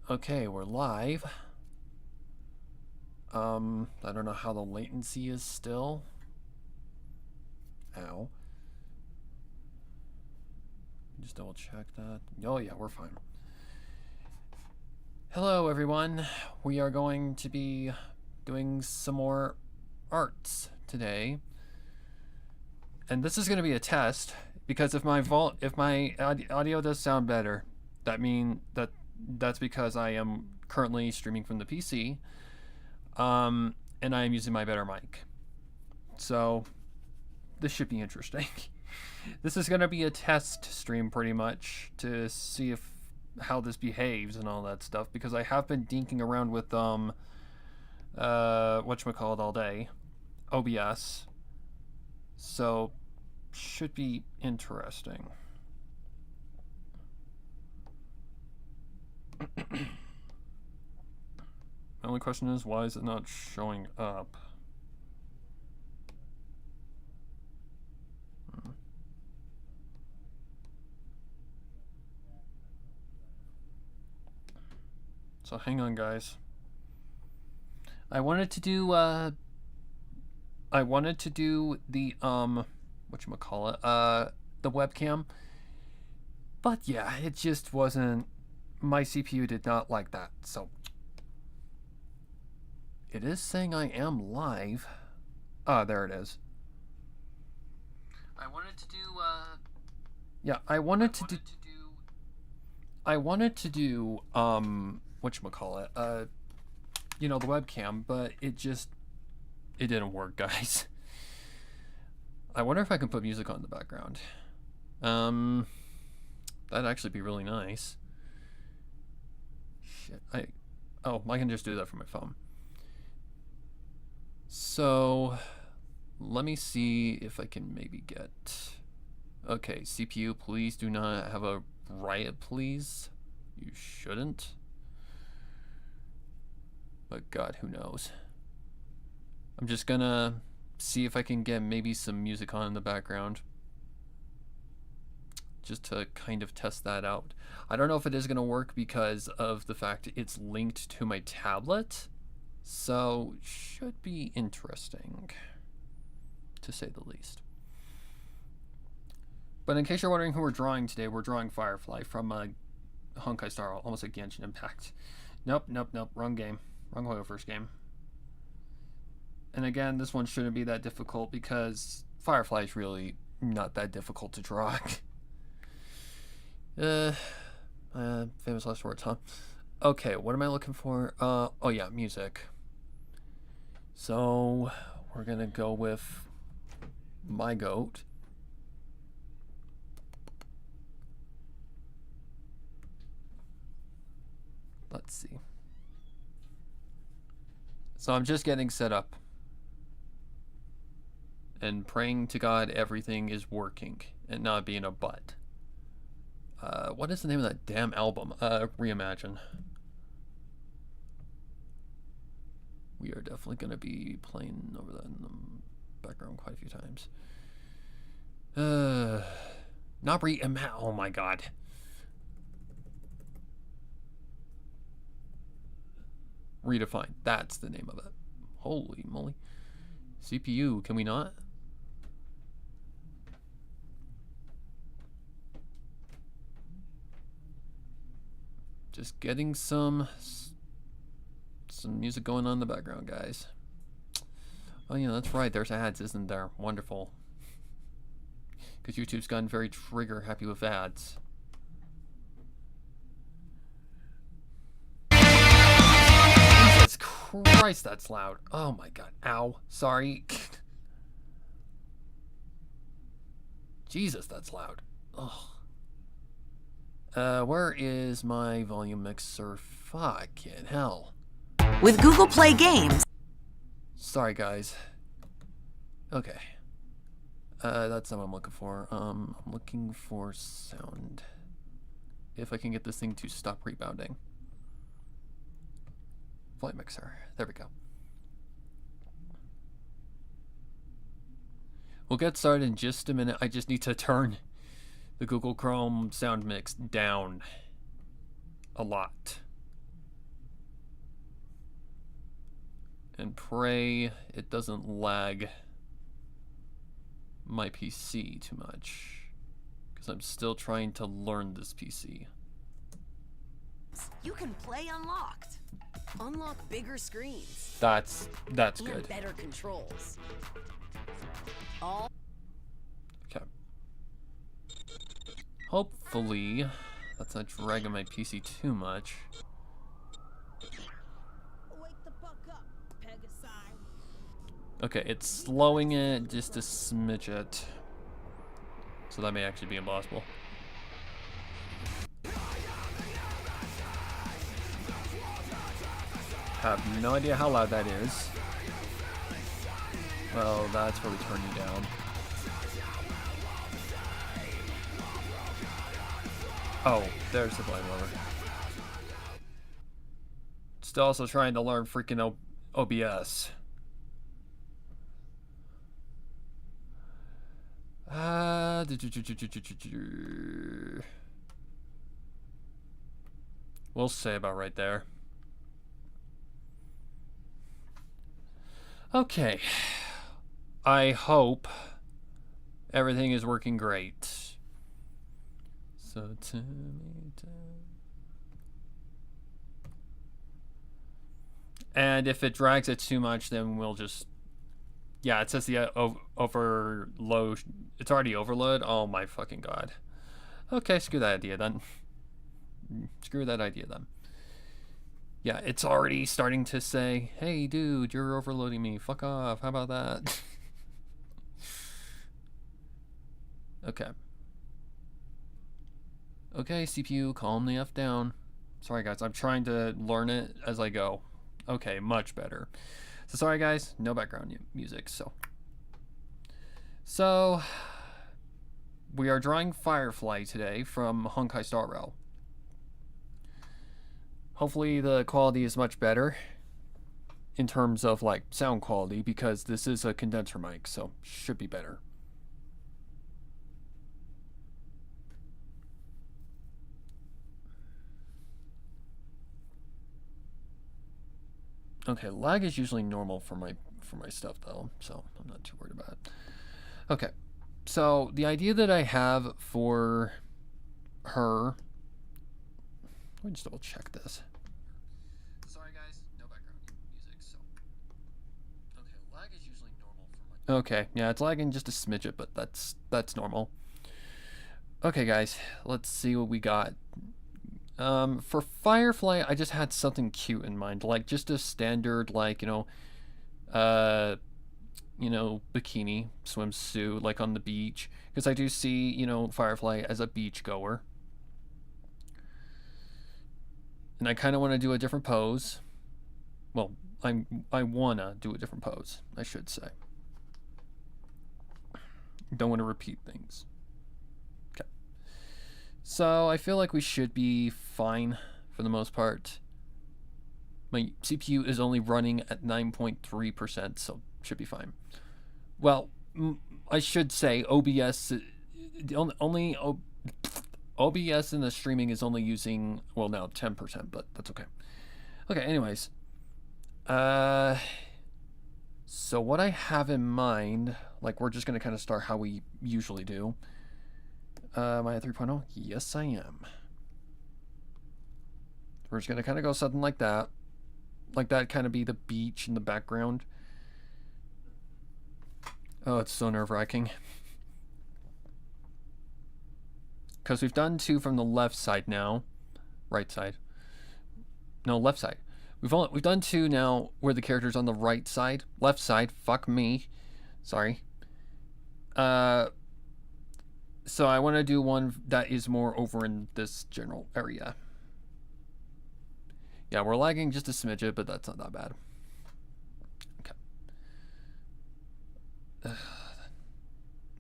Okay, we're live. I don't know how the latency is still. Ow. Just double check that. Oh yeah, we're fine. Hello everyone. We are going to be doing some more arts today. And this is going to be a test because if my audio does sound better, that's because I am currently streaming from the PC. And I am using my better mic. So this should be interesting. This is going to be a test stream pretty much to see if how this behaves and all that stuff, because I have been dinking around with whatchamacallit all day, OBS. So should be interesting. My only question is, why is it not showing up? So hang on, guys. I wanted to do the whatchamacallit, the webcam. But yeah, it just wasn't, my CPU did not like that. So it is saying I am live. Ah, there it is. I wanted to do yeah, I wanted to do whatchamacallit, you know, the webcam, but it didn't work, guys. I wonder if I can put music on in the background. That'd actually be really nice. Shit, I can just do that from my phone. So let me see if I can maybe get, okay, CPU, please do not have a riot, please. You shouldn't. But God, who knows? I'm just gonna see if I can get maybe some music on in the background, just to kind of test that out. I don't know if it is gonna work because of the fact it's linked to my tablet, so should be interesting, to say the least. But in case you're wondering who we're drawing today, we're drawing Firefly from Honkai Star, almost like Genshin Impact. Nope, wrong game. Wrong waifus game. And again, this one shouldn't be that difficult because Firefly is really not that difficult to draw. Famous last words, huh? Okay, what am I looking for? Oh yeah, music. So we're gonna go with my goat. Let's see. So I'm just getting set up and praying to God everything is working and not being a butt. What is the name of that damn album? Reimagine. We are definitely going to be playing over that in the background quite a few times. Not Reimagine. Oh my God. Redefine. That's the name of it. Holy moly. CPU, can we not? Just getting some music going on in the background, guys. Oh yeah, that's right. There's ads, isn't there? Wonderful. Because YouTube's gotten very trigger happy with ads. Jesus Christ, that's loud. Oh my God. Ow. Sorry. Jesus, that's loud. Ugh. Where is my volume mixer? Fucking hell. With Google Play Games. Sorry, guys. Okay. That's not what I'm looking for. I'm looking for sound. If I can get this thing to stop rebounding. Volume mixer. There we go. We'll get started in just a minute. I just need to turn the Google Chrome sound mix down a lot. And pray it doesn't lag my PC too much, because I'm still trying to learn this PC. You can play unlocked. Unlock bigger screens. That's And good. better controls. All Okay. Hopefully that's not dragging my PC too much. Wake the fuck up, Pegasi. Okay, it's slowing it just a smidget. So that may actually be impossible. Have no idea how loud that is. Well, that's where we turn you down. Oh, there's the blame lever. Still also trying to learn freaking OBS. We'll say about right there. Okay. I hope everything is working great. So and if it drags it too much, then we'll just, yeah, it says the overload. It's already overload. Oh my fucking god. Okay, screw that idea then. Screw that idea then. Yeah, it's already starting to say, hey dude, you're overloading me. Fuck off. How about that? Okay. Okay, CPU, calm the F down. Sorry guys, I'm trying to learn it as I go. Okay, much better. So sorry guys, no background music, So, we are drawing Firefly today from Honkai Star Rail. Hopefully the quality is much better in terms of like sound quality, because this is a condenser mic, so should be better. Okay, lag is usually normal for my stuff though, so I'm not too worried about it. Okay, so the idea that I have for her, let me just double check this. Sorry guys, no background music, so. Okay, lag is usually normal for my. Okay, yeah, it's lagging just a smidget, but that's normal. Okay guys, let's see what we got. For Firefly, I just had something cute in mind, like just a standard, like, bikini swimsuit, like on the beach, because I do see, Firefly as a beach goer, and I kind of want to do a different pose. Well, I wanna do a different pose, I should say. Don't want to repeat things. Okay. So I feel like we should be fine for the most part. My CPU is only running at 9.3%, so should be fine. Well, I should say OBS, only OBS in the streaming is only using, well, now 10%, but that's okay. Okay, anyways. So what I have in mind, like, we're just going to kind of start how we usually do. Am I at 3.0? Yes, I am. We're just going to kind of go something like that. Like that kind of be the beach in the background. Oh, it's so nerve-wracking. Because we've done two from the left side now. Right side. No, left side. We've done two now where the character's on the right side. Left side. Fuck me. Sorry. So I want to do one that is more over in this general area. Yeah, we're lagging just a smidget, but that's not that bad. Okay.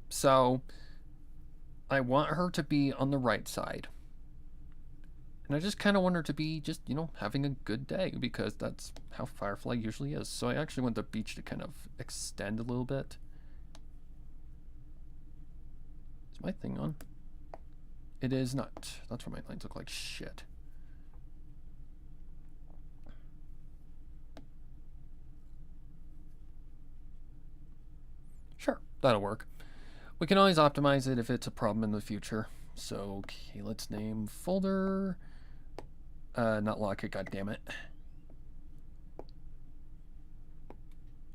So I want her to be on the right side. And I just kind of want her to be just, having a good day, because that's how Firefly usually is. So I actually want the beach to kind of extend a little bit. Is my thing on? It is not. That's why my lines look like shit. that'll work. We can always optimize it if it's a problem in the future. So, okay, let's name folder. Not lock it, goddammit.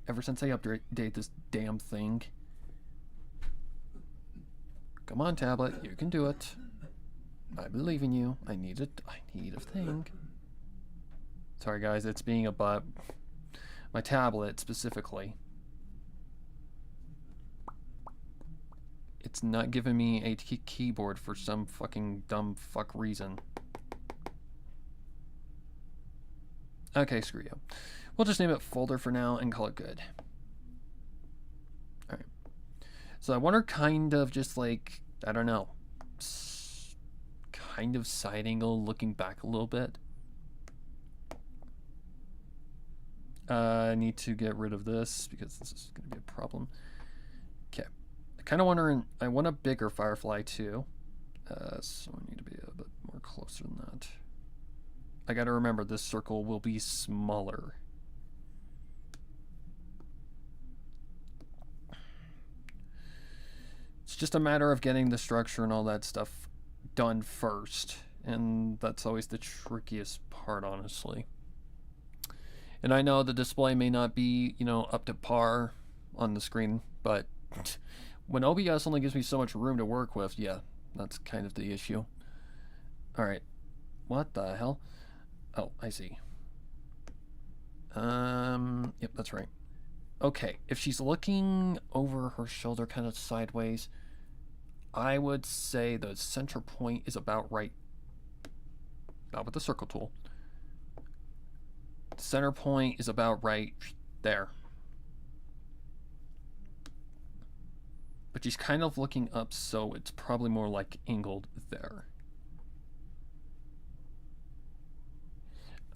Ever since I update this damn thing. Come on, tablet, you can do it. I believe in you. I need a thing. Sorry guys, it's being a butt. My tablet specifically. It's not giving me a keyboard for some fucking dumb fuck reason. Okay, screw you. We'll just name it folder for now and call it good. Alright. So I want her kind of just like, I don't know, kind of side angle looking back a little bit. I need to get rid of this because this is going to be a problem. Okay. I kind of want her in, I want a bigger firefly too. So I need to be a bit more closer than that. I got to remember this circle will be smaller. It's just a matter of getting the structure and all that stuff done first. And that's always the trickiest part, honestly. And I know the display may not be, you know, up to par on the screen, but when OBS only gives me so much room to work with, yeah, that's kind of the issue. Alright. What the hell? Oh, I see. Yep, that's right. Okay, if she's looking over her shoulder kind of sideways, I would say the center point is about right. Not with the circle tool. Center point is about right there. But she's kind of looking up, so it's probably more like angled there.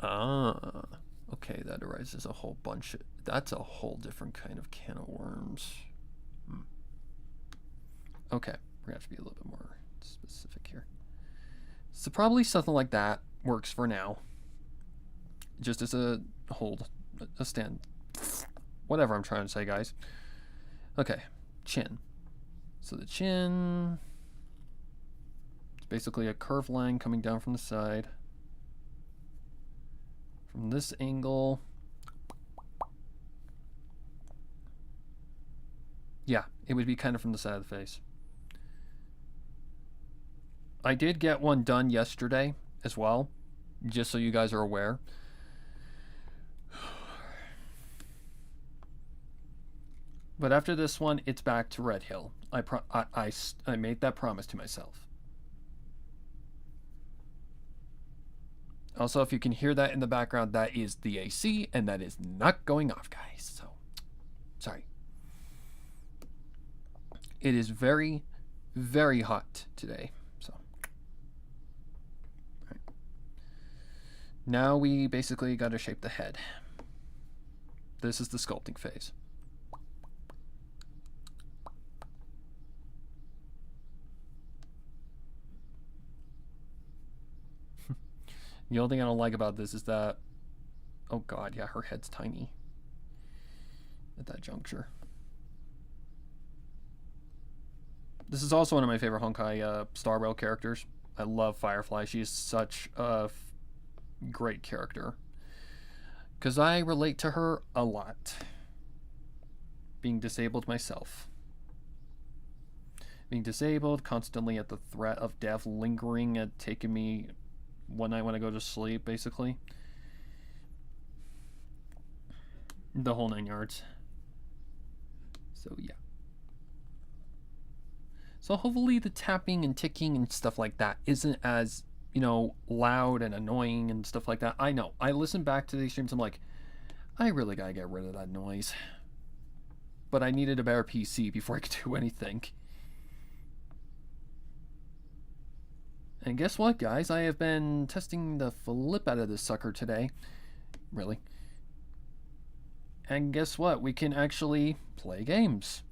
Ah, okay, that arises a whole bunch of, that's a whole different kind of can of worms. Okay, we're gonna have to be a little bit more specific here. So probably something like that works for now. Just as a hold, a stand, whatever I'm trying to say, guys. Okay, chin. So the chin, it's basically a curved line coming down from the side. From this angle, yeah, it would be kind of from the side of the face. I did get one done yesterday as well, just so you guys are aware. But after this one, it's back to Red Hill. I made that promise to myself. Also, if you can hear that in the background, that is the AC, and that is not going off, guys. So, sorry. It is very, very hot today. So, all right. Now we basically got to shape the head. This is the sculpting phase. The only thing I don't like about this is that, oh god, yeah, her head's tiny at that juncture. This is also one of my favorite Honkai Star Rail characters. I love Firefly. She is such a great character. Because I relate to her a lot. Being disabled myself. Being disabled, constantly at the threat of death lingering at taking me one night when I go to sleep, basically. The whole 9 yards. So, yeah. So hopefully the tapping and ticking and stuff like that isn't as, you know, loud and annoying and stuff like that. I know. I listen back to these streams, I'm like, I really gotta get rid of that noise. But I needed a better PC before I could do anything. And guess what, guys? I have been testing the flip out of this sucker today. Really. And guess what? We can actually play games.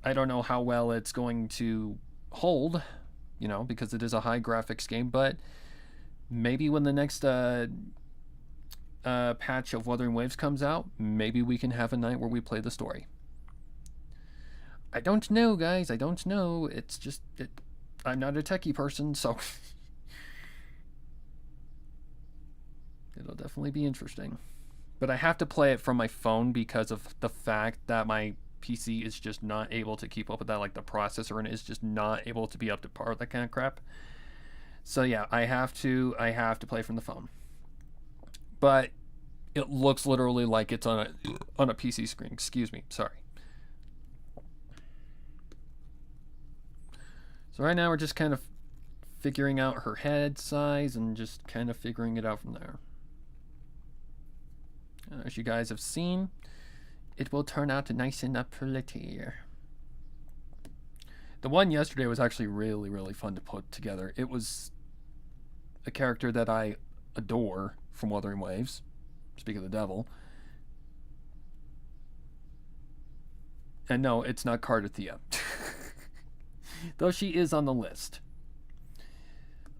I don't know how well it's going to hold, you know, because it is a high graphics game, but maybe when the next patch of Wuthering Waves comes out, maybe we can have a night where we play the story. I don't know, guys. I don't know. It's just... I'm not a techie person, so... It'll definitely be interesting. But I have to play it from my phone because of the fact that my PC is just not able to keep up with that. Like, the processor in it is just not able to be up to par with that kind of crap. So yeah, I have to play from the phone. But it looks literally like it's on a PC screen. Excuse me. Sorry. So right now we're just kind of figuring out her head size and just kind of figuring it out from there. As you guys have seen, it will turn out nice and pretty. The one yesterday was actually really, really fun to put together. It was a character that I adore from Wuthering Waves. Speak of the devil. And no, it's not Carter Thea. Though she is on the list.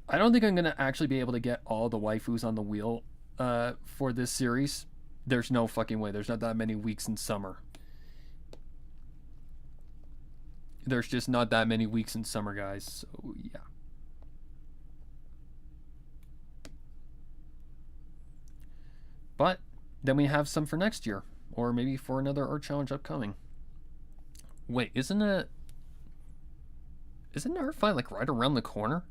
I don't think I'm going to actually be able to get all the waifus on the wheel for this series. There's no fucking way. There's not that many weeks in summer. There's just not that many weeks in summer, guys. So, yeah. But then we have some for next year. Or maybe for another art challenge upcoming. Wait, isn't art fight like right around the corner?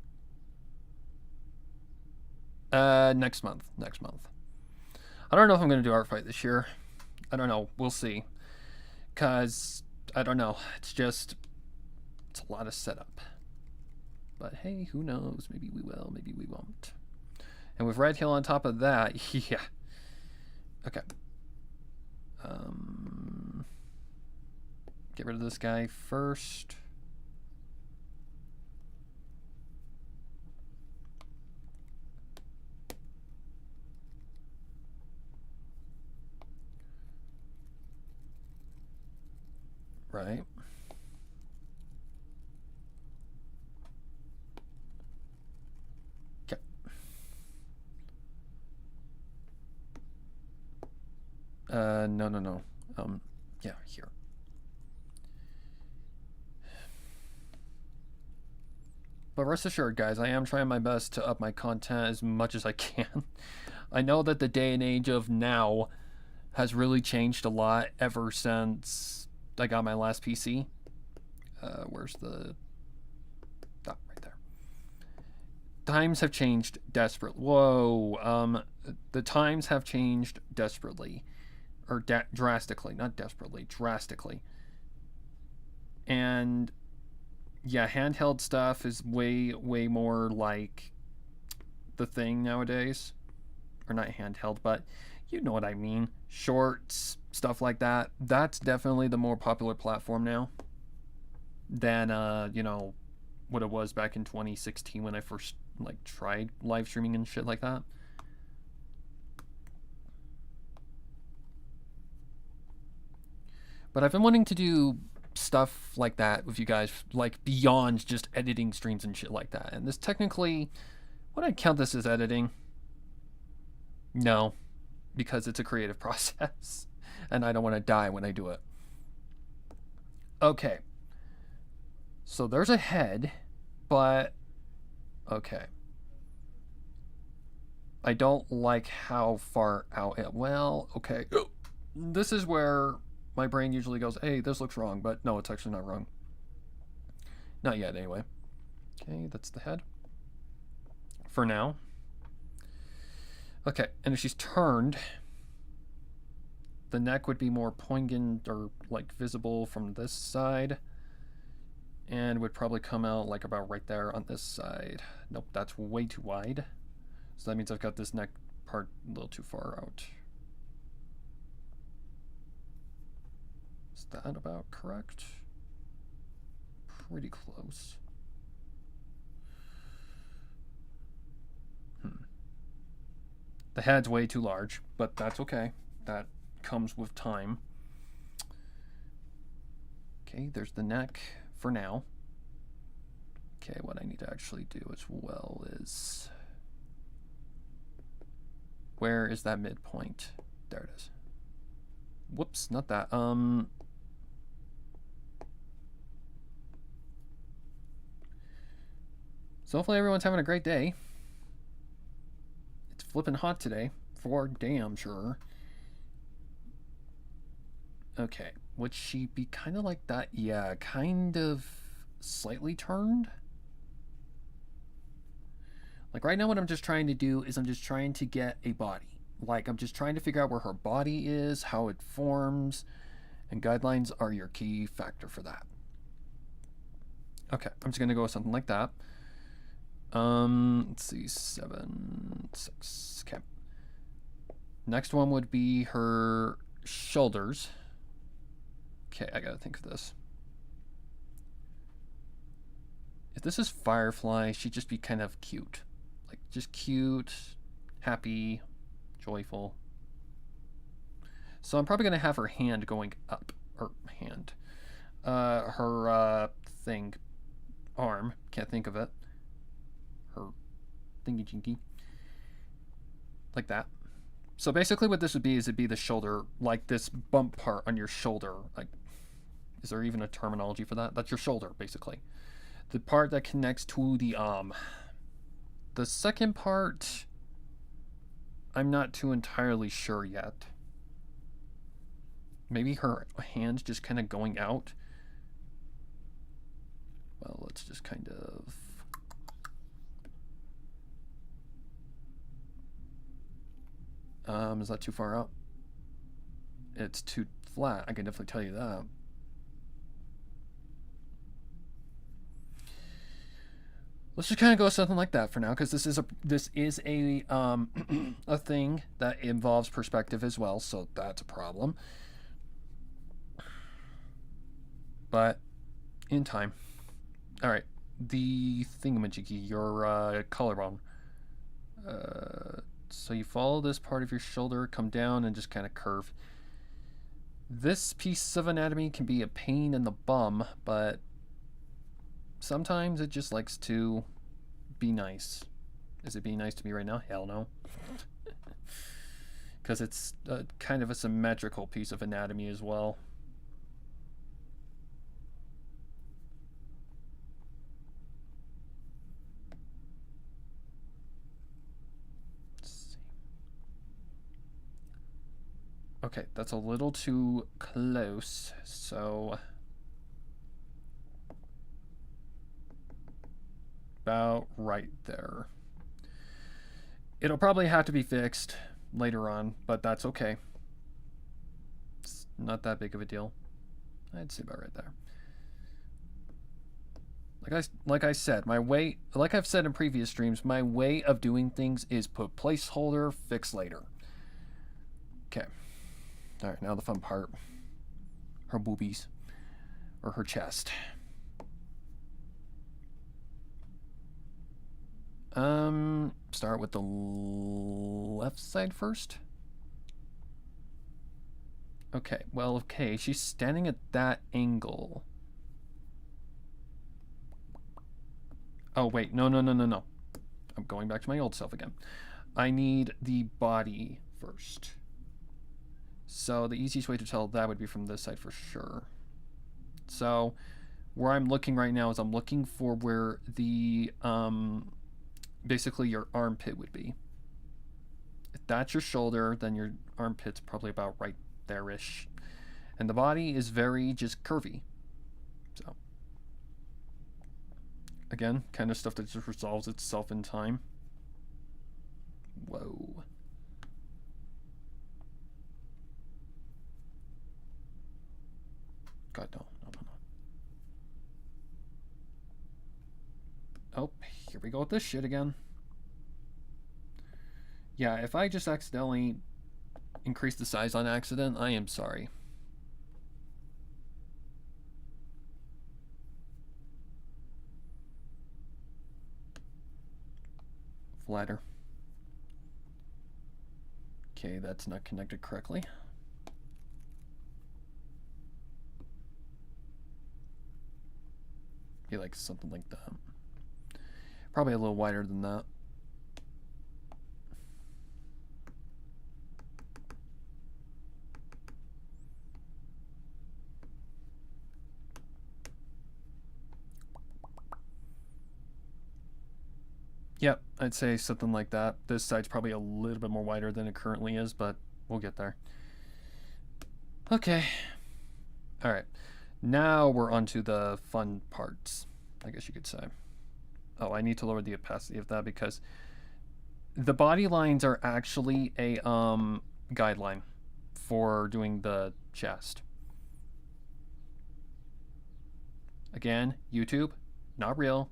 Next month. I don't know if I'm going to do art fight this year. I don't know. We'll see. Because, I don't know. It's a lot of setup. But hey, who knows? Maybe we will, maybe we won't. And with Red Hill on top of that, yeah. Okay. Get rid of this guy first. Right. Okay. No. Yeah, here. But rest assured, guys, I am trying my best to up my content as much as I can. I know that the day and age of now has really changed a lot ever since I got my last PC. Where's the... Oh, right there. Times have changed desperately. Whoa. The times have changed desperately. Or drastically. Not desperately. Drastically. And... yeah, handheld stuff is way more like the thing nowadays. Or not handheld, but you know what I mean. Shorts, stuff like that. That's definitely the more popular platform now than, you know, what it was back in 2016 when I first, like, tried live streaming and shit like that. But I've been wanting to do stuff like that with you guys, like beyond just editing streams and shit like that. And this technically, would I count this as editing? No, because it's a creative process and I don't want to die when I do it. Okay, so there's a head, but okay, I don't like how far out it... well, okay, this is where my brain usually goes, hey, this looks wrong, but no, it's actually not wrong. Not yet, anyway. Okay, that's the head. For now. Okay, and if she's turned, the neck would be more poignant or, like, visible from this side. And would probably come out, like, about right there on this side. Nope, that's way too wide. So that means I've got this neck part a little too far out. Is that about correct? Pretty close. The head's way too large, but that's okay. That comes with time. Okay, there's the neck for now. Okay, what I need to actually do as well is Where is that midpoint? There it is. Whoops, not that. So hopefully everyone's having a great day. It's flipping hot today, for damn sure. Okay, would she be kind of like that? Yeah, kind of slightly turned. Like right now what I'm just trying to do is I'm just trying to get a body. Like I'm just trying to figure out where her body is, how it forms, and guidelines are your key factor for that. Okay, I'm just gonna go with something like that. Let's see, 7, 6. Okay. Next one would be her shoulders. Okay, I gotta think of this. If this is Firefly, she'd just be kind of cute. Like, just cute, happy, joyful. So I'm probably gonna have her hand going up. Or hand. Her thing. Arm. Can't think of it. Her thingy jinky. Like that. So basically what this would be is it'd be the shoulder, like this bump part on your shoulder. Like, is there even a terminology for that? That's your shoulder, basically. The part that connects to the arm. The second part, I'm not too entirely sure yet. Maybe her hand just kind of going out. Well, let's just kind of... is that too far out? It's too flat, I can definitely tell you that. Let's just kind of go with something like that for now, because this is a a thing that involves perspective as well, so that's a problem. But in time. All right, the thingamajiggy, your collarbone. So you follow this part of your shoulder, come down, and just kind of curve. This piece of anatomy can be a pain in the bum, but sometimes it just likes to be nice. Is it being nice to me right now? Hell no. Because it's kind of a symmetrical piece of anatomy as well. Okay, that's a little too close, so about right there. It'll probably have to be fixed later on, but that's okay. It's not that big of a deal. I'd say about right there. Like I said, my way, like I've said in previous streams, my way of doing things is put placeholder, fix later. Okay. All right, now the fun part. Her boobies. Or her chest. Start with the left side first. Okay, well, okay, she's standing at that angle. Oh, wait, no. I'm going back to my old self again. I need the body first. So the easiest way to tell that would be from this side for sure. So where I'm looking right now is I'm looking for where the, basically your armpit would be. If that's your shoulder, then your armpit's probably about right there-ish. And the body is very just curvy. So, again, kind of stuff that just resolves itself in time. Whoa. God, no. Oh, here we go with this shit again. Yeah, if I just accidentally increase the size on accident, I am sorry. Flatter. Okay, that's not connected correctly. Be like something like that. Probably a little wider than that. Yep, I'd say something like that. This side's probably a little bit more wider than it currently is, but we'll get there. Okay. All right. Now we're on to the fun parts, I guess you could say. Oh, I need to lower the opacity of that because the body lines are actually a guideline for doing the chest. Again, YouTube, not real,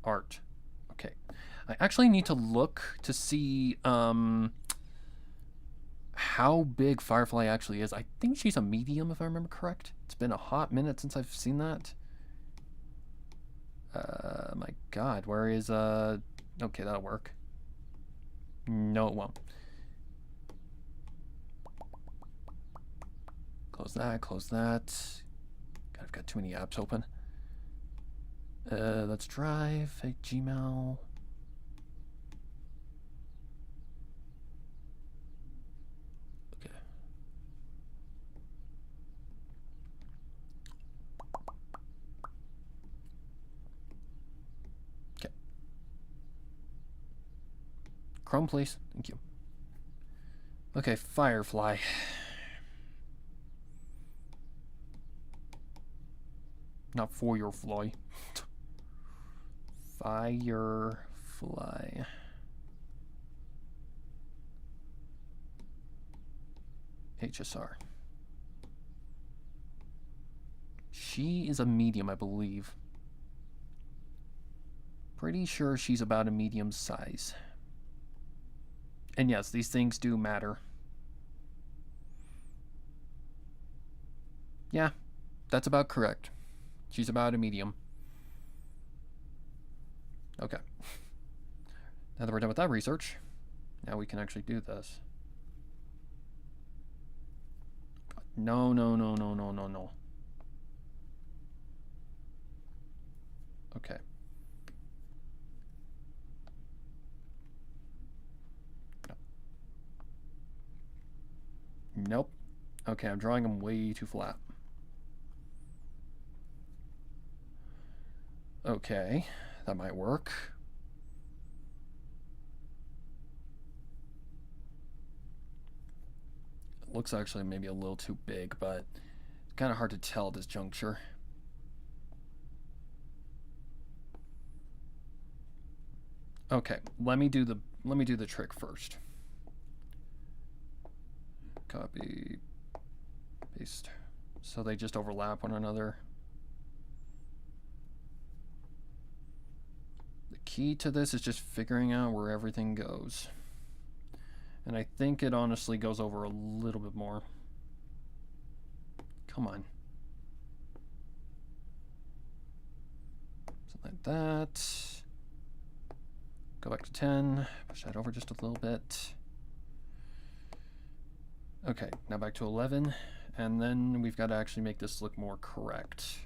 art. Okay. I actually need to look to see how big Firefly actually is. I think she's a medium, if I remember correct. It's been a hot minute since I've seen that. My God, where is Okay, that'll work. No, it won't. Close that. Close that. God, I've got too many apps open. Let's drive. Fake Gmail. Okay. Okay. Chrome, please. Thank you. Okay, Firefly. Not for your fly. Firefly. HSR. She is a medium, I believe. Pretty sure she's about a medium size. And yes, these things do matter. Yeah, that's about correct. She's about a medium. Okay. Now that we're done with that research, now we can actually do this. No, no, no, no, no, no, no. Okay. No. Nope. Okay, I'm drawing them way too flat. Okay, that might work. It looks actually maybe a little too big, but it's kind of hard to tell at this juncture. Okay, let me do the trick first. Copy, paste, so they just overlap one another. The key to this is just figuring out where everything goes. And I think it honestly goes over a little bit more. Come on. Something like that. Go back to 10. Push that over just a little bit. Okay, now back to 11. And then we've got to actually make this look more correct.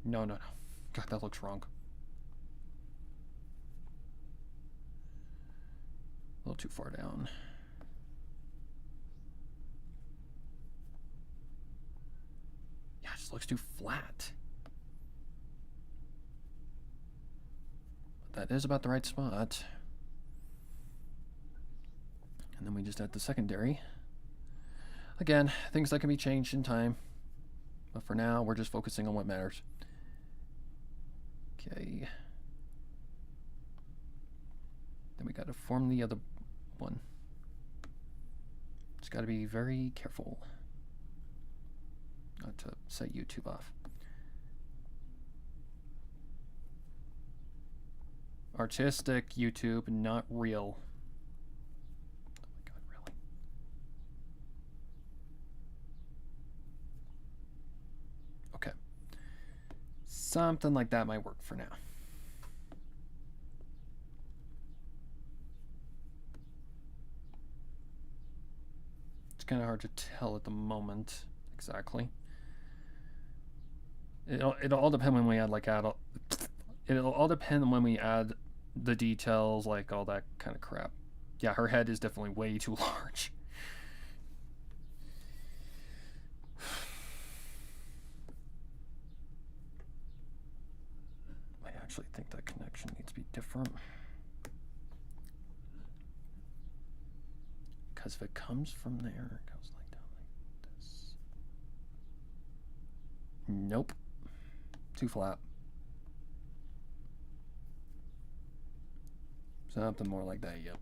No, no, no. God, that looks wrong. A little too far down. Yeah, it just looks too flat. But that is about the right spot. And then we just add the secondary. Again, things that can be changed in time. But for now, we're just focusing on what matters. Okay. Then we got to form the other one. Just got to be very careful not to set YouTube off. Artistic YouTube, not real. Oh my God, really? Okay. Something like that might work for now. It's kind of hard to tell at the moment exactly. It'll all depend when we add it'll all depend when we add the details, like all that kind of crap. Yeah, her head is definitely way too large. actually think that connection needs to be different. Because if it comes from there, it goes like down like this. Nope. Too flat. Something more like that, yep.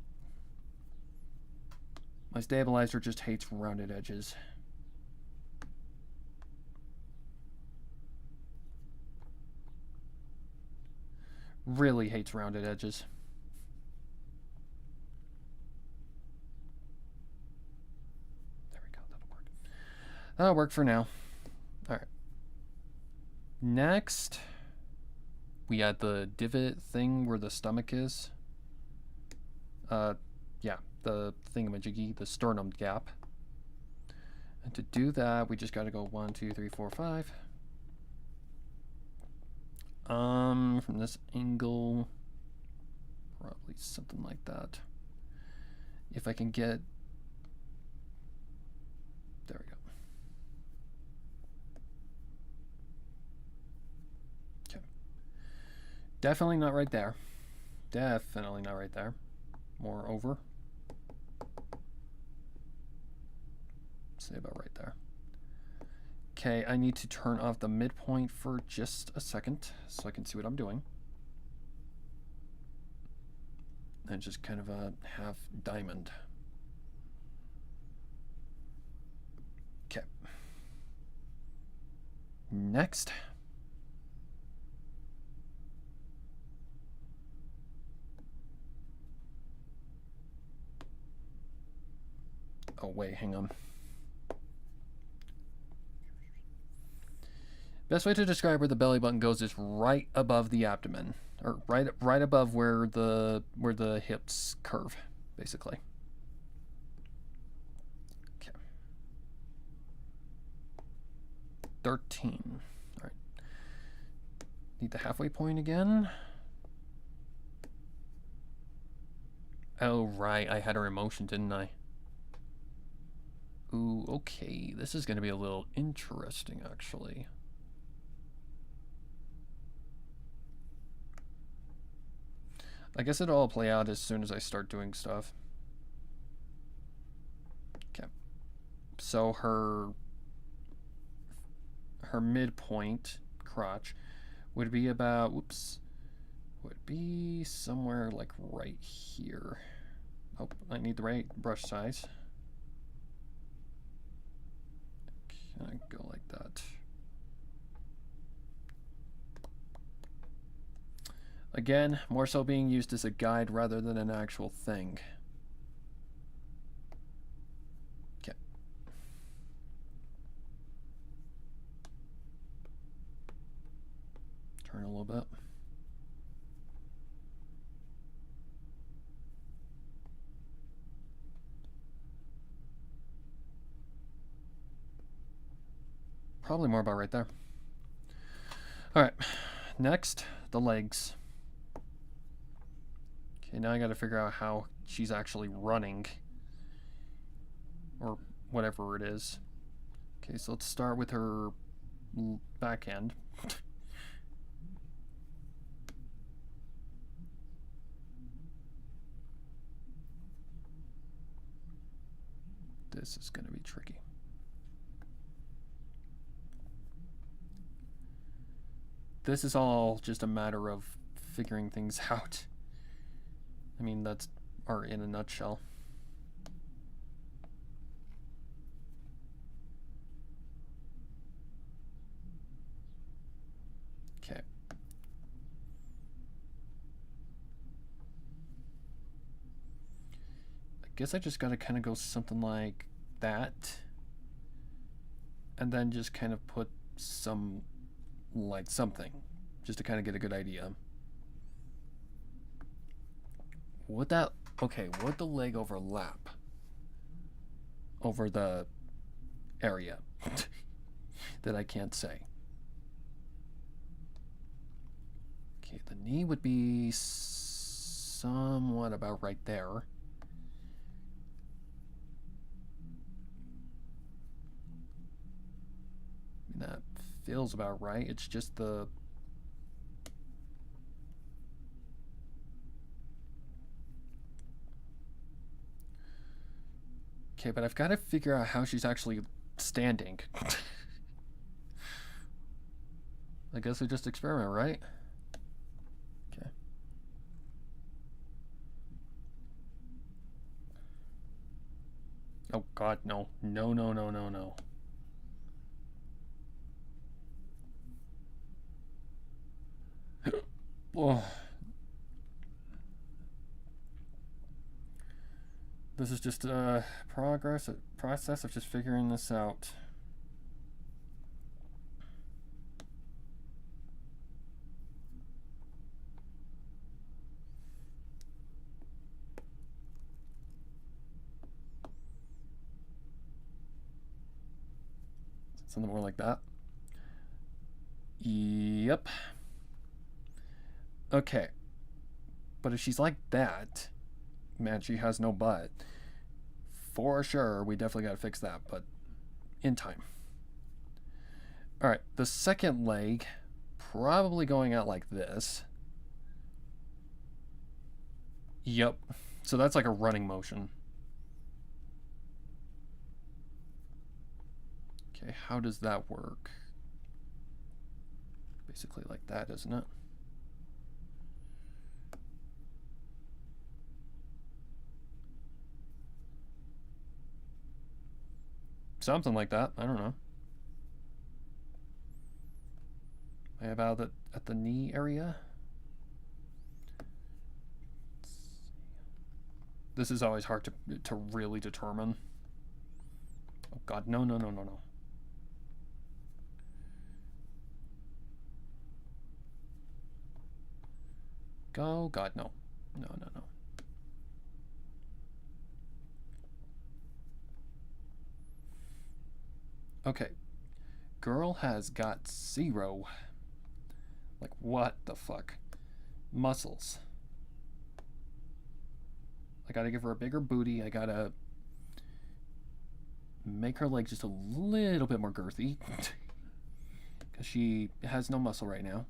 My stabilizer just hates rounded edges. Really hates rounded edges. There we go, that'll work. That'll work for now. Alright. Next, we add the divot thing where the stomach is. Yeah, the thingamajiggy, the sternum gap. And to do that, we just gotta go 1, 2, 3, 4, 5. From this angle, probably something like that. If I can get, there we go. Okay. Definitely not right there. Definitely not right there. More over. Say about right there. Okay, I need to turn off the midpoint for just a second so I can see what I'm doing. And just kind of a half diamond. Okay. Next. Oh wait, hang on. Best way to describe where the belly button goes is right above the abdomen, or right above where the hips curve, basically. Okay. 13. All right. Need the halfway point again. Oh right, I had her in motion, didn't I? Ooh, okay. This is going to be a little interesting, actually. I guess it'll all play out as soon as I start doing stuff. Okay. So her midpoint crotch would be about, whoops, would be somewhere like right here. Oh, I need the right brush size. Can I go like that? Again, more so being used as a guide rather than an actual thing. Okay. Turn a little bit. Probably more about right there. All right, next, the legs. Okay, now I got to figure out how she's actually running, or whatever it is. Okay, so let's start with her back end. This is going to be tricky. This is all just a matter of figuring things out. I mean, that's art in a nutshell. Okay. I guess I just gotta kind of go something like that. And then just kind of put some, like something, just to kind of get a good idea. Would that, okay, would the leg overlap over the area that I can't say? Okay, the knee would be somewhat about right there. That feels about right. It's just the Okay, but I've got to figure out how she's actually standing. I guess we just experiment, right? Okay. Oh God, no. No, no, no, no, no. Oh. This is just a process of just figuring this out. Something more like that. Yep. Okay. But if she's like that, man, she has no butt. For sure, we definitely gotta fix that, but in time. Alright, the second leg, probably going out like this. Yep. So that's like a running motion. Okay, how does that work? Basically like that, isn't it? Something like that. I don't know. About at the knee area. This is always hard to really determine. Oh God, no, no, no, no, no. Go, God, no. No, no, no. Okay. Girl has got 0. Like, what the fuck? Muscles. I gotta give her a bigger booty. I gotta make her leg just a little bit more girthy. Because she has no muscle right now.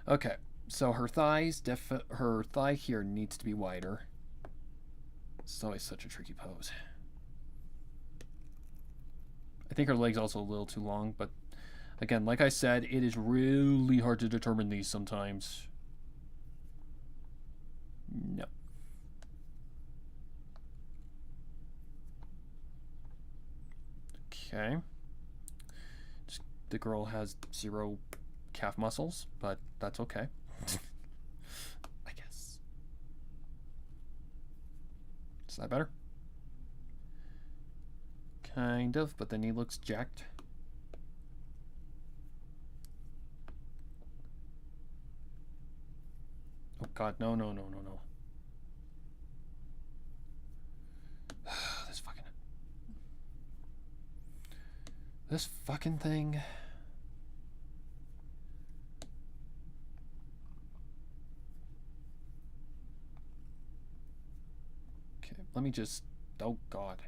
Okay, so her thighs, her thigh here needs to be wider. It's always such a tricky pose. I think her leg's also a little too long, but again, like I said, it is really hard to determine these sometimes. No. Okay. Just, the girl has 0 calf muscles, but that's okay. I guess. Is that better? Kind of, but the knee looks jacked. Oh God, no, no, no, no, no. This fucking thing. Okay, let me just, oh God.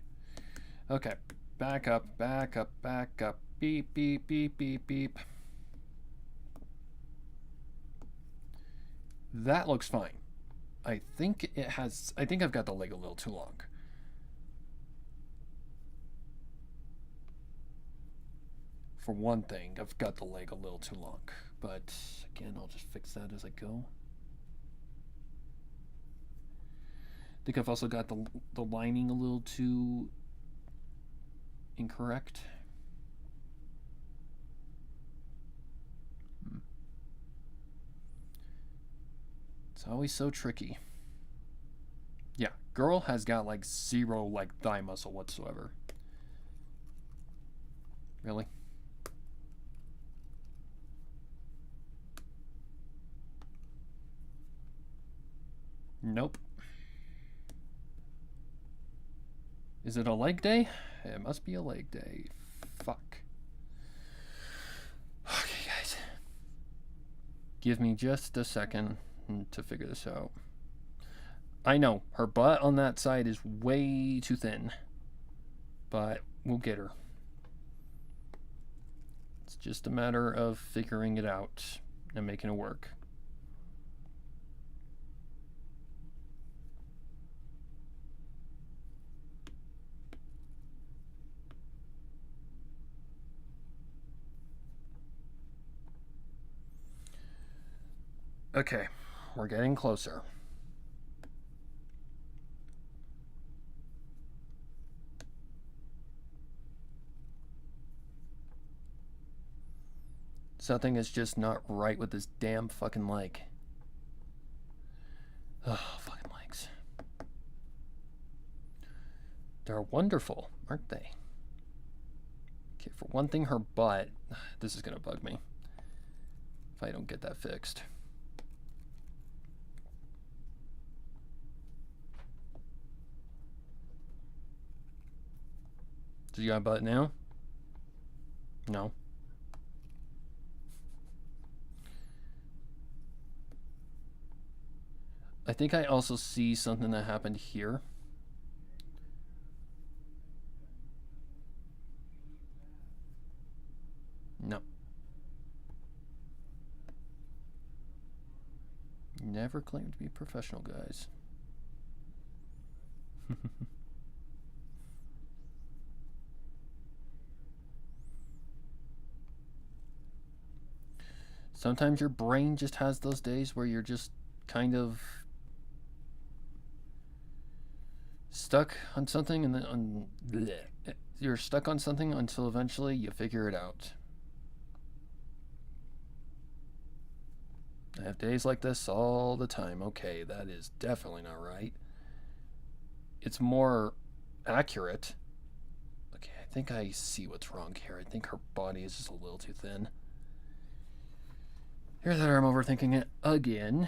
Okay, back up, back up, back up. Beep, beep, beep, beep, beep. That looks fine. I think I've got the leg a little too long. For one thing, I've got the leg a little too long. But again, I'll just fix that as I go. I think I've also got the lining a little too incorrect. It's always so tricky. Yeah, girl has got like 0 like thigh muscle whatsoever. Really? Nope. Is it a leg day? It must be a leg day. Fuck. Okay, guys. Give me just a second to figure this out. I know, her butt on that side is way too thin. But we'll get her. It's just a matter of figuring it out and making it work. Okay, we're getting closer. Something is just not right with this damn fucking leg. Oh, fucking legs. They're wonderful, aren't they? Okay, for one thing, her butt. This is gonna bug me if I don't get that fixed. Do you got a butt now? No. I think I also see something that happened here. No. Never claim to be professional, guys. Sometimes your brain just has those days where you're just kind of stuck on something, and then you're stuck on something until eventually you figure it out. I have days like this all the time. Okay, that is definitely not right. It's more accurate. Okay, I think I see what's wrong here. I think her body is just a little too thin. Here's that I'm overthinking it again.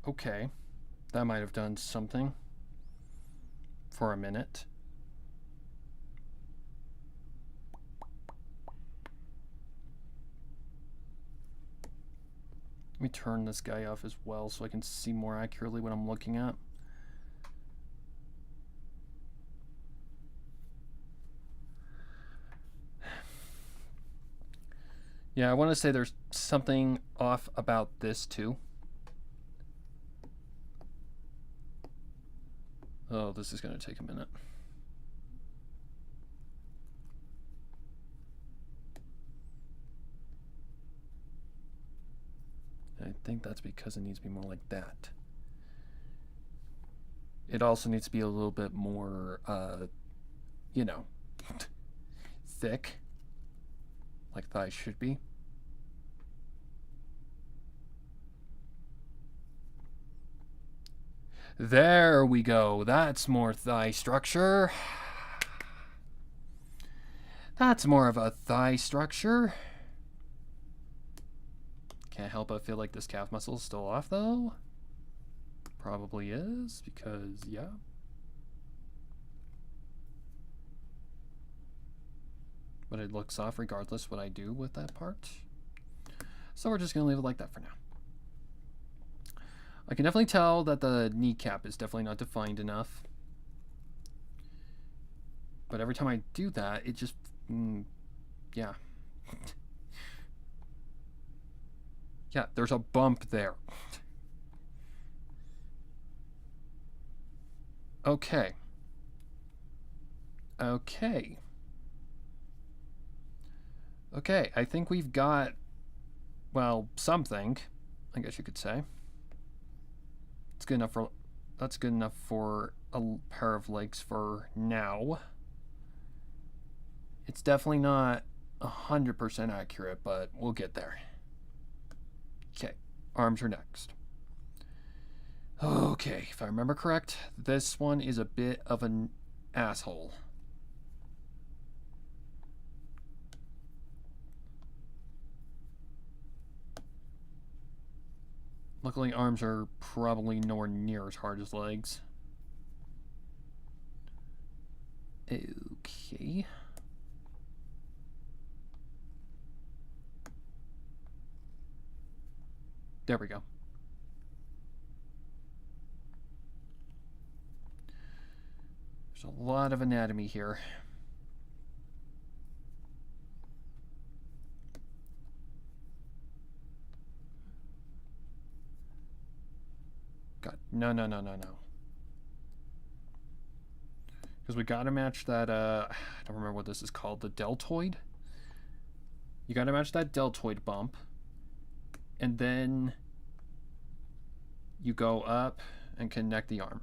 Okay, that might have done something for a minute. Let me turn this guy off as well so I can see more accurately what I'm looking at. Yeah, I want to say there's something off about this too. Oh, this is going to take a minute. I think that's because it needs to be more like that. It also needs to be a little bit more, you know, thick, like thighs should be. There we go. That's more thigh structure. That's more of a thigh structure. Can't help but feel like this calf muscle is still off, though. Probably is, because, yeah. But it looks off regardless what I do with that part. So we're just going to leave it like that for now. I can definitely tell that the kneecap is definitely not defined enough. But every time I do that, it just... yeah. Yeah, there's a bump there. Okay. Okay. Okay, I think we've got, well, something, I guess you could say. It's good enough for, that's good enough for a pair of legs for now. It's definitely not 100% accurate, but we'll get there. Okay, arms are next. Okay, if I remember correct, this one is a bit of an asshole. Luckily, arms are probably nowhere near as hard as legs. Okay. There we go. There's a lot of anatomy here. God, no. Because we gotta match that, I don't remember what this is called, the deltoid? You gotta match that deltoid bump. And then you go up and connect the arm.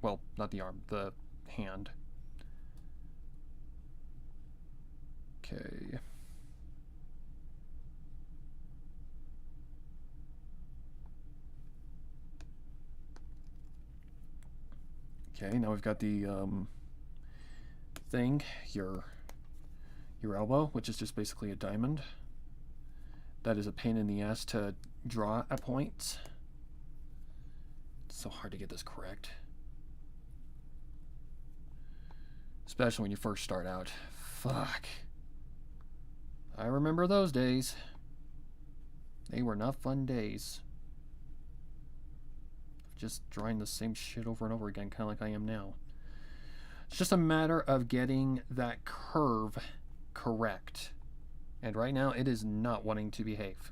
Well, not the arm, the hand. Okay. Okay, now we've got the thing, your elbow, which is just basically a diamond. That is a pain in the ass to draw at points. It's so hard to get this correct. Especially when you first start out. Fuck. I remember those days. They were not fun days. Just drawing the same shit over and over again, kind of like I am now. It's just a matter of getting that curve correct. And right now, it is not wanting to behave.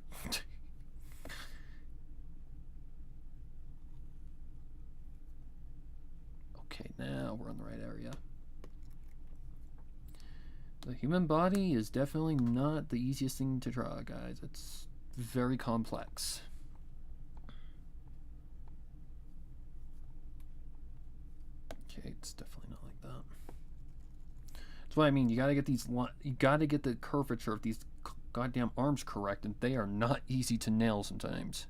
Okay, now we're on the right area. The human body is definitely not the easiest thing to draw, guys. It's very complex. Okay, it's definitely not like that. That's what I mean. You gotta get these. You gotta get the curvature of these goddamn arms correct, and they are not easy to nail sometimes.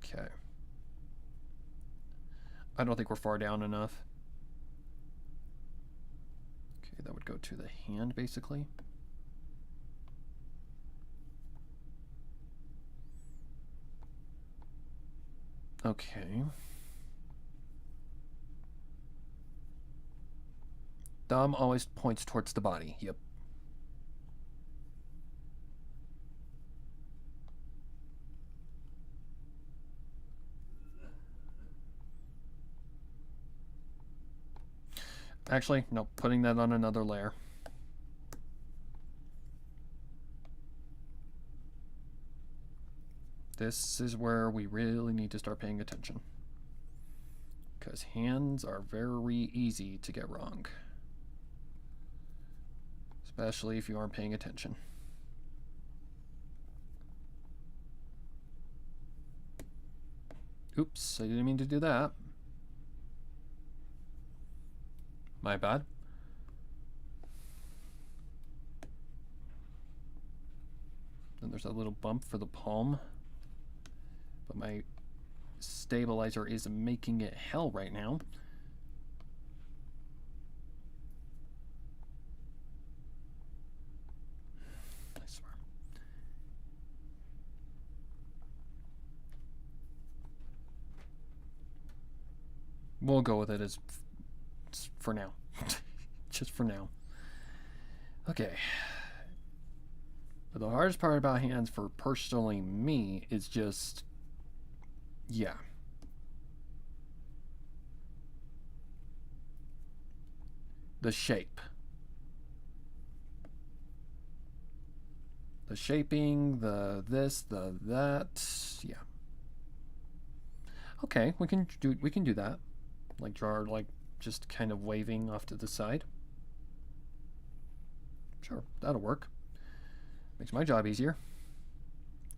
Okay. I don't think we're far down enough. Okay, that would go to the hand, basically. Okay. Thumb always points towards the body. Yep. Actually, no, putting that on another layer. This is where we really need to start paying attention. Because hands are very easy to get wrong. Especially if you aren't paying attention. Oops, I didn't mean to do that. My bad. Then there's that little bump for the palm. But my stabilizer is making it hell right now. I swear. We'll go with it as for now. Just for now. Okay. But the hardest part about hands for personally me is just, yeah. The shape. The shaping, the this, the that, yeah. Okay, we can do that. Like draw, like just kind of waving off to the side. Sure, that'll work. Makes my job easier.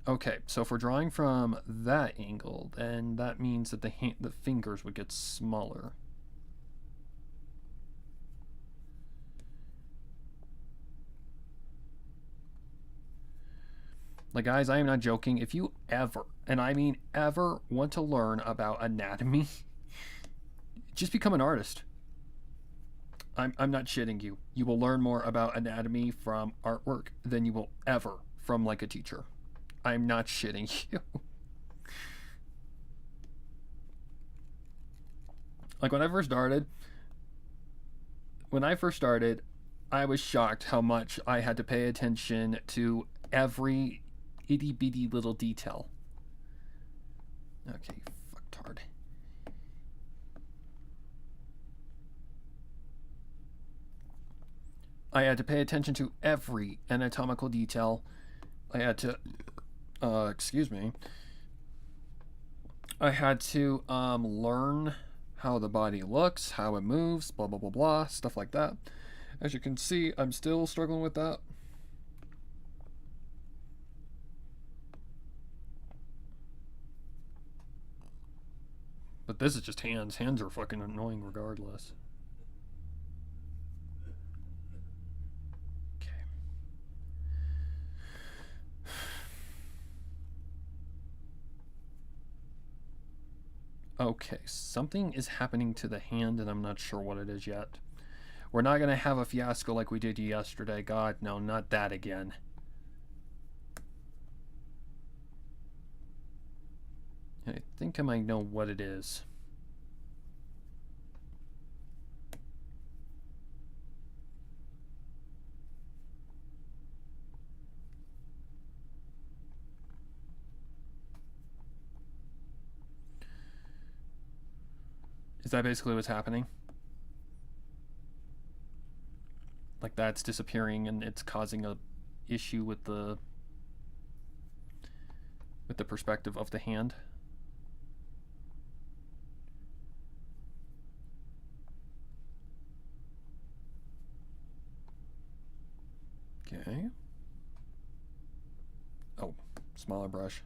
Okay, so if we're drawing from that angle, then that means that the fingers would get smaller. Like, guys, I am not joking. If you ever, and I mean ever, want to learn about anatomy, just become an artist. I'm not shitting you. You will learn more about anatomy from artwork than you will ever from like a teacher. I'm not shitting you. Like when I first started, I was shocked how much I had to pay attention to every itty bitty little detail. Okay, hard. I had to pay attention to every anatomical detail. I had to, excuse me. I had to learn how the body looks, how it moves, blah, blah, blah, blah, stuff like that. As you can see, I'm still struggling with that. But this is just hands. Hands are fucking annoying regardless. Okay, something is happening to the hand and I'm not sure what it is yet. We're not going to have a fiasco like we did yesterday. God, no, not that again. I think I might know what it is. Is that basically what's happening? Like that's disappearing and it's causing a issue with the perspective of the hand? Okay. Oh, smaller brush.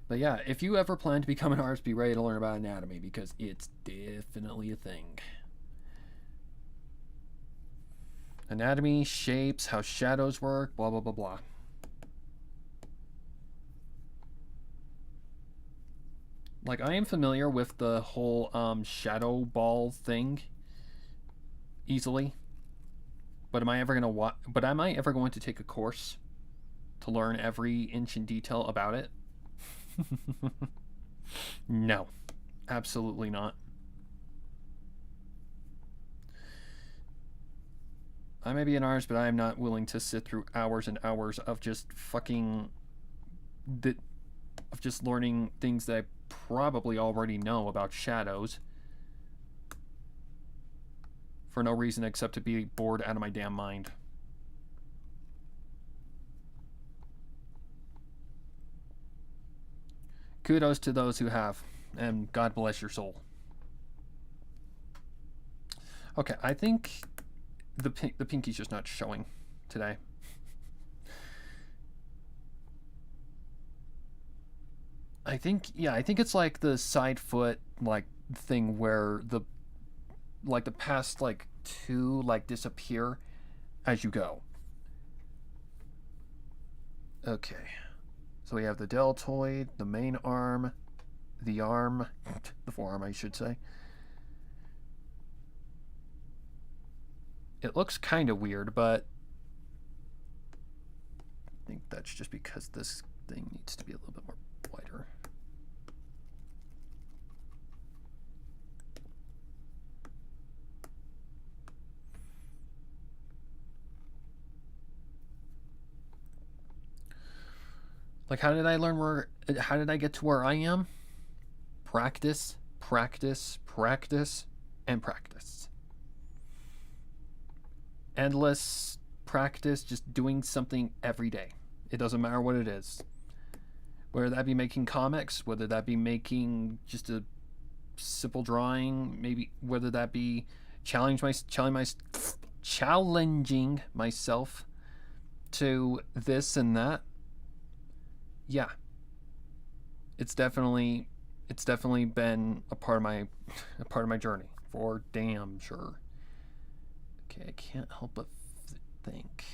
But yeah, if you ever plan to become an artist, be ready to learn about anatomy because it's definitely a thing. Anatomy, shapes, how shadows work, blah, blah, blah, blah. Like, I am familiar with the whole shadow ball thing easily. But am I ever going to take a course to learn every inch in detail about it? No, absolutely not. I may be an artist, but I am not willing to sit through hours and hours of just fucking of just learning things that I probably already know about shadows for no reason except to be bored out of my damn mind. Kudos to those who have, and God bless your soul. Okay, I think the pinky's just not showing today. I think it's like the side foot like thing where the past like two like disappear as you go. Okay. So we have the deltoid, the main arm, the arm, the forearm I should say. It looks kind of weird, but I think that's just because this thing needs to be a little bit more wider. Like, how did I get to where I am? Practice, practice, practice, and practice. Endless practice, just doing something every day. It doesn't matter what it is. Whether that be making comics, whether that be making just a simple drawing, maybe whether that be challenging myself to this and that. Yeah, it's definitely been a part of my journey for damn sure. Okay, I can't help but think.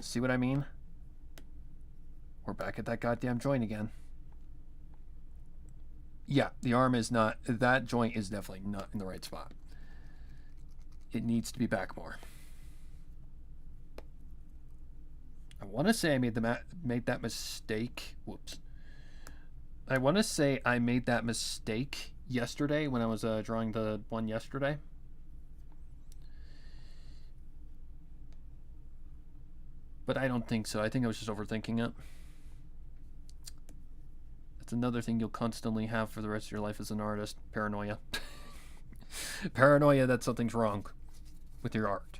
See what I mean? We're back at that goddamn joint again. Yeah, the arm is not. That joint is definitely not in the right spot. It needs to be back more. I want to say I made that mistake. Whoops. I want to say I made that mistake yesterday when I was drawing the one yesterday. But I don't think so. I think I was just overthinking it. It's another thing you'll constantly have for the rest of your life as an artist. Paranoia. Paranoia that something's wrong with your art.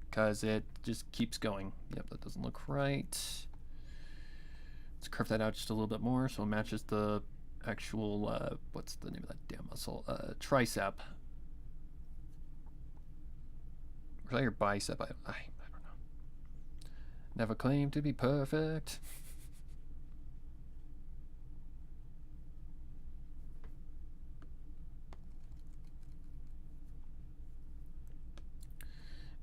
Because it just keeps going. Yep, that doesn't look right. Let's curve that out just a little bit more so it matches the actual, what's the name of that damn muscle? Tricep. Or is that your bicep? I don't know. Never claimed to be perfect.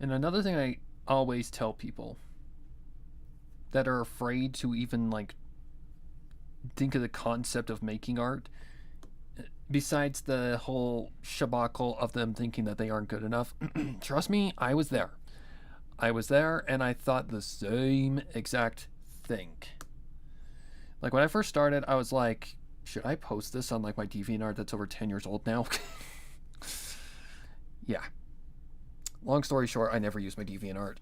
And another thing I always tell people that are afraid to even like think of the concept of making art, besides the whole shabacle of them thinking that they aren't good enough, trust me, I was there. I was there and I thought the same exact thing. Like when I first started, I was like, should I post this on like my DeviantArt that's over 10 years old now? Yeah. Long story short, I never used my DeviantArt.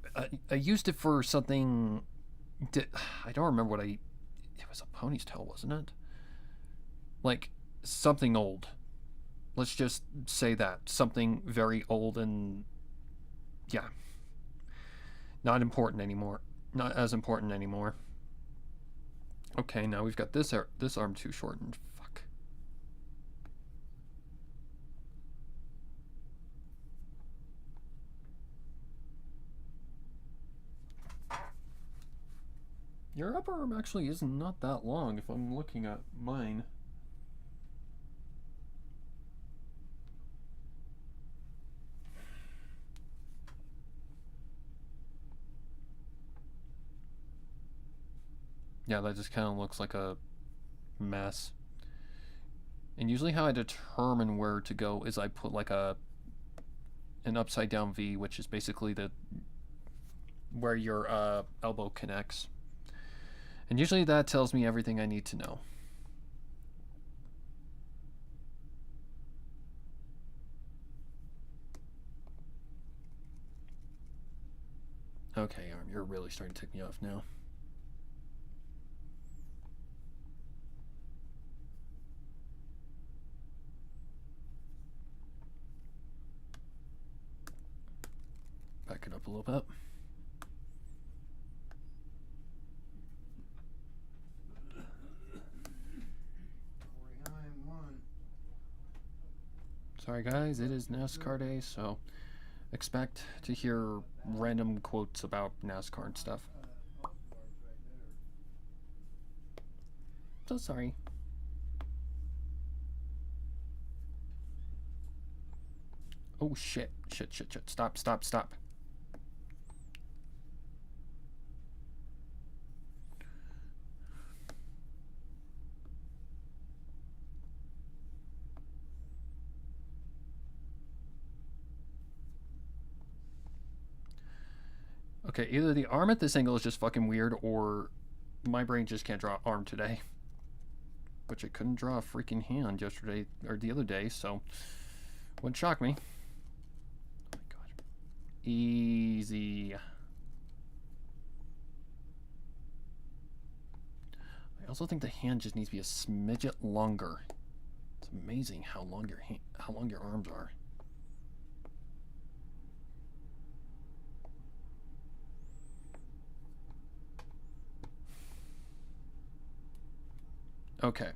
I used it for something. I don't remember what I. It was a pony's tail, wasn't it? Like something old. Let's just say that something very old and yeah, not important anymore. Not as important anymore. Okay, now we've got this arm too shortened. Fuck. Your upper arm actually is not that long if I'm looking at mine. Yeah, that just kind of looks like a mess. And usually how I determine where to go is I put like an upside down V, which is basically the where your elbow connects. And usually that tells me everything I need to know. Okay, arm, you're really starting to tick me off now. Back it up a little bit. Sorry guys, it is NASCAR day, so expect to hear random quotes about NASCAR and stuff. So sorry. Oh shit, shit. Stop. Okay, either the arm at this angle is just fucking weird, or my brain just can't draw arm today. Which I couldn't draw a freaking hand yesterday, or the other day, so wouldn't shock me. Oh my god. Easy. I also think the hand just needs to be a smidget longer. It's amazing how long your arms are. Okay.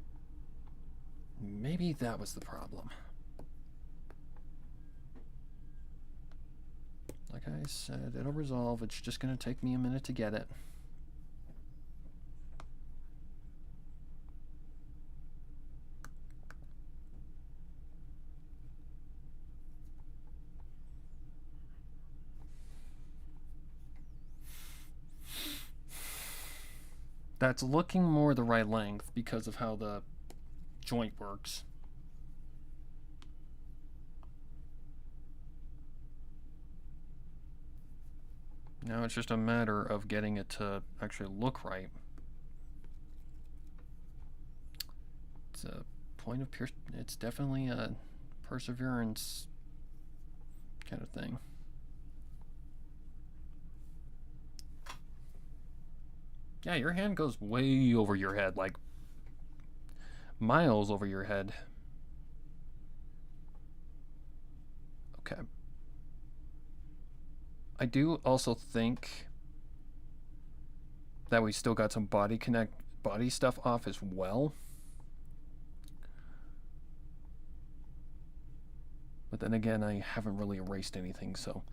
Maybe that was the problem. Like I said, it'll resolve. It's just going to take me a minute to get it. That's looking more the right length because of how the joint works. Now it's just a matter of getting it to actually look right. It's a point of it's definitely a perseverance kind of thing. Yeah, your hand goes way over your head, like miles over your head. Okay. I do also think that we still got some body stuff off as well. But then again, I haven't really erased anything, so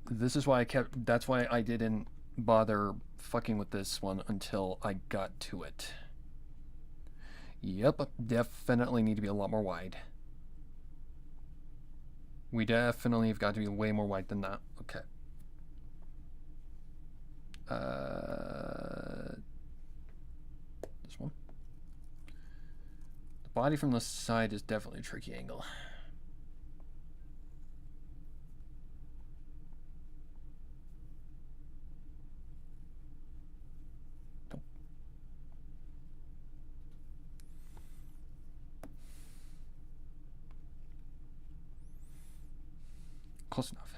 this is why that's why I didn't bother fucking with this one until I got to it. Yep, definitely need to be a lot more wide. We definitely have got to be way more wide than that. Okay. This one. The body from the side is definitely a tricky angle. Close enough.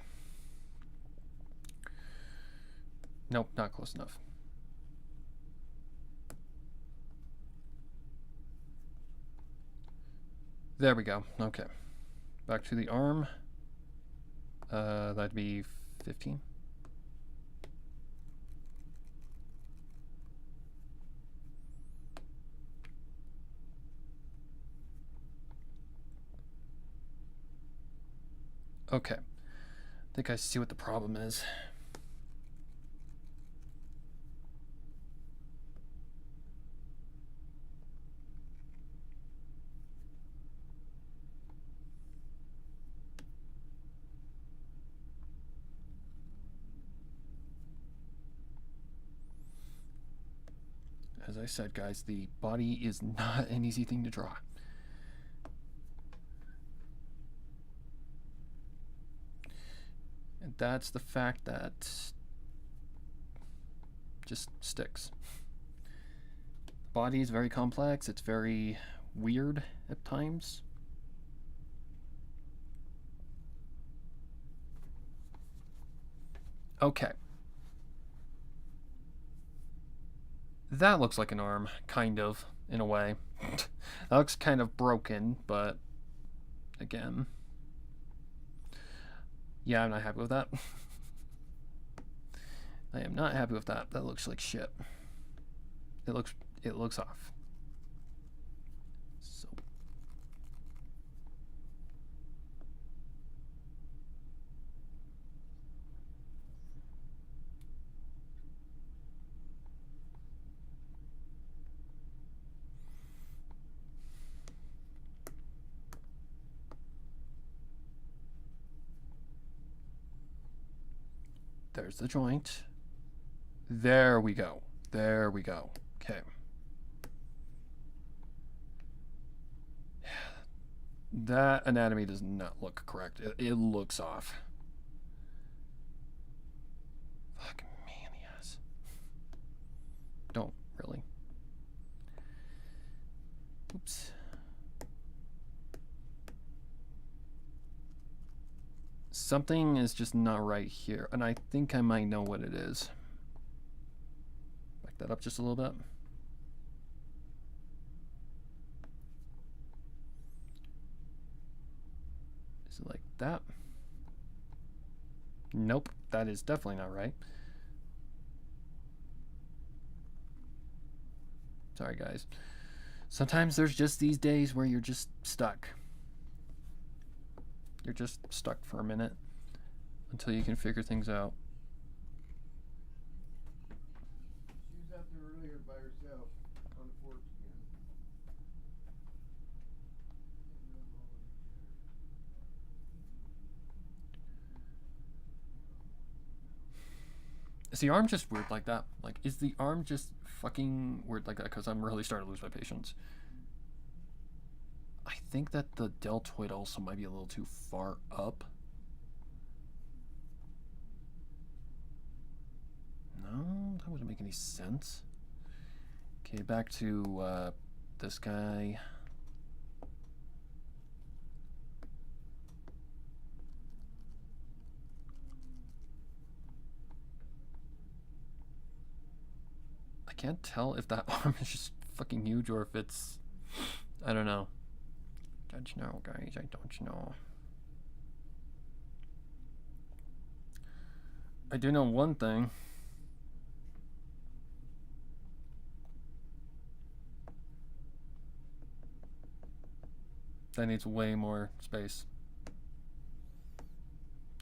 Nope, not close enough. There we go. Okay. Back to the arm. That'd be 15. Okay. I think I see what the problem is. As I said, guys, the body is not an easy thing to draw. And that's the fact that just sticks. The body is very complex. It's very weird at times. Okay. That looks like an arm, kind of, in a way. That looks kind of broken, but again, yeah, I'm not happy with that. I am not happy with that. That looks like shit. It looks off. So there's the joint. There we go. There we go. Okay. That anatomy does not look correct. It looks off. Fuck me in the ass. Don't really. Oops. Something is just not right here, and I think I might know what it is. Back that up just a little bit. Is it like that? Nope, that is definitely not right. Sorry, guys. Sometimes there's just these days where you're just stuck. You're just stuck for a minute until you can figure things out. She was out there earlier by herself on the porch again. Is the arm just weird like that? Like, is the arm just fucking weird like that? Because I'm really starting to lose my patience. I think that the deltoid also might be a little too far up. No, that wouldn't make any sense. Okay, back to this guy. I can't tell if that arm is just fucking huge or if it's I don't know. Don't know, guys. I don't know. I do know one thing. That needs way more space.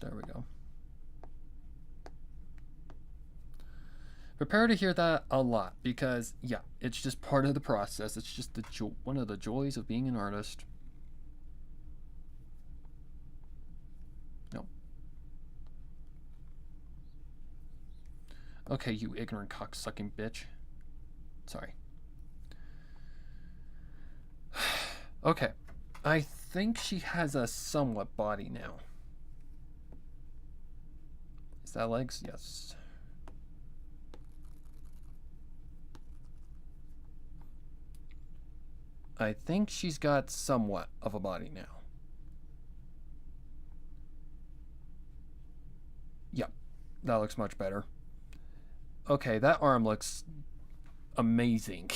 There we go. Prepare to hear that a lot because, yeah, it's just part of the process. It's just one of the joys of being an artist. No. Okay, you ignorant cocksucking bitch. Sorry. Okay. I think she has a somewhat body now. Is that legs? Yes. I think she's got somewhat of a body now. Yep, that looks much better. Okay, that arm looks amazing.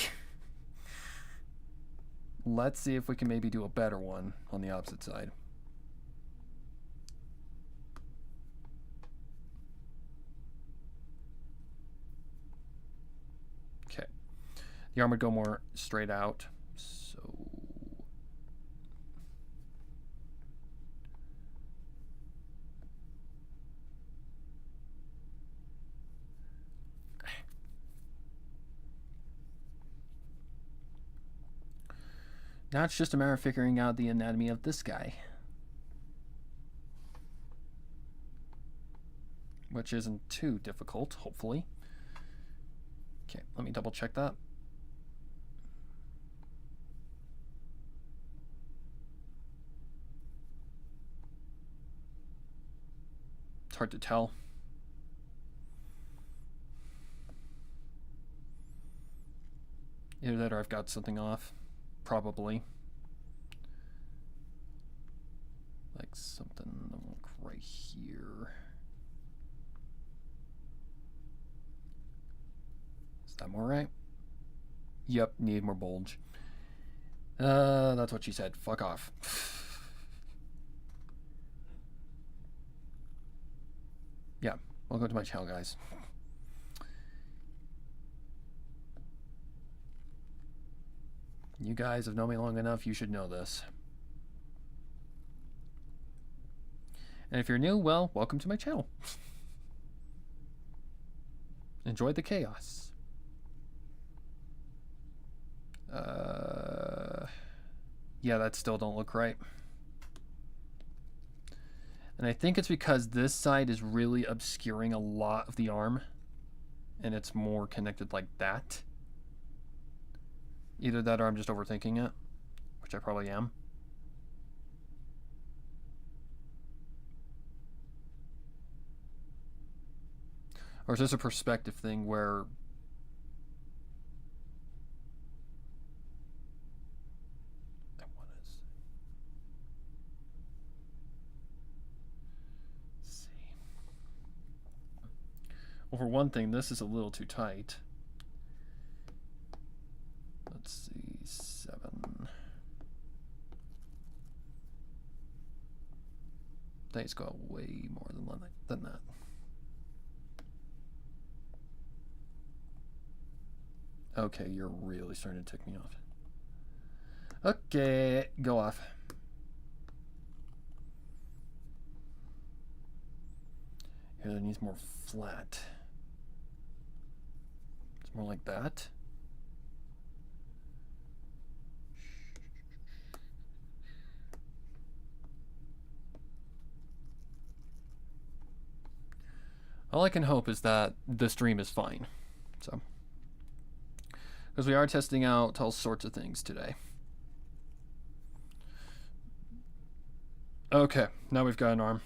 Let's see if we can maybe do a better one on the opposite side. Okay. The arm would go more straight out. So now it's just a matter of figuring out the anatomy of this guy. Which isn't too difficult, hopefully. Okay, let me double check that. It's hard to tell. Either that or I've got something off. Probably. Like something like right here. Is that more right? Yep, need more bulge. That's what she said. Fuck off. Yeah, welcome to my channel, guys. You guys have known me long enough, you should know this. And if you're new, well, welcome to my channel. Enjoy the chaos. Yeah, that still don't look right. And I think it's because this side is really obscuring a lot of the arm. And it's more connected like that. Either that or I'm just overthinking it, which I probably am. Or is this a perspective thing where I want to see. Well, for one thing, this is a little too tight. Let's see, 7. Things go way more than that. Okay, you're really starting to tick me off. Okay, go off. Here, that needs more flat. It's more like that. All I can hope is that the stream is fine. So, because we are testing out all sorts of things today. Okay, now we've got an arm.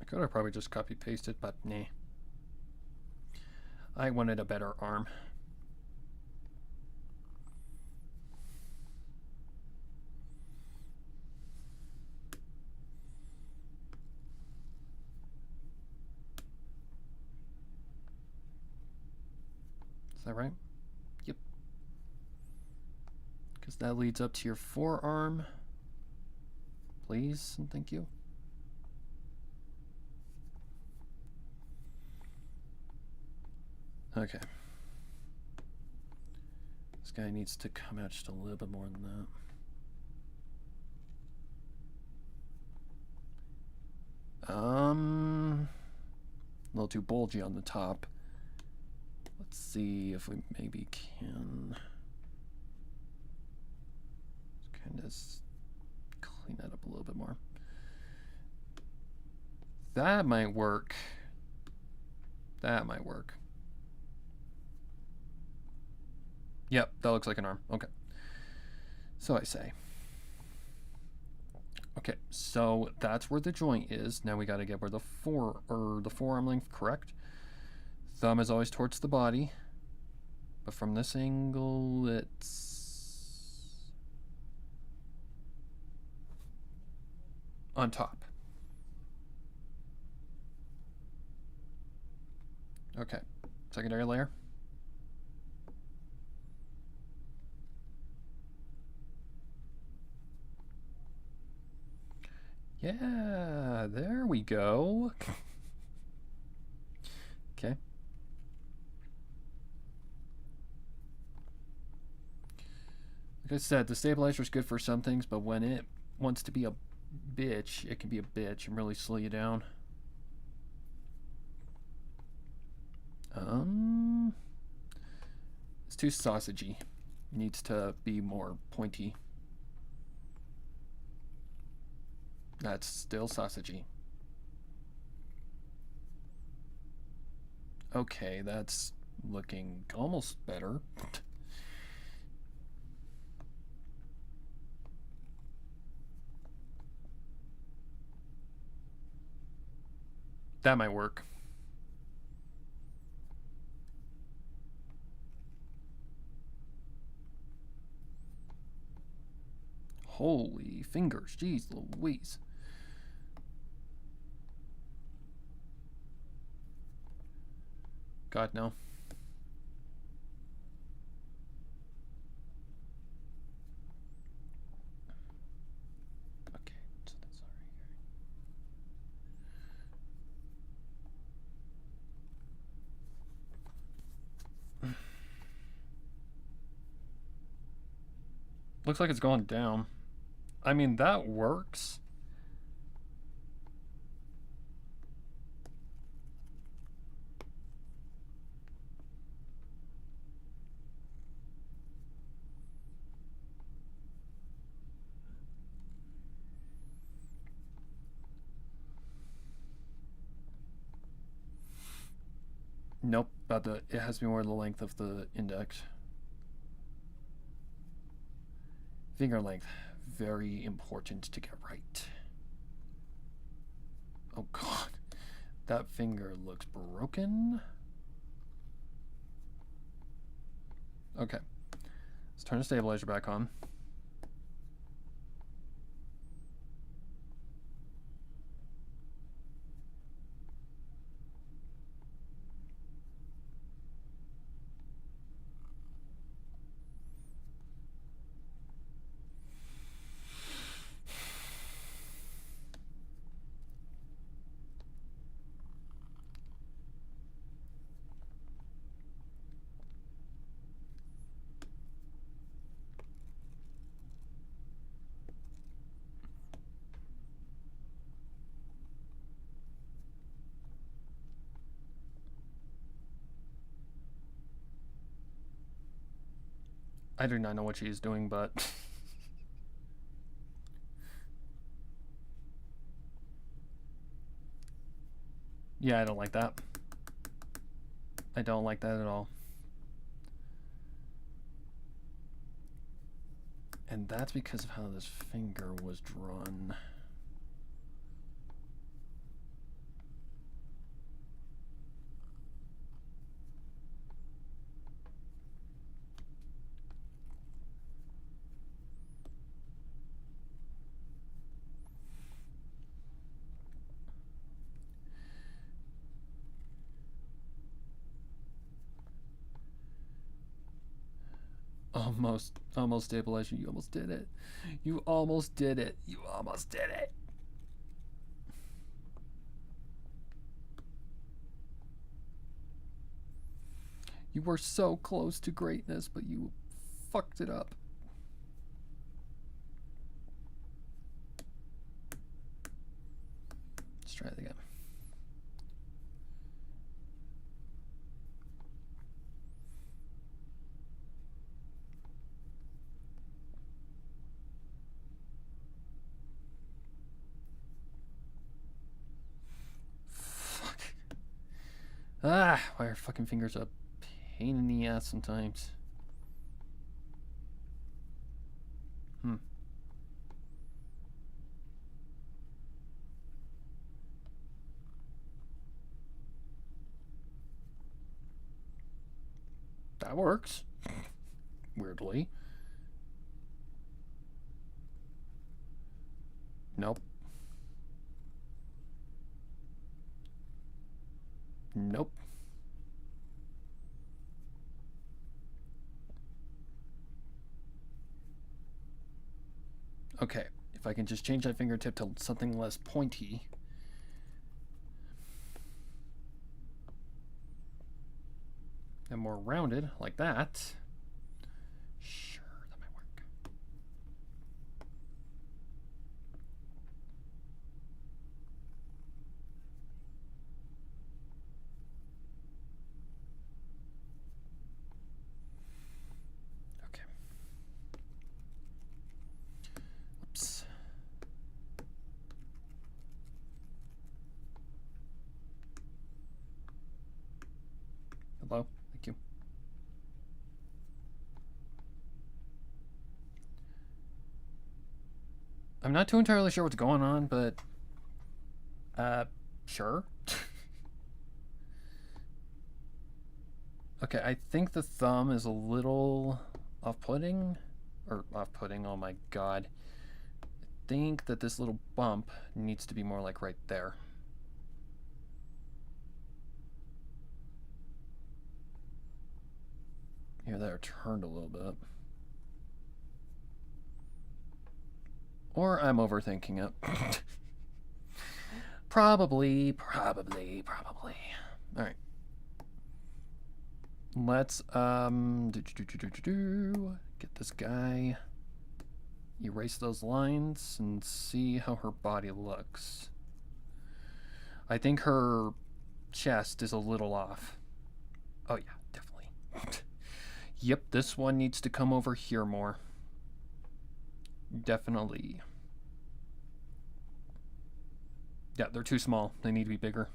I could have probably just copy pasted, but nah. I wanted a better arm. Is that right? Yep. Because that leads up to your forearm. Please and thank you. Okay. This guy needs to come out just a little bit more than that. A little too bulgy on the top. Let's see if we maybe can kind of clean that up a little bit more. That might work. That might work. Yep, that looks like an arm. Okay. So I say. Okay, so that's where the joint is. Now we got to get where the forearm length, correct? Thumb is always towards the body. But from this angle, it's on top. Okay, secondary layer. Yeah, there we go. Okay. Like I said, the stabilizer is good for some things, but when it wants to be a bitch, it can be a bitch and really slow you down. It's too sausagey. It needs to be more pointy. That's still sausagey. Okay, that's looking almost better. That might work. Holy fingers, jeez Louise. God, no. Okay, so that's already here. Looks like it's going down. I mean, that works. Nope, it has to be more the length of the index. Finger length, very important to get right. Oh God, that finger looks broken. Okay, let's turn the stabilizer back on. I do not know what she's doing, but yeah, I don't like that. I don't like that at all. And that's because of how this finger was drawn. Almost stabilized you. You almost did it. You almost did it. You almost did it. You were so close to greatness, but you fucked it up. Let's try it again. Fuck. Ah, why are fucking fingers a pain in the ass sometimes? That works. Weirdly. Nope. Nope. Okay, if I can just change that fingertip to something less pointy. And more rounded, like that. Sure, that might work. Okay. Whoops. Hello? Thank you. I'm not too entirely sure what's going on, but sure. Okay, I think the thumb is a little off-putting, or off-putting, oh my god. I think that this little bump needs to be more like right there. Here, that turned a little bit. Or I'm overthinking it. Probably. Alright. Let's, get this guy, erase those lines, and see how her body looks. I think her chest is a little off. Oh yeah, definitely. Yep, this one needs to come over here more. Definitely. Yeah, they're too small. They need to be bigger.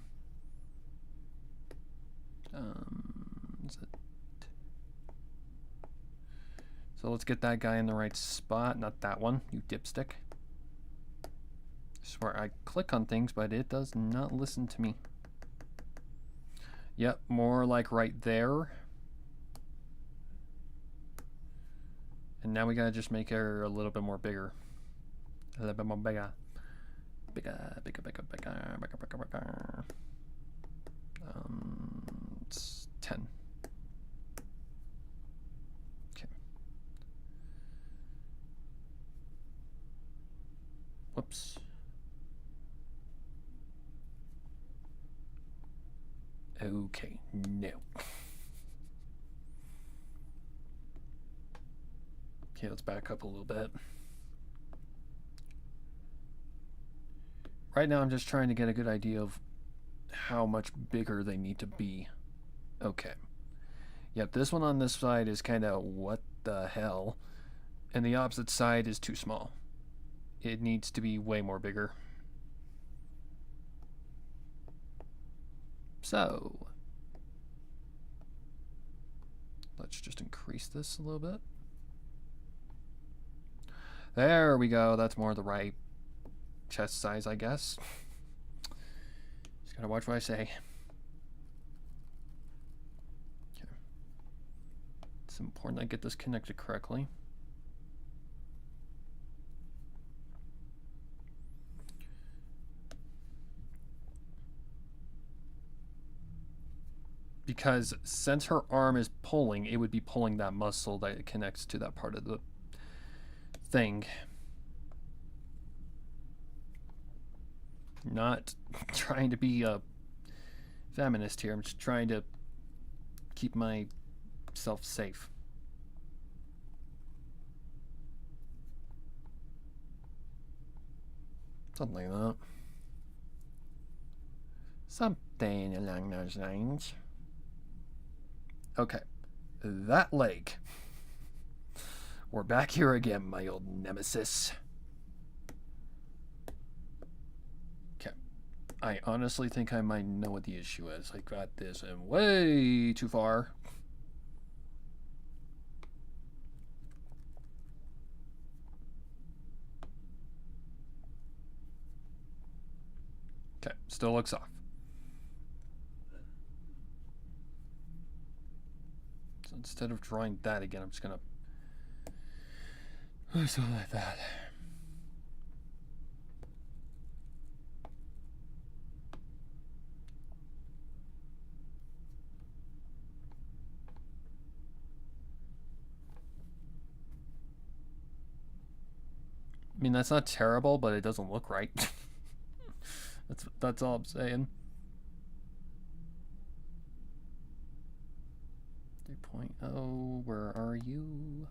Is it? So let's get that guy in the right spot. Not that one, you dipstick. I swear I click on things, but it does not listen to me. Yep, more like right there. And now we gotta just make her a little bit more bigger. A little bit more bigger. Bigger. It's 10. Okay. Whoops. Okay, no. Okay, let's back up a little bit. Right now I'm just trying to get a good idea of how much bigger they need to be. Okay. Yep, this one on this side is kind of what the hell. And the opposite side is too small. It needs to be way more bigger. So, let's just increase this a little bit. There we go. That's more the right chest size, I guess. Just gotta watch what I say. Okay. It's important I get this connected correctly. Because since her arm is pulling, it would be pulling that muscle that connects to that part of the thing. Not trying to be a feminist here. I'm just trying to keep myself safe. Something like that. Something along those lines. Okay. That leg. We're back here again, my old nemesis. Okay. I honestly think I might know what the issue is. I got this in way too far. Okay, still looks off. So instead of drawing that again, I'm just gonna something like that. I mean, that's not terrible, but it doesn't look right. That's all I'm saying. 3.0, where are you?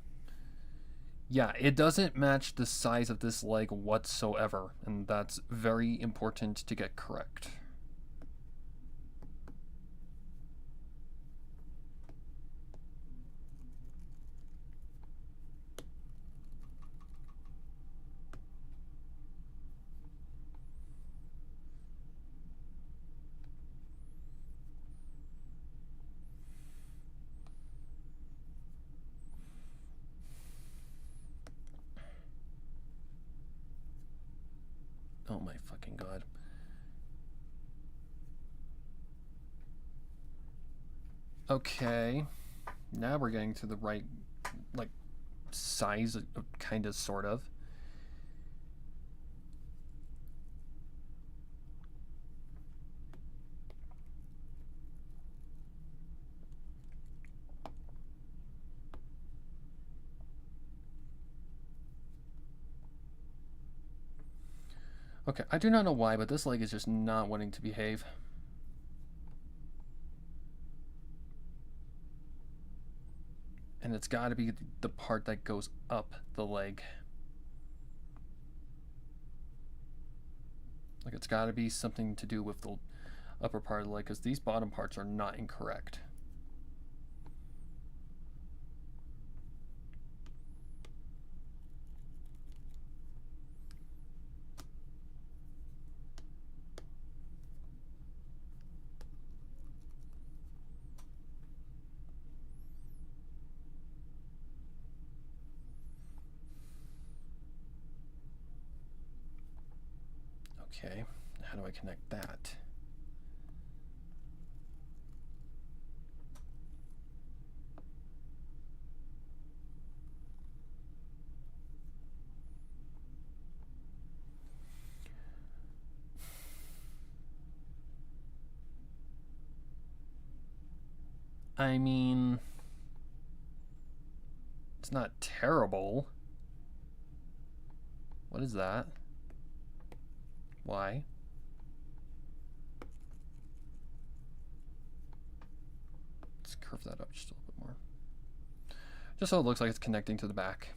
Yeah, it doesn't match the size of this leg whatsoever, and that's very important to get correct. Oh my fucking god. Okay. Now we're getting to the right, like, size, kind of, sort of. Okay, I do not know why, but this leg is just not wanting to behave. And it's got to be the part that goes up the leg. Like, it's got to be something to do with the upper part of the leg, because these bottom parts are not incorrect. Okay, how do I connect that? I mean, it's not terrible. What is that? Why? Let's curve that up just a little bit more. Just so it looks like it's connecting to the back.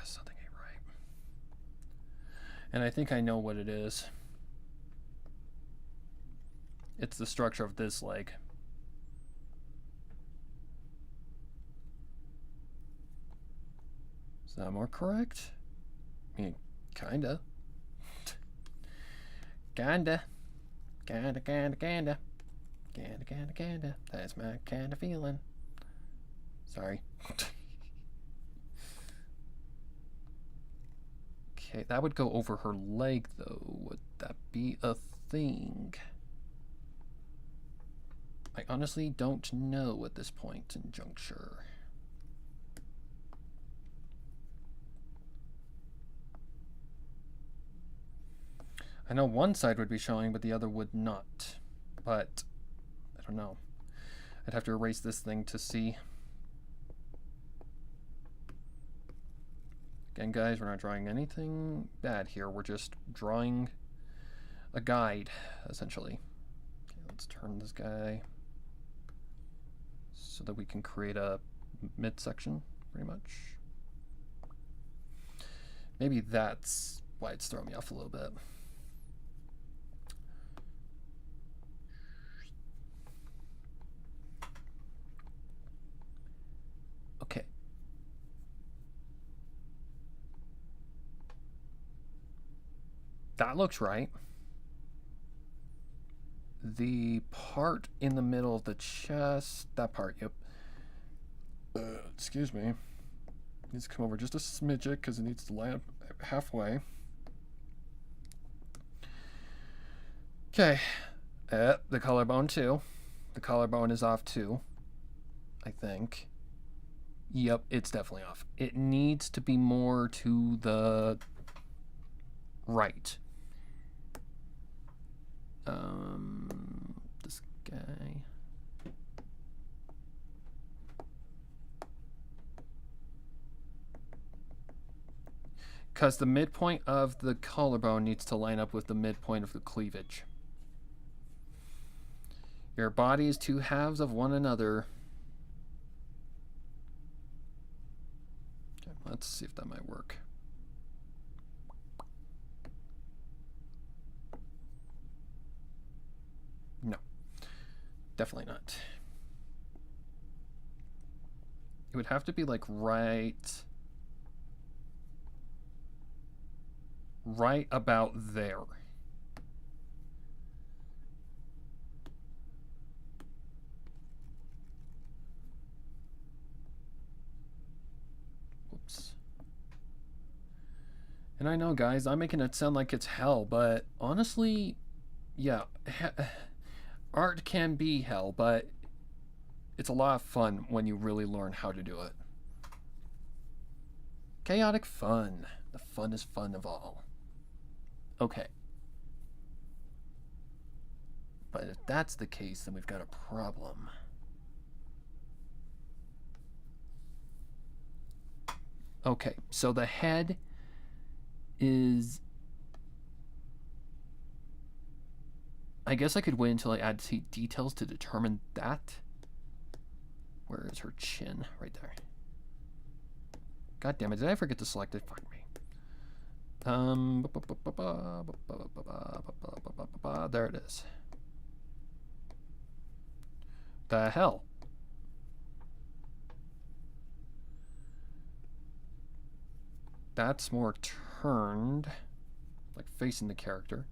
Something ain't right. And I think I know what it is. It's the structure of this leg. Is that more correct? I mean, kinda. Kinda. Kinda. That's my kind of feeling. Sorry. Okay, that would go over her leg, though. Would that be a thing? I honestly don't know at this point in juncture. I know one side would be showing, but the other would not. But I don't know. I'd have to erase this thing to see. Again, guys, we're not drawing anything bad here. We're just drawing a guide, essentially. Okay, let's turn this guy so that we can create a midsection, pretty much. Maybe that's why it's throwing me off a little bit. Okay. That looks right. The part in the middle of the chest, that part, yep. Excuse me. Needs to come over just a smidget because it needs to line up halfway. Okay. The collarbone too. The collarbone is off too, I think. Yep, it's definitely off. It needs to be more to the right. This guy. Because the midpoint of the collarbone needs to line up with the midpoint of the cleavage. Your body is two halves of one another. Okay, let's see if that might work. No, definitely not. It would have to be like right about there. Whoops. And I know, guys, I'm making it sound like it's hell, but honestly, yeah, art can be hell, but it's a lot of fun when you really learn how to do it. Chaotic fun. The funnest fun of all. Okay. But if that's the case, then we've got a problem. Okay, so the head is... I guess I could wait until I add details to determine that. Where is her chin? Right there. God damn it, did I forget to select it? Fuck me. There it is. The hell? That's more turned, like facing the character.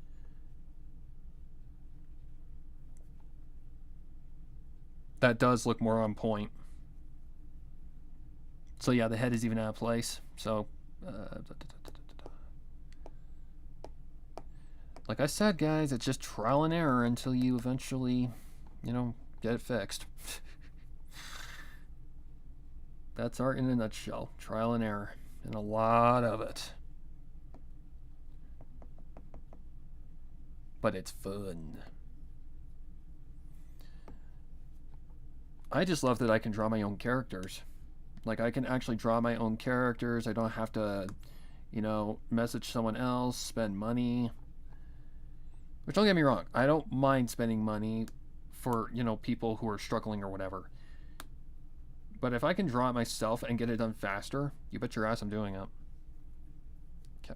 That does look more on point. So yeah, the head is even out of place. So, like I said, guys, it's just trial and error until you eventually, you know, get it fixed. That's art in a nutshell. Trial and error. And a lot of it. But it's fun. I just love that I can draw my own characters. Like, I can actually draw my own characters. I don't have to, you know, message someone else, spend money. Which, don't get me wrong, I don't mind spending money for, you know, people who are struggling or whatever. But if I can draw it myself and get it done faster, you bet your ass I'm doing it. Okay.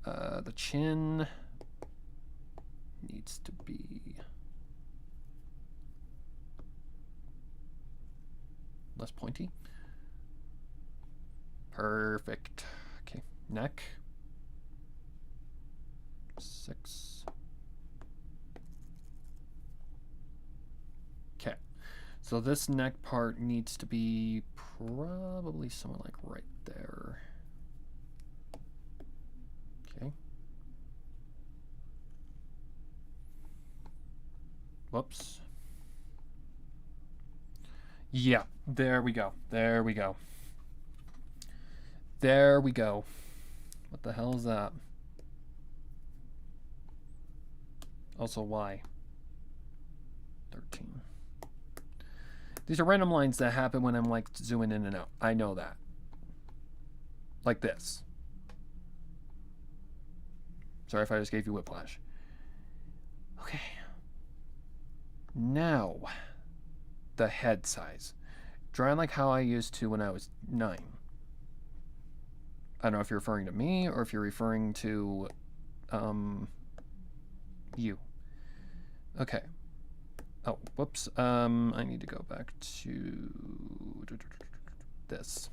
The chin needs to be less pointy. Perfect. Okay, neck. 6. So this neck part needs to be probably somewhere like right there. Okay. Whoops. Yeah, there we go. There we go. There we go. What the hell is that? Also, why? 13. These are random lines that happen when I'm like zooming in and out. I know that. Like this. Sorry if I just gave you whiplash. Okay. Now, the head size. Drawing like how I used to when I was 9. I don't know if you're referring to me or if you're referring to you. Okay. Oh, whoops. I need to go back to this.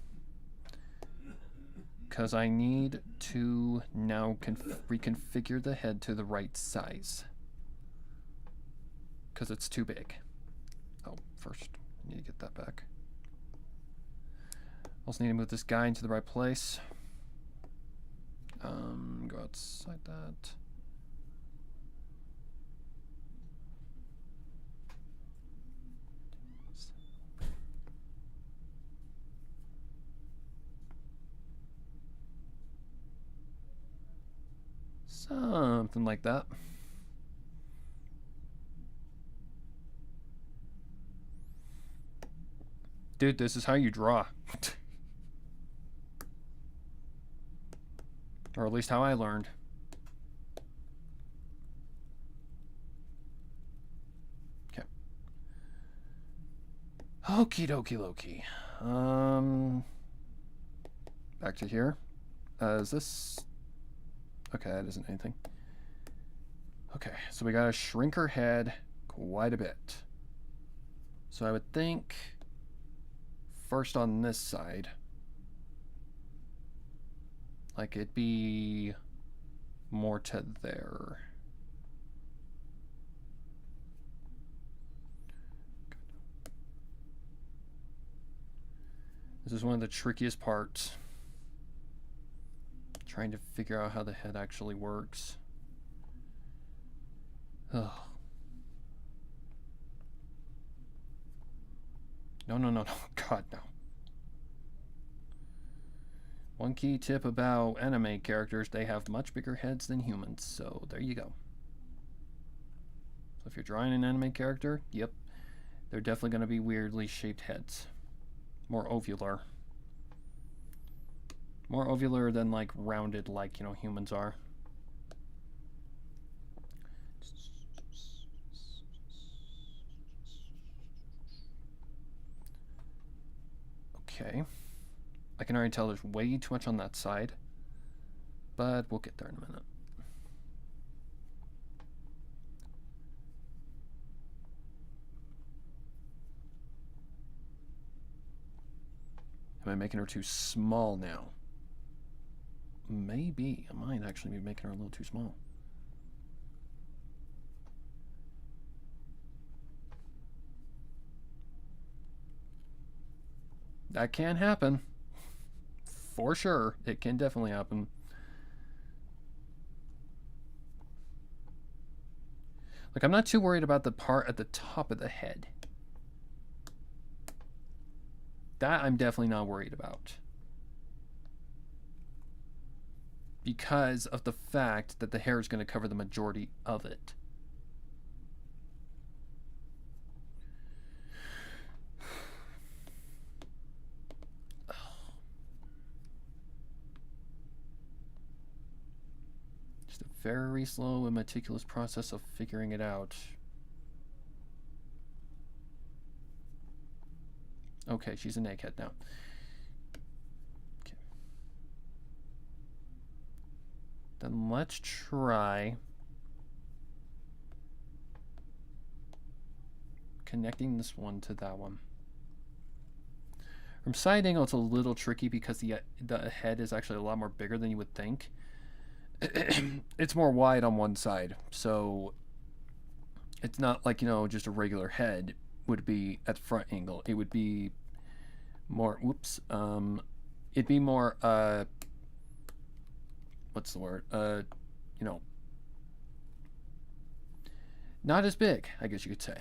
Because I need to now reconfigure the head to the right size. Because it's too big. Oh, first, I need to get that back. Also need to move this guy into the right place. Go outside that. Something like that. Dude, this is how you draw. Or at least how I learned. Okay. Okie dokie Loki. Back to here. Is this... Okay, that isn't anything. Okay, so we gotta shrink her head quite a bit. So I would think first on this side, like it'd be more to there. This is one of the trickiest parts. Trying to figure out how the head actually works. Ugh. No, no, no, no. God, no. One key tip about anime characters, they have much bigger heads than humans, so there you go. So if you're drawing an anime character, yep, they're definitely going to be weirdly shaped heads. More ovular. More ovular than like rounded like, you know, humans are. Okay. I can already tell there's way too much on that side, but we'll get there in a minute. Am I making her too small now? Maybe. I might actually be making her a little too small. That can happen. For sure. It can definitely happen. Like, I'm not too worried about the part at the top of the head. That I'm definitely not worried about. Because of the fact that the hair is going to cover the majority of it. Just a very slow and meticulous process of figuring it out. Okay, she's an egghead now. Okay. Then let's try connecting this one to that one. From side angle, it's a little tricky because the head is actually a lot more bigger than you would think. It's more wide on one side, so it's not like, you know, just a regular head. would be at front angle. It would be more, whoops, it'd be more, what's the word? You know, not as big, I guess you could say.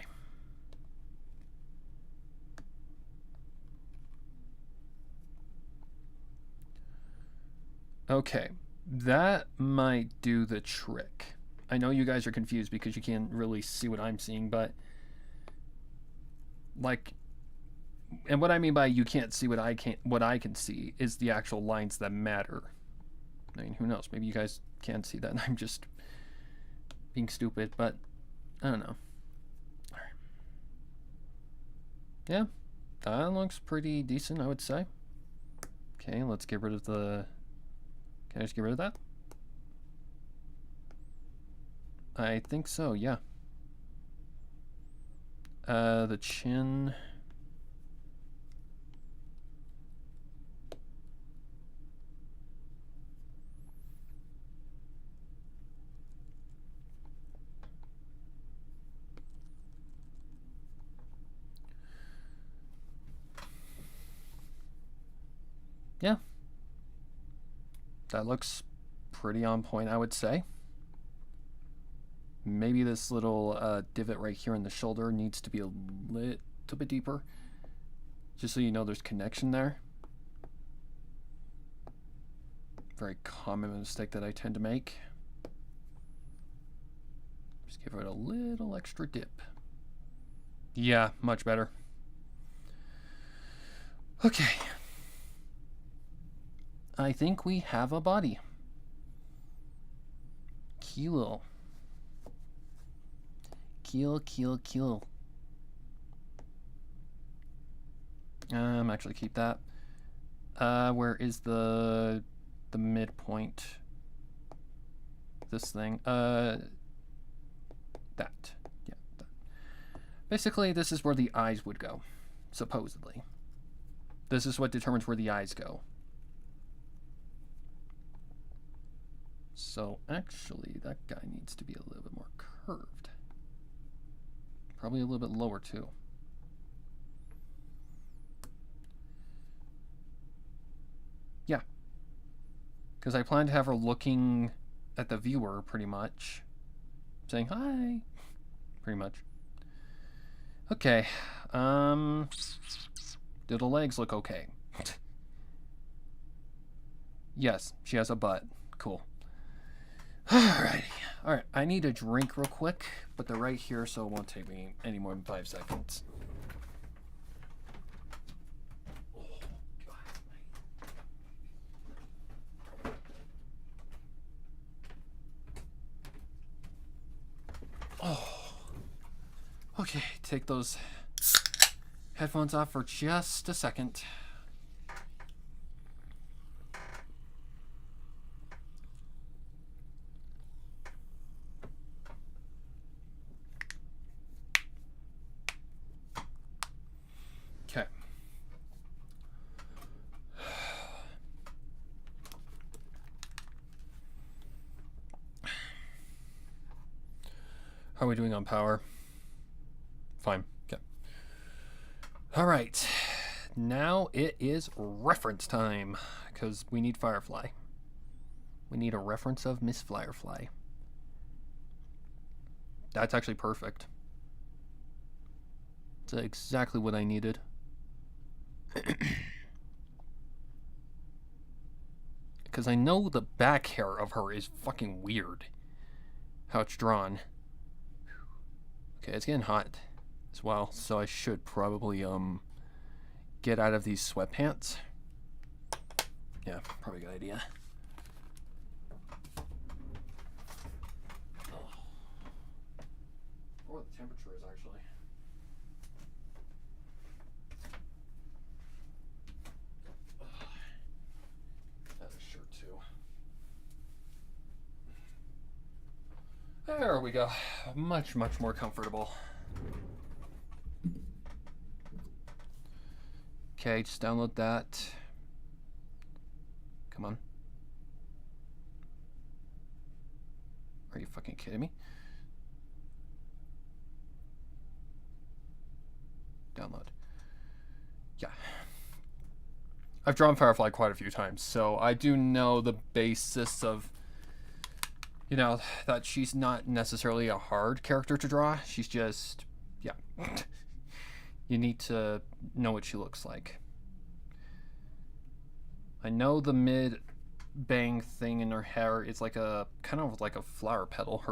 Okay, that might do the trick. I know you guys are confused because you can't really see what I'm seeing, but like, and what I mean by you can't see what I can see is the actual lines that matter. I mean, who knows? Maybe you guys can't see that and I'm just being stupid, but I don't know. All right. Yeah, that looks pretty decent, I would say. Okay, let's get rid of the... Can I just get rid of that? I think so, yeah. The chin... Yeah. That looks pretty on point, I would say. Maybe this little divot right here in the shoulder needs to be a little bit deeper. Just so you know there's connection there. Very common mistake that I tend to make. Just give it a little extra dip. Yeah, much better. Okay. I think we have a body. Kilo. Kilo. Actually keep that. Where is the midpoint? This thing. That. Yeah, that. Basically, this is where the eyes would go, supposedly. This is what determines where the eyes go. So actually, that guy needs to be a little bit more curved. Probably a little bit lower too. Yeah. Because I plan to have her looking at the viewer pretty much. Saying hi. Pretty much. Okay. Do the legs look okay? Yes, she has a butt. Cool. Alrighty. Alright, I need a drink real quick, but they're right here, so it won't take me any more than 5 seconds. Oh. Okay, take those headphones off for just a second. Okay. How are we doing on power? Fine. Okay. All right. Now it is reference time because we need Firefly. We need a reference of Miss Firefly. That's actually perfect. It's exactly what I needed. Because I know the back hair of her is fucking weird. How it's drawn. Okay, it's getting hot as well, so I should probably get out of these sweatpants. Yeah, probably a good idea. Or what the temperature is actually. That's a shirt too. There we go. Much more comfortable. Okay, just download that. Come on. Are you fucking kidding me? download. Yeah. I've drawn Firefly quite a few times, so I do know the basis of, you know, that she's not necessarily a hard character to draw. She's just, yeah. You need to know what she looks like. I know the mid-bang thing in her hair is like a, kind of like a flower petal.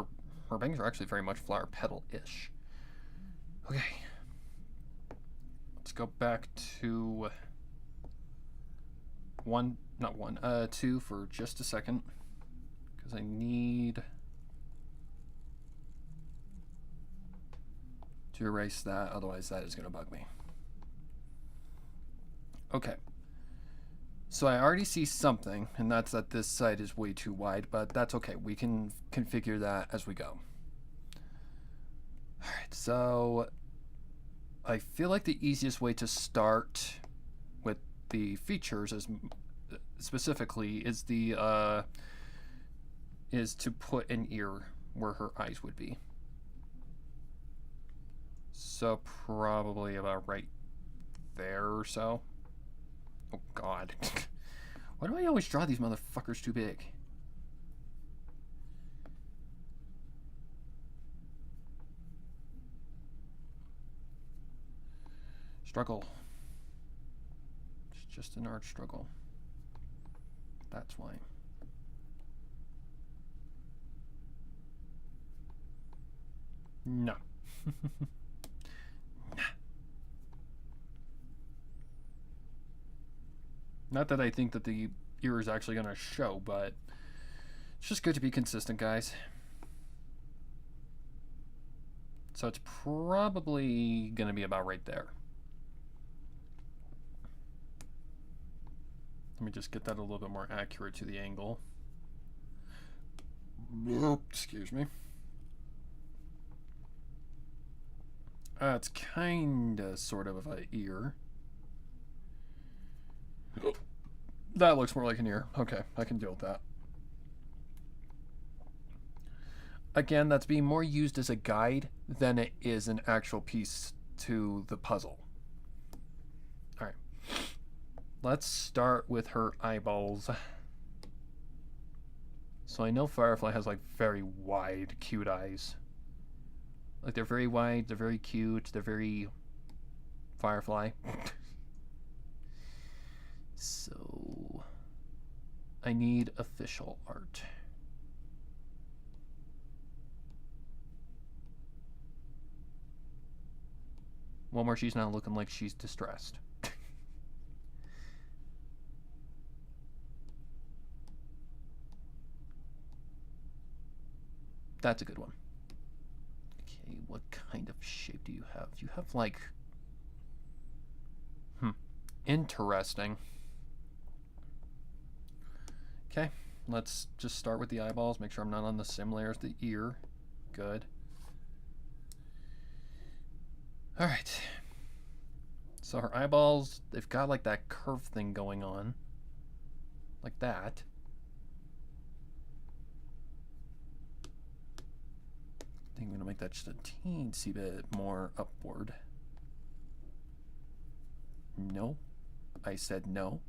Her bangs are actually very much flower petal-ish. Okay. Let's go back to two for just a second. Because I need to erase that, otherwise that is going to bug me. Okay. So I already see something, and that's that this side is way too wide, but that's okay. We can configure that as we go. Alright, so I feel like the easiest way to start with the features is specifically is to put an ear where her eyes would be. So probably about right there or so. Oh god. Why do I always draw these motherfuckers too big? Struggle. It's just an art struggle. That's why. No. Not that I think that the ear is actually going to show, but it's just good to be consistent, guys. So it's probably going to be about right there. Let me just get that a little bit more accurate to the angle. Excuse me. It's kind of sort of an ear. That looks more like an ear. Okay, I can deal with that. Again, that's being more used as a guide than it is an actual piece to the puzzle. Alright. Let's start with her eyeballs. So I know Firefly has like very wide, cute eyes. Like they're very wide, they're very cute, they're very Firefly. So I need official art. One where she's not looking like she's distressed. That's a good one. Okay, what kind of shape do you have? You have like... Interesting. Okay, let's just start with the eyeballs. Make sure I'm not on the same layer as the ear. Good. Alright. So her eyeballs, they've got like that curve thing going on. Like that. I think I'm going to make that just a teensy bit more upward. No. I said no.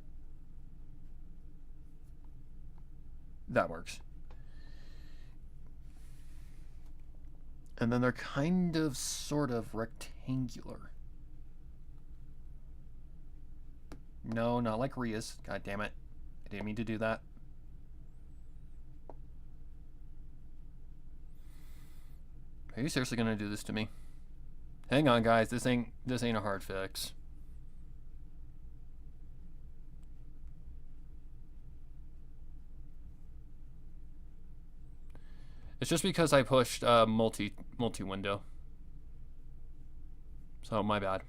That works. And then they're kind of, sort of rectangular. No, not like Ria's. God damn it. I didn't mean to do that. Are you seriously gonna do this to me? Hang on, guys. This ain't a hard fix. It's just because I pushed multi window. So my bad.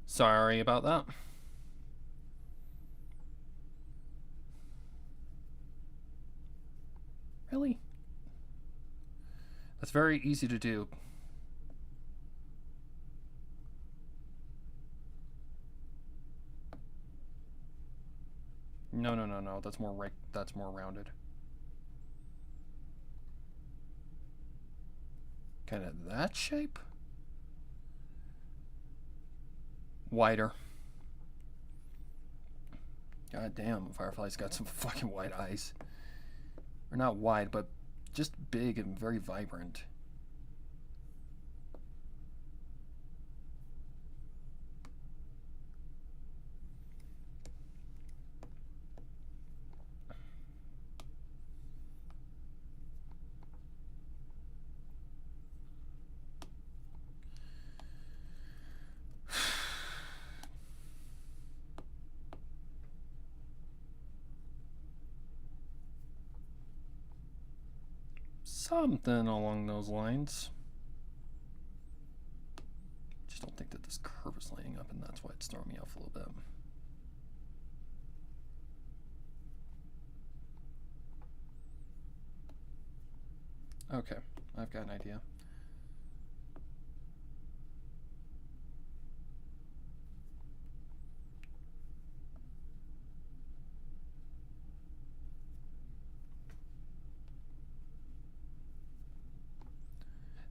Sorry about that. Really? That's very easy to do. No. That's more rounded. Kind of that shape? Wider. God damn, Firefly's got some fucking wide eyes. Or not wide, but just big and very vibrant. Something along those lines. Just don't think that this curve is lining up, and that's why it's throwing me off a little bit. Okay, I've got an idea.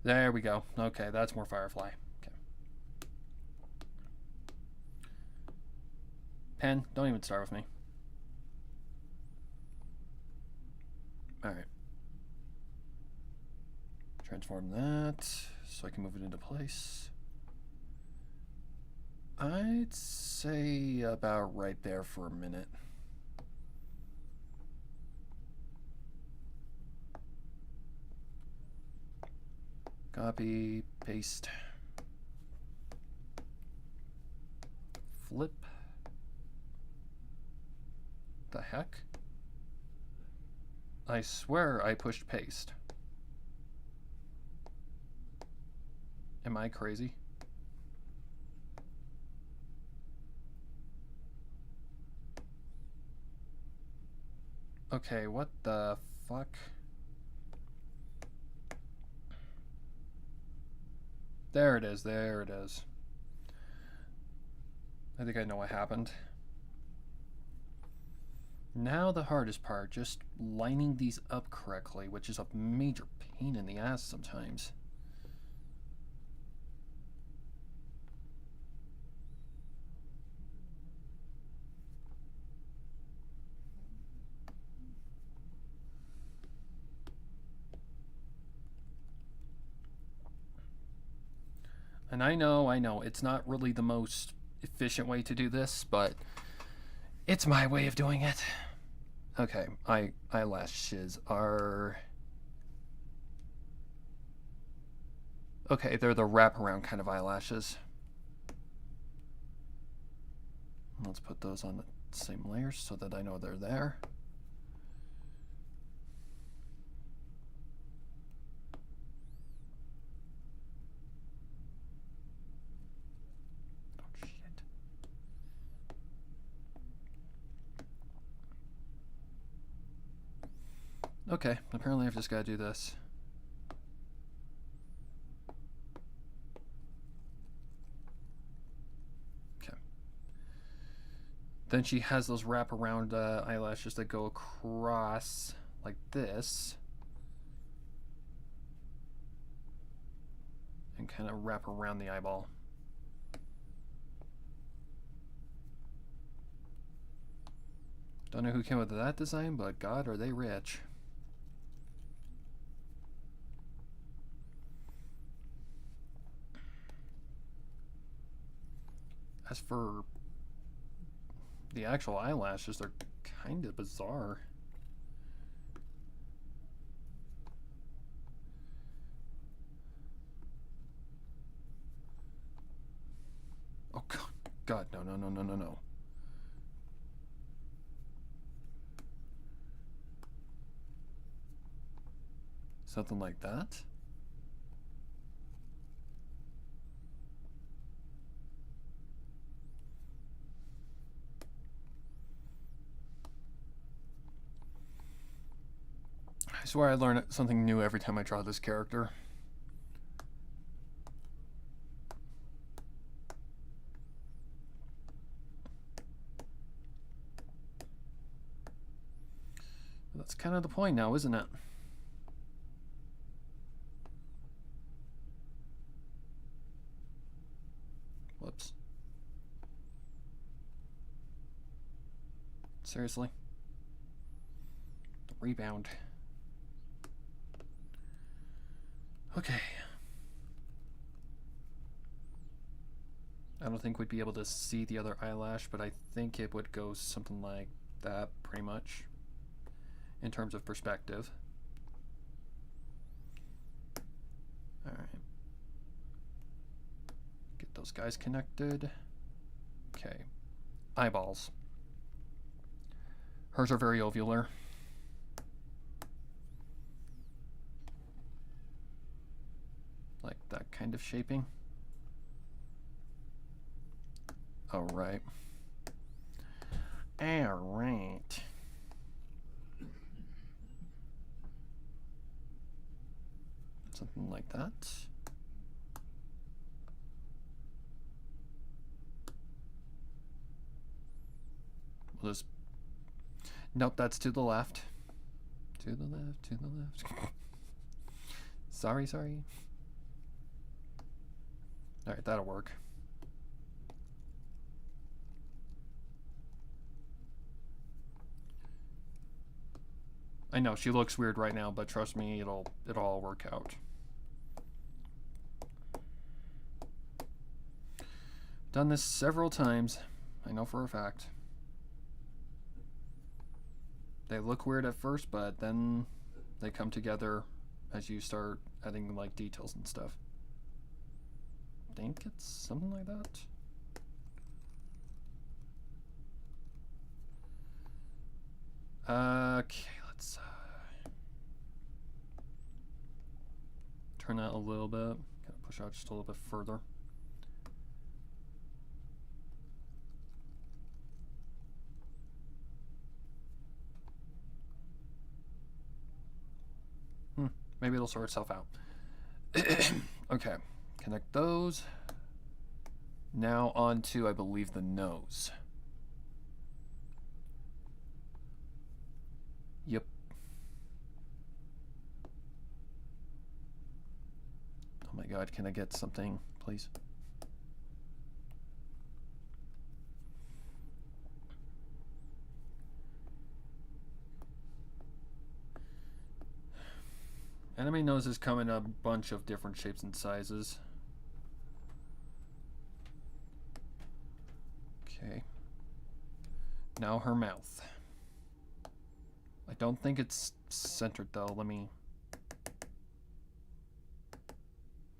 There we go. Okay, that's more Firefly. Okay. Pen, don't even start with me. Alright. Transform that so I can move it into place. I'd say about right there for a minute. Copy, paste, flip. The heck? I swear I pushed paste. Am I crazy? Okay, what the fuck? There it is, there it is. I think I know what happened. Now the hardest part, just lining these up correctly, which is a major pain in the ass sometimes. And I know, it's not really the most efficient way to do this, but it's my way of doing it. Okay, eyelashes are... Okay, they're the wraparound kind of eyelashes. Let's put those on the same layers so that I know they're there. Okay, apparently I've just got to do this. Okay. Then she has those wraparound eyelashes that go across like this. And kind of wrap around the eyeball. Don't know who came up with that design, but God, are they rich. As for the actual eyelashes, they're kind of bizarre. Oh God, no. Something like that? I swear I learn something new every time I draw this character. That's kind of the point now, isn't it? Seriously? The rebound. Okay. I don't think we'd be able to see the other eyelash, but I think it would go something like that, pretty much, in terms of perspective. Alright. Get those guys connected. Okay. Eyeballs. Hers are very ovular. Like that kind of shaping. Alright. Alright. Something like that. We'll just... Nope, that's to the left. To the left, to the left. Sorry. Alright, that'll work. I know, she looks weird right now, but trust me, it'll all work out. Done this several times. I know for a fact. They look weird at first, but then they come together as you start adding like details and stuff. I think it's something like that. Okay, let's turn that a little bit. Gotta push out just a little bit further. Maybe it'll sort itself out. Okay, connect those. Now on to, I believe, the nose. Yep. Oh my god, can I get something, please? Anime noses come in a bunch of different shapes and sizes. Okay. Now her mouth. I don't think it's centered though. Let me...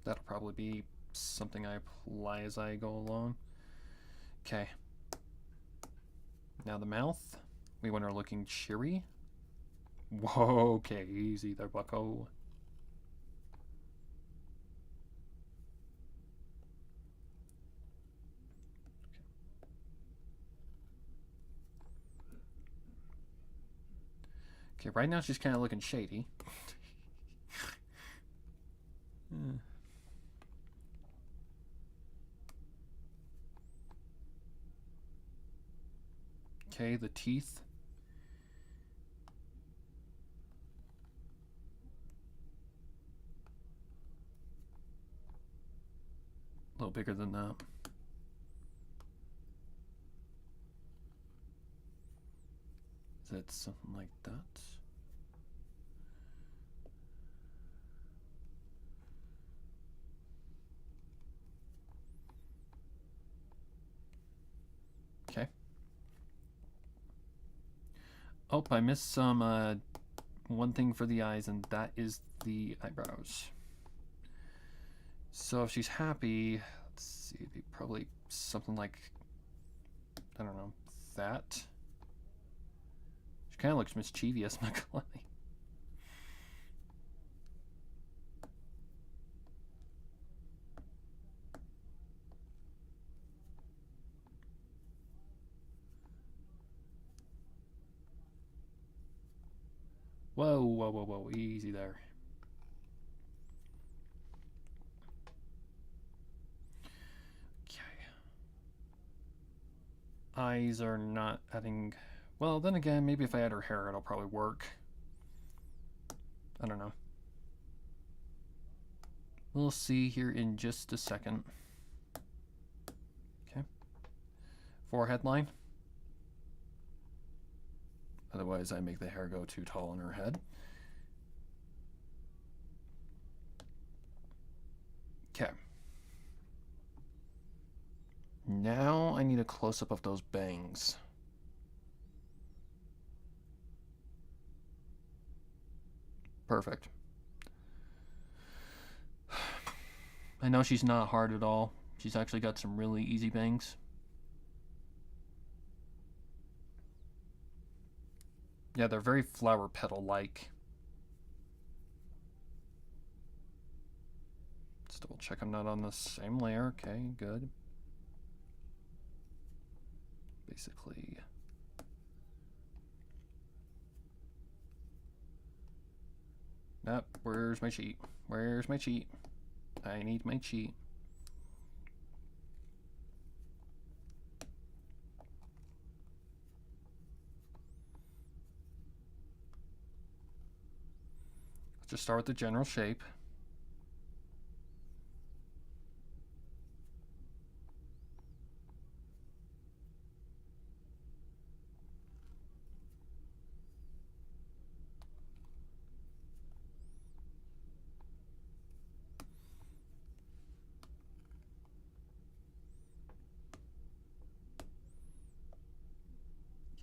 That'll probably be something I apply as I go along. Okay. Now the mouth. We want her looking cheery. Whoa, okay, easy there, bucko. Okay, right now she's kind of looking shady. Okay, the teeth. A little bigger than that. Is that something like that? Okay. Oh, I missed some, one thing for the eyes, and that is the eyebrows. So if she's happy, let's see, it'd be probably something like, I don't know, that. She kind of looks mischievous, I'm not gonna lie. Whoa, easy there. Okay. Eyes are not adding... Well, then again, maybe if I add her hair, it'll probably work. I don't know. We'll see here in just a second. Okay. Forehead line. Otherwise, I make the hair go too tall on her head. Okay. Now I need a close-up of those bangs. Perfect. I know she's not hard at all. She's actually got some really easy bangs. Yeah, they're very flower petal-like. Just double check I'm not on the same layer. Okay, good. Basically... Nope, where's my cheat? Where's my cheat? I need my cheat. Let's just start with the general shape.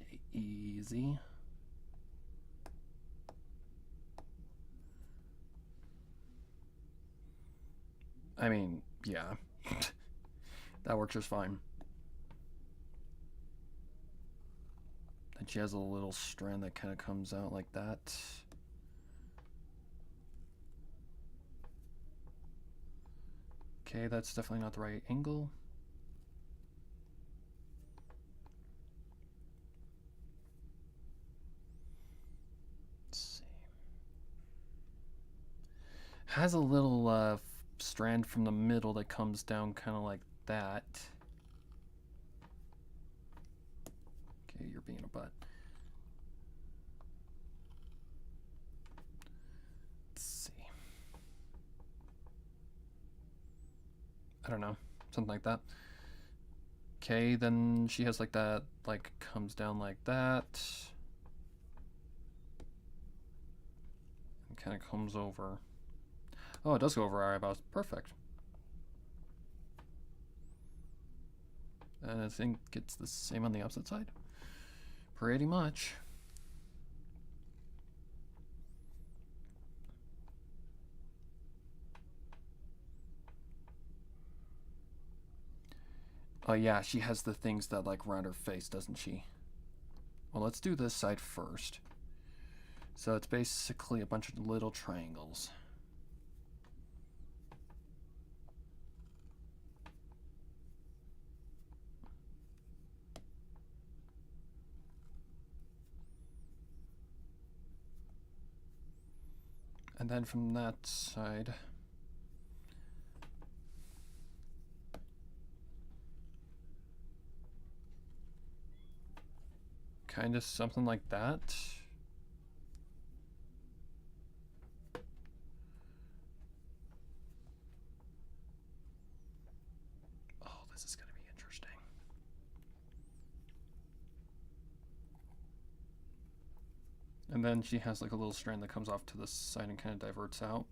Okay, easy. I mean, yeah. That works just fine. And she has a little strand that kind of comes out like that. Okay, that's definitely not the right angle. Let's see. Has a little strand from the middle that comes down kind of like that. Okay, you're being a butt. Let's see. I don't know, something like that. Okay, then she has like that, like comes down like that. And kind of comes over. Oh, it does go over our eyebrows. Perfect. And I think it's the same on the opposite side. Pretty much. Oh yeah, she has the things that like round her face, doesn't she? Well, let's do this side first. So it's basically a bunch of little triangles. And then from that side, kind of something like that. Oh, this is going to be interesting. And then she has like a little strand that comes off to the side and kind of diverts out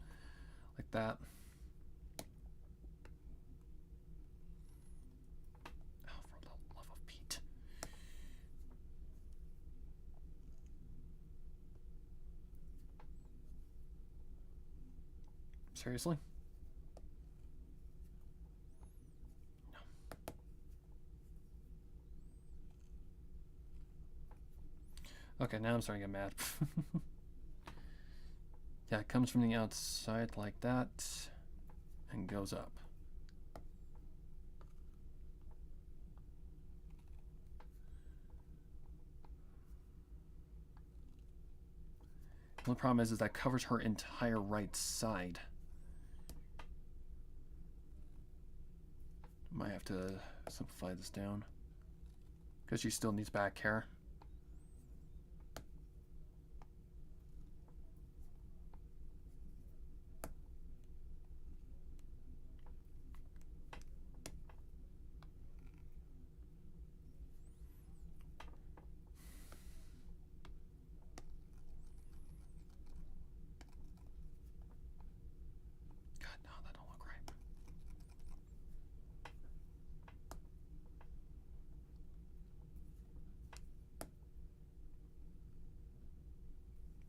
like that. Oh, for the love of Pete. Seriously? No. Okay, now I'm starting to get mad. Yeah, it comes from the outside like that and goes up. The only problem is that covers her entire right side. Might have to simplify this down because she still needs back hair.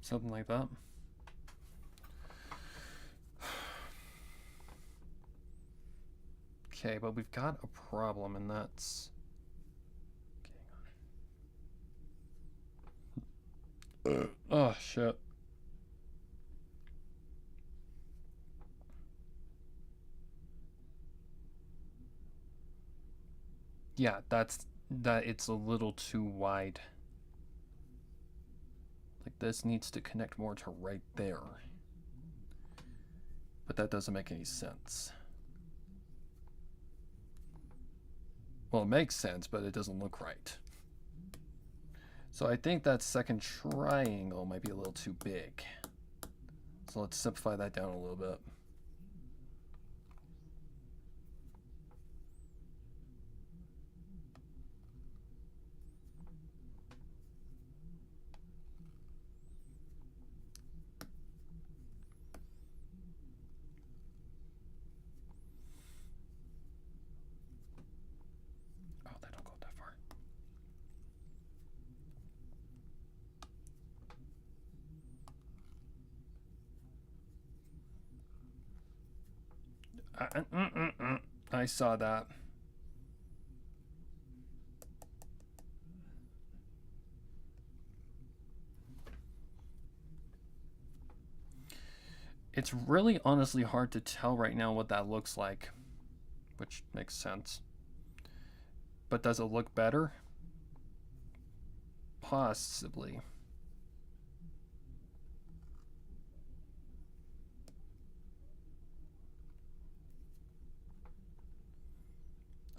Something like that. Okay, but we've got a problem, and that's... Oh, shit. Yeah, it's a little too wide. Like, this needs to connect more to right there. But that doesn't make any sense. Well, it makes sense, but it doesn't look right. So I think that second triangle might be a little too big. So let's simplify that down a little bit. Oh, they don't go that far. I saw that. It's really honestly hard to tell right now what that looks like, which makes sense. But does it look better? Possibly.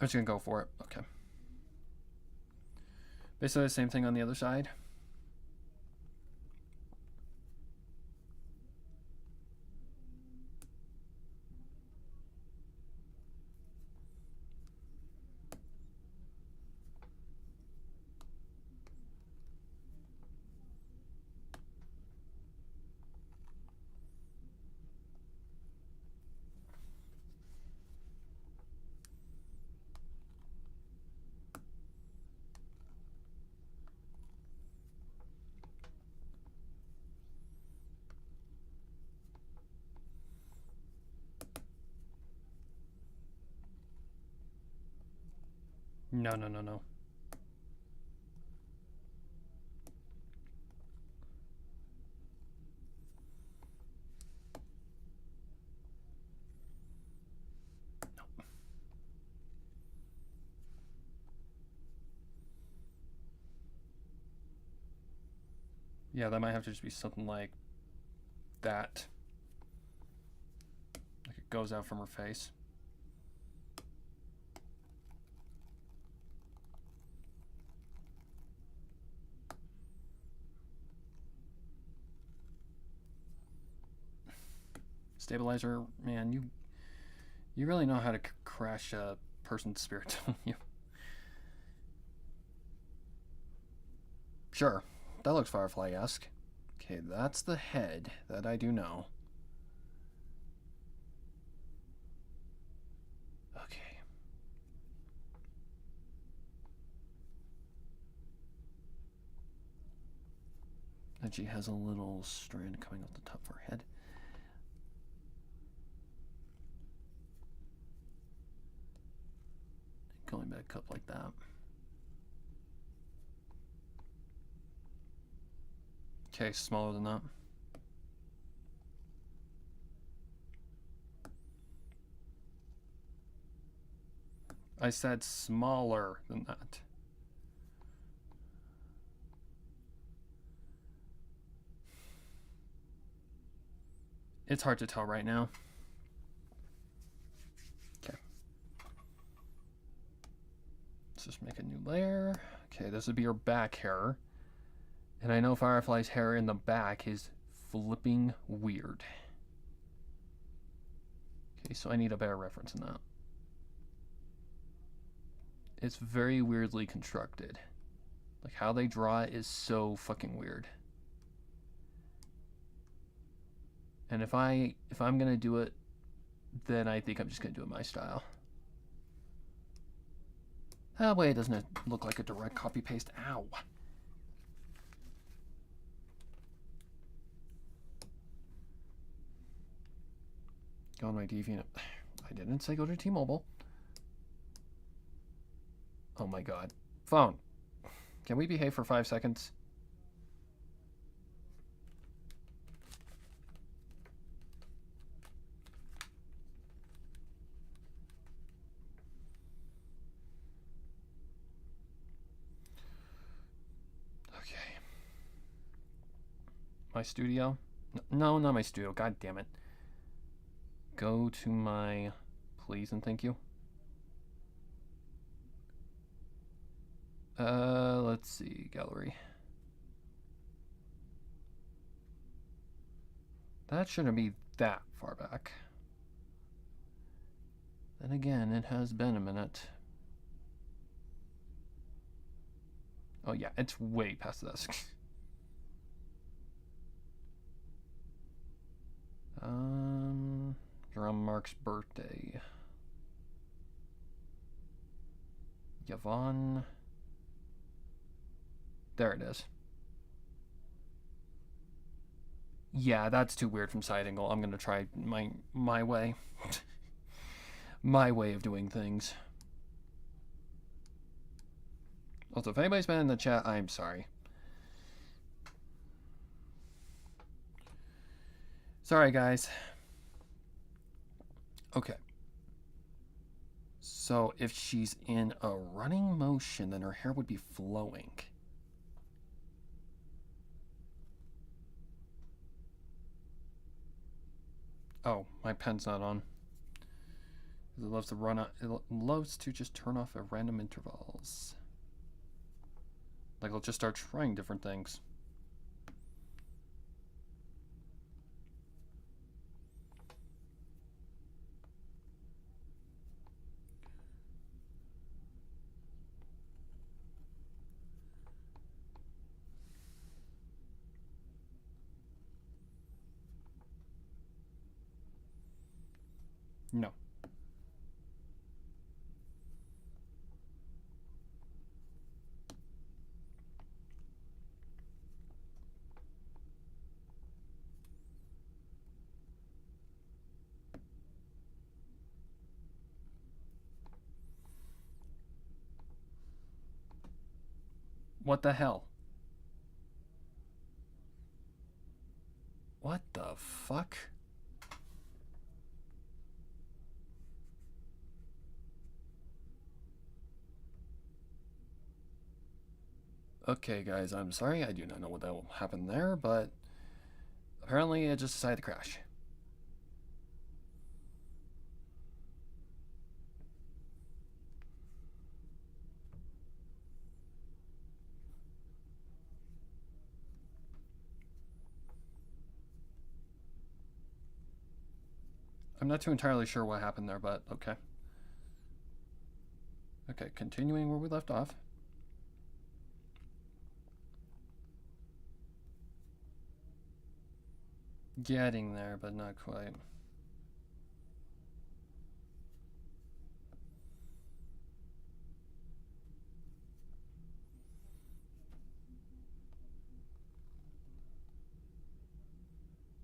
I'm just gonna go for it. Okay. Basically the same thing on the other side. No, no, no, no. Nope. Yeah, that might have to just be something like that. Like it goes out from her face. Stabilizer, man, you really know how to crash a person's spirit, don't you? Sure, that looks Firefly-esque. Okay, that's the head, that I do know. Okay. And she has a little strand coming off the top of her head. Going back up like that. Okay, smaller than that. I said smaller than that. It's hard to tell right now. Okay. Let's just make a new layer. Okay, this would be her back hair. And I know Firefly's hair in the back is flipping weird. Okay, so I need a better reference than that. It's very weirdly constructed. Like how they draw it is so fucking weird. And if I'm gonna do it, then I think I'm just gonna do it my style. That way it doesn't look like a direct copy paste. Ow. Go on my deviant. I didn't say go to T-Mobile. Oh my god. Phone. Can we behave for 5 seconds? Okay. My studio? No, not my studio. God damn it. Go to my please and thank you. Let's see. Gallery. That shouldn't be that far back. Then again, it has been a minute. Oh yeah, it's way past this. You're on Mark's birthday. Yvonne. There it is. Yeah, that's too weird from side angle. I'm gonna try my way. My way of doing things. Also, if anybody's been in the chat, I'm sorry. Sorry, guys. Okay. So, if she's in a running motion, then her hair would be flowing. Oh, my pen's not on. It loves to run out. It loves to just turn off at random intervals. Like, it'll just start trying different things. No. What the hell? What the fuck? Okay, guys, I'm sorry. I do not know what that will happen there, but apparently it just decided to crash. I'm not too entirely sure what happened there, but okay. Okay, continuing where we left off. Getting there, but not quite.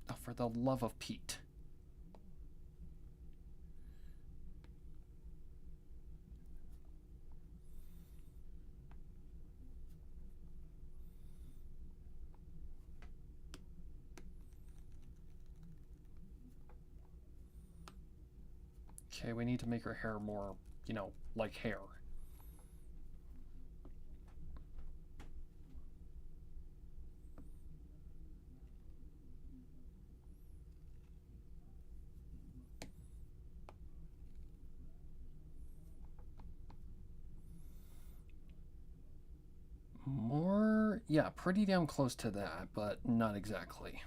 Oh, for the love of Pete. Okay, we need to make her hair more, you know, like hair. More, yeah, pretty damn close to that, but not exactly.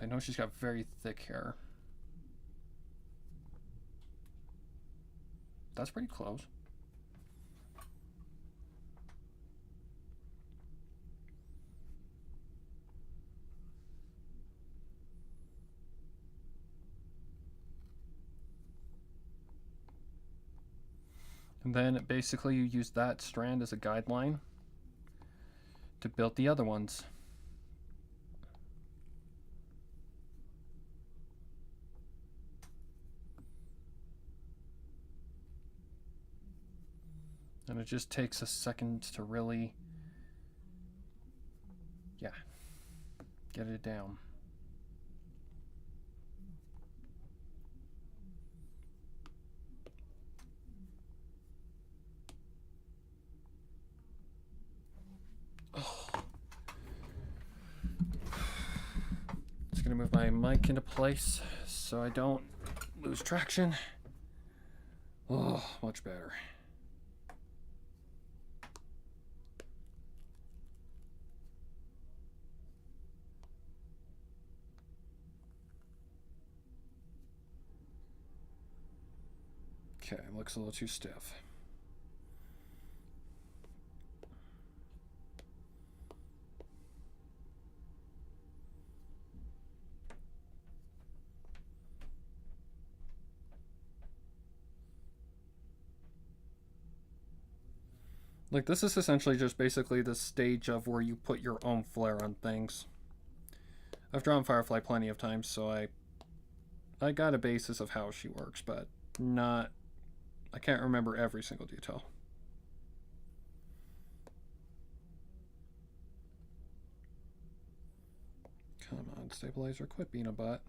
I know she's got very thick hair. That's pretty close. And then basically you use that strand as a guideline to build the other ones. And it just takes a second to really, yeah, get it down. Just gonna move my mic into place so I don't lose traction. Oh, much better. Okay, looks a little too stiff. Like, this is essentially just basically the stage of where you put your own flair on things. I've drawn Firefly plenty of times, so I got a basis of how she works, but I can't remember every single detail. Come on, stabilizer, quit being a butt.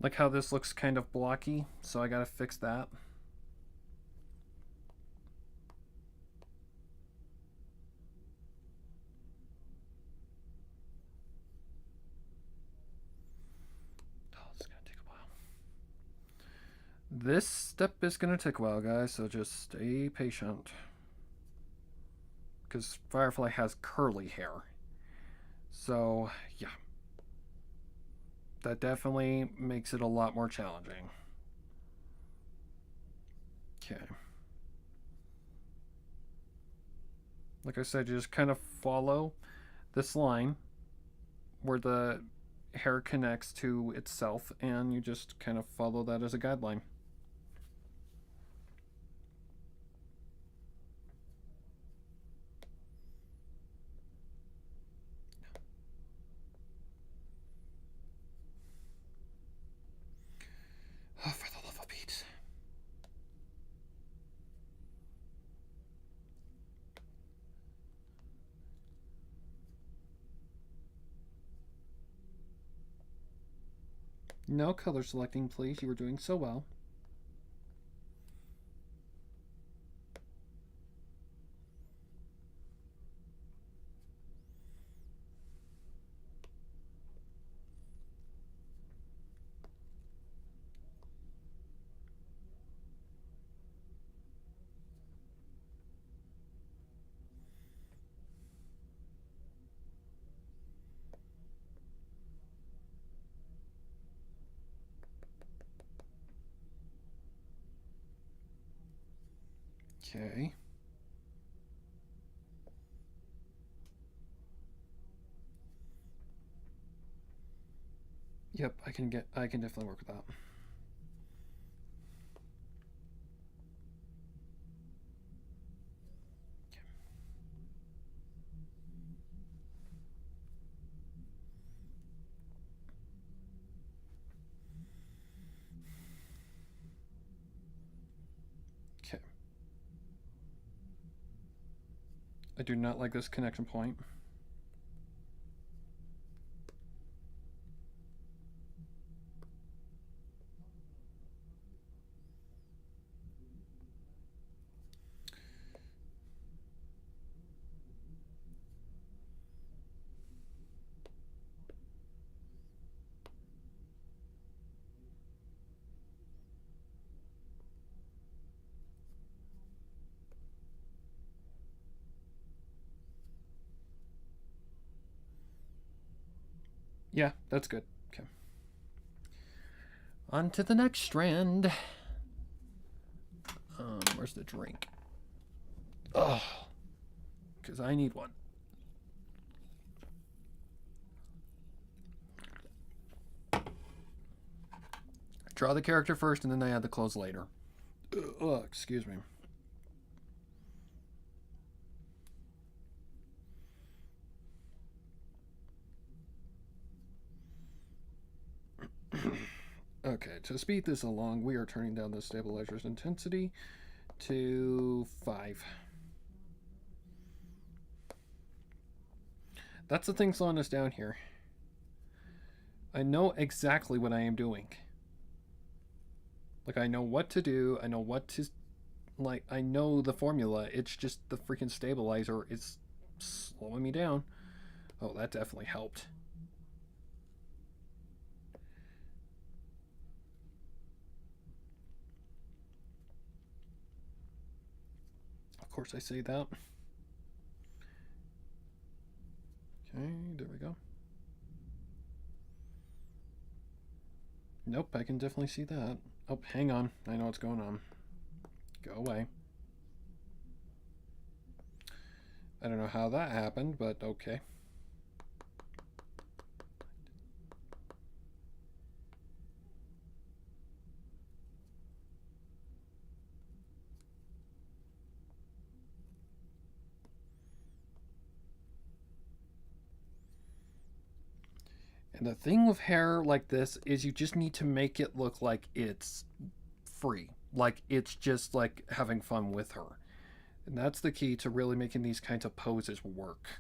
Like how this looks kind of blocky, so I gotta fix that. Oh, it's gonna take a while. This step is gonna take a while, guys, so just stay patient. Because Firefly has curly hair. So, yeah. That definitely makes it a lot more challenging. Okay. Like I said, you just kind of follow this line where the hair connects to itself, and you just kind of follow that as a guideline. Oh, for the love of Pete. No color selecting, please. You were doing so well. Okay. Yep, I can definitely work with that. Okay. I do not like this connection point. Yeah, that's good. Okay. On to the next strand. Where's the drink? Oh, because I need one. Draw the character first, and then I add the clothes later. Excuse me. Okay, to speed this along, we are turning down the stabilizer's intensity to 5. That's the thing slowing us down here. I know exactly what I am doing. Like, I know what to do. I know what to... Like, I know the formula. It's just the freaking stabilizer is slowing me down. Oh, that definitely helped. Of course I say that. Okay, there we go. Nope, I can definitely see that. Oh, hang on. I know what's going on. Go away. I don't know how that happened, but okay. And the thing with hair like this is you just need to make it look like it's free. Like it's just like having fun with her. And that's the key to really making these kinds of poses work.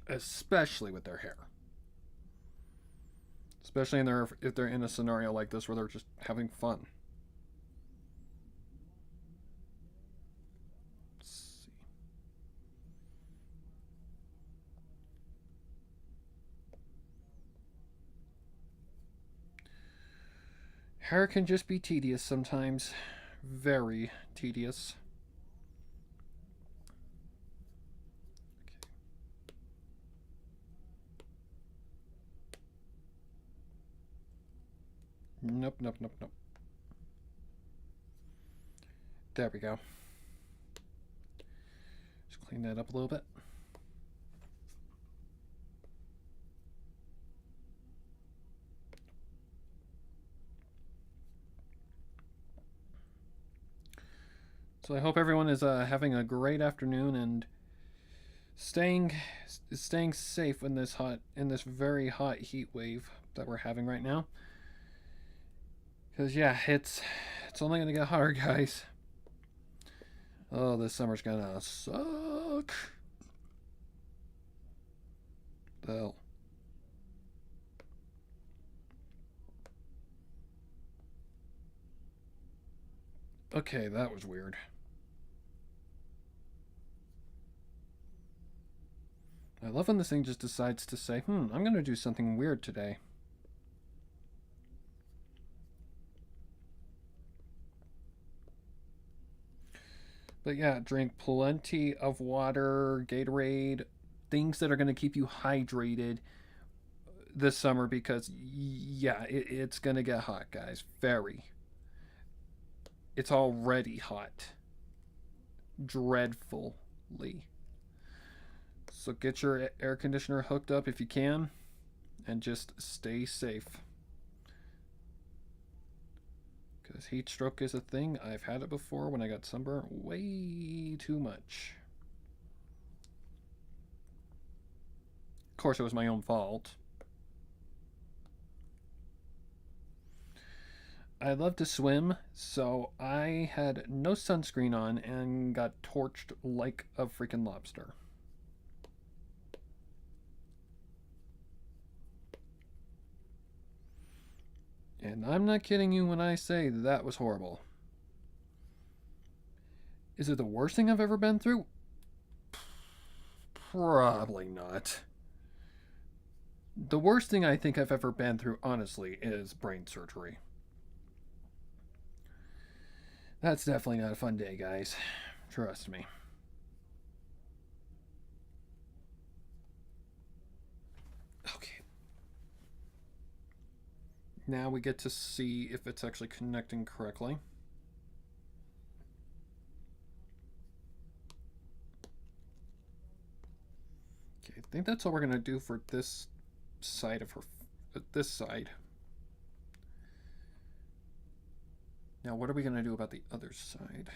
Especially with their hair. Especially if they're in a scenario like this where they're just having fun. Hair can just be tedious sometimes. Very tedious. Okay. Nope, nope, nope, nope. There we go. Just clean that up a little bit. So I hope everyone is having a great afternoon and staying safe in this very hot heat wave that we're having right now. Because yeah, it's only gonna get hotter, guys. Oh, this summer's gonna suck. The hell. Okay, that was weird. I love when this thing just decides to say, I'm going to do something weird today. But yeah, drink plenty of water, Gatorade, things that are going to keep you hydrated this summer because, yeah, it's going to get hot, guys. Very. It's already hot. Dreadfully. So get your air conditioner hooked up if you can, and just stay safe. Because heat stroke is a thing. I've had it before when I got sunburnt way too much. Of course, it was my own fault. I love to swim, so I had no sunscreen on and got torched like a freaking lobster. And I'm not kidding you when I say that was horrible. Is it the worst thing I've ever been through? Probably not. The worst thing I think I've ever been through, honestly, is brain surgery. That's definitely not a fun day, guys. Trust me. Okay. Now we get to see if it's actually connecting correctly. Okay, I think that's all we're going to do for this side of her, this side. Now, what are we going to do about the other side?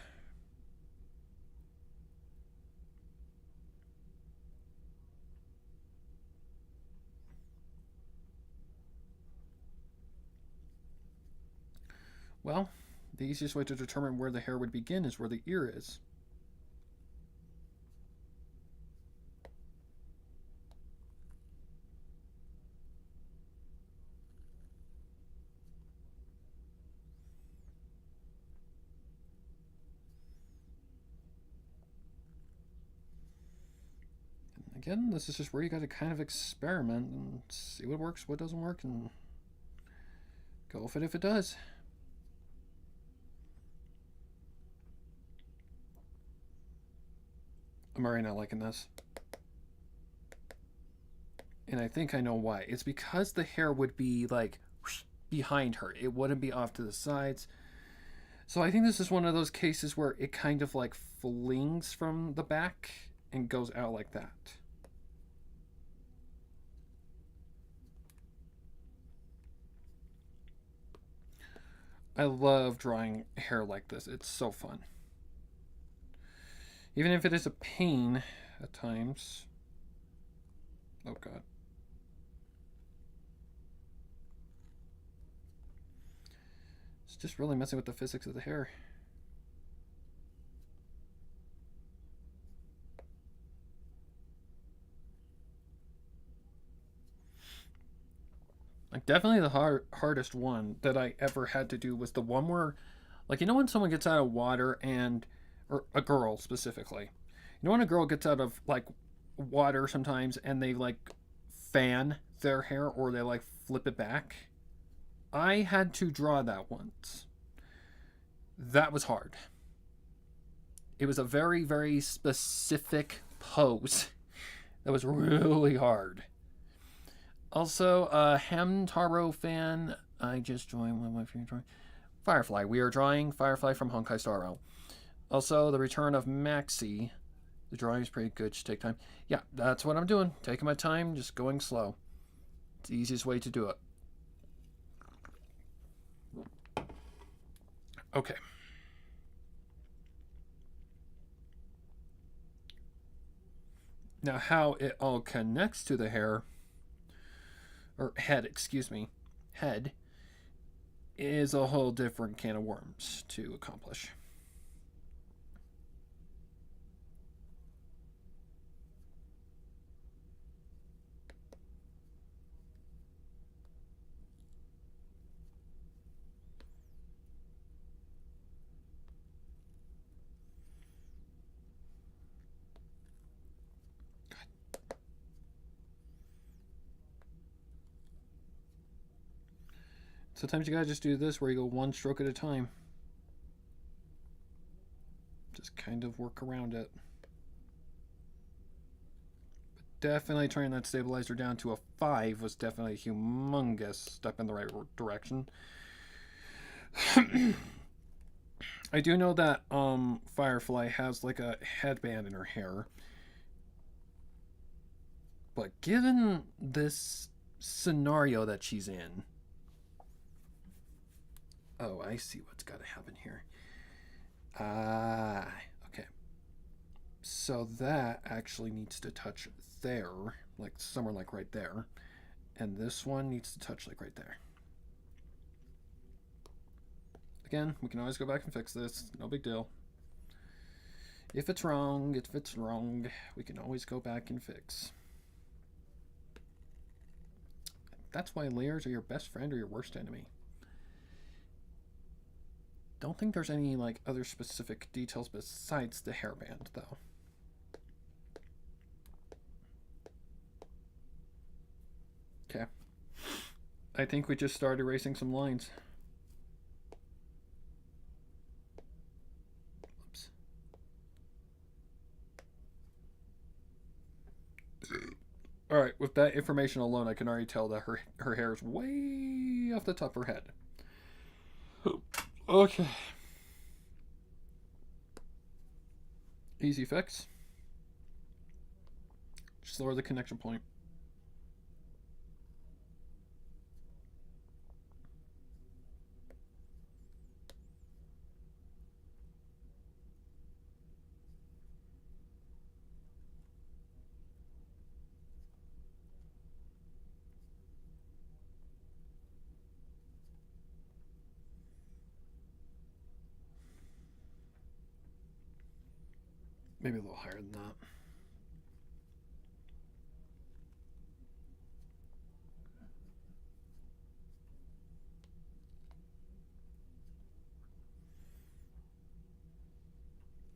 Well, the easiest way to determine where the hair would begin is where the ear is. Again, this is just where you got to kind of experiment and see what works, what doesn't work, and go with it if it does. I'm already not liking this. And I think I know why. It's because the hair would be like behind her. It wouldn't be off to the sides. So I think this is one of those cases where it kind of like flings from the back and goes out like that. I love drawing hair like this. It's so fun. Even if it is a pain at times. Oh god. It's just really messing with the physics of the hair. Like, definitely the hardest one that I ever had to do was the one where, like, you know when someone gets out of water and, or a girl specifically, you know when a girl gets out of, like, water sometimes and they, like, fan their hair or they, like, flip it back? I had to draw that once. That was hard. It was a very, very specific pose that was really hard. Also, Hamtaro fan, I just joined. What if you're drawing? Firefly. We are drawing Firefly from Honkai Star Rail. Also, the return of Maxi. The drawing is pretty good. Just take time. Yeah, that's what I'm doing. Taking my time, just going slow. It's the easiest way to do it. Okay. Now, how it all connects to the hair, or head, excuse me, head, is a whole different can of worms to accomplish. Sometimes you gotta just do this where you go one stroke at a time. Just kind of work around it. But definitely turning that stabilizer down to a 5 was definitely a humongous step in the right direction. I do know that Firefly has like a headband in her hair. But given this scenario that she's in, oh, I see what's got to happen here. Okay. So that actually needs to touch there, like somewhere like right there. And this one needs to touch like right there. Again, we can always go back and fix this. No big deal. If it's wrong, we can always go back and fix. That's why layers are your best friend or your worst enemy. Don't think there's any like other specific details besides the hairband though. Okay. I think we just started erasing some lines. Oops. Alright, with that information alone, I can already tell that her hair is way off the top of her head. Okay. Easy fix. Just lower the connection point. Maybe a little higher than that.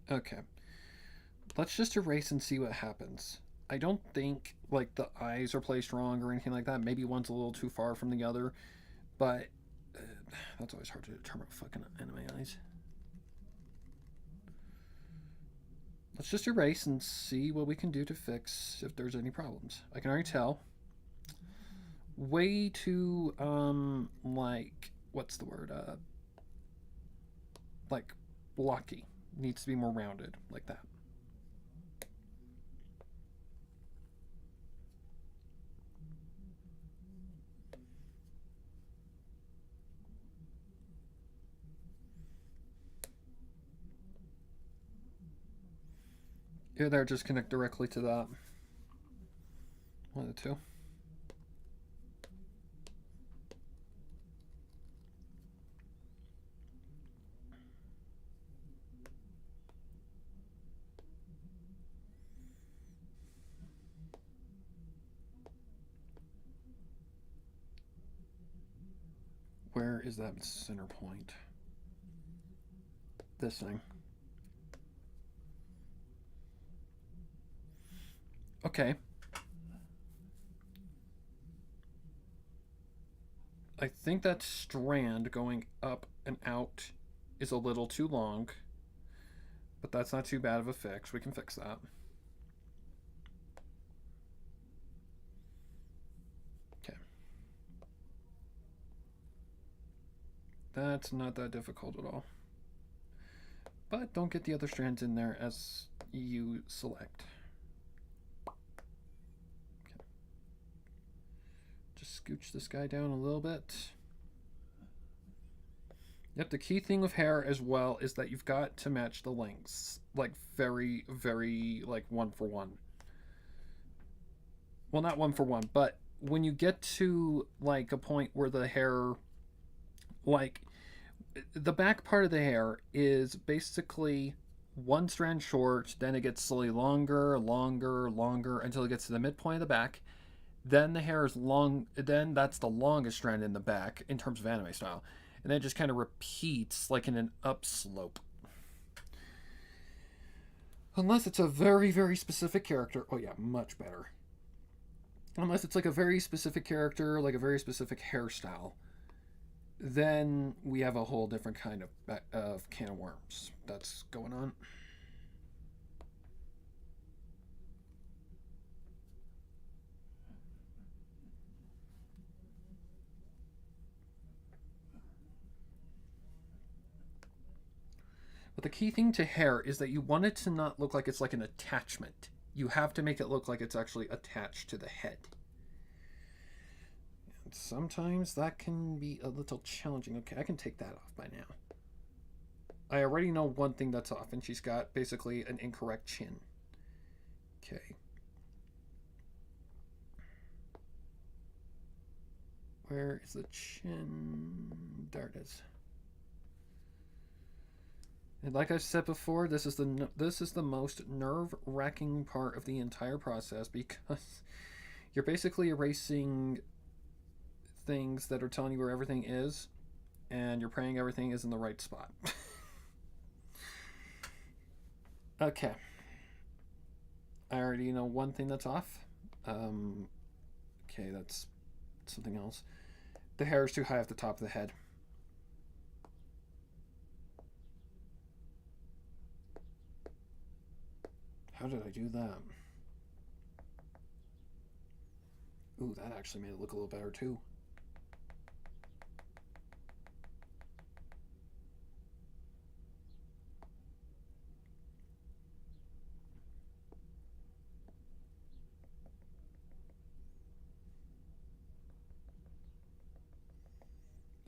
Okay. Let's just erase and see what happens. I don't think like the eyes are placed wrong or anything like that. Maybe one's a little too far from the other, but that's always hard to determine with fucking anime eyes. Let's just erase and see what we can do to fix if there's any problems. I can already tell. Way too like what's the word? Like blocky. Needs to be more rounded, like that. Yeah, there, just connect directly to that. One of the two. Where is that center point? This thing. Okay. I think that strand going up and out is a little too long, but that's not too bad of a fix. We can fix that. Okay. That's not that difficult at all. But don't get the other strands in there as you select. Scooch this guy down a little bit. Yep, the key thing with hair as well is that you've got to match the lengths. Like very, very like 1-for-1. Well, not 1-for-1, but when you get to like a point where the hair, like the back part of the hair is basically one strand short, then it gets slowly longer, longer, longer until it gets to the midpoint of the back. Then the hair is long, then that's the longest strand in the back in terms of anime style. And then it just kind of repeats like in an upslope. Unless it's a very, very specific character. Oh yeah, much better. Unless it's like a very specific character, like a very specific hairstyle. Then we have a whole different kind of can of worms that's going on. But the key thing to hair is that you want it to not look like it's like an attachment. You have to make it look like it's actually attached to the head. And sometimes that can be a little challenging. Okay, I can take that off by now. I already know one thing that's off, and she's got basically an incorrect chin. Okay. Where is the chin? There it is. And like I said before, this is the most nerve-wracking part of the entire process because you're basically erasing things that are telling you where everything is, and you're praying everything is in the right spot. Okay. I already know one thing that's off. Okay, that's something else. The hair is too high off the top of the head. How did I do that? Ooh, that actually made it look a little better too.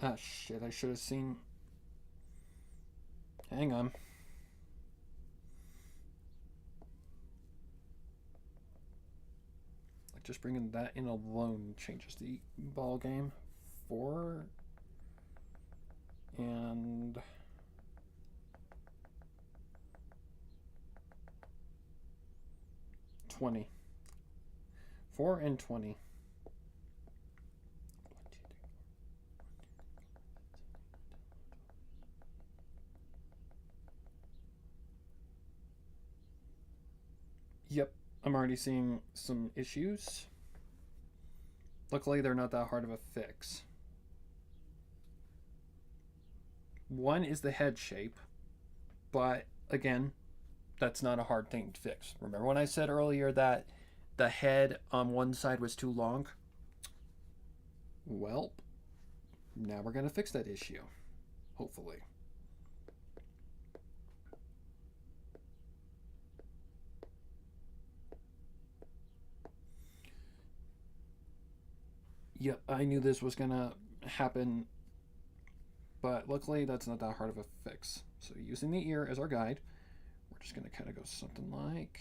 Ah, shit, I should have seen... Hang on. Like, just bringing that in alone changes the ball game. 4... And... 20. 4 and 20. Yep, I'm already seeing some issues. Luckily, they're not that hard of a fix. One is the head shape, but again, that's not a hard thing to fix. Remember when I said earlier that the head on one side was too long? Well, now we're going to fix that issue, hopefully. Yep, I knew this was going to happen, but luckily that's not that hard of a fix. So using the ear as our guide, we're just going to kind of go something like...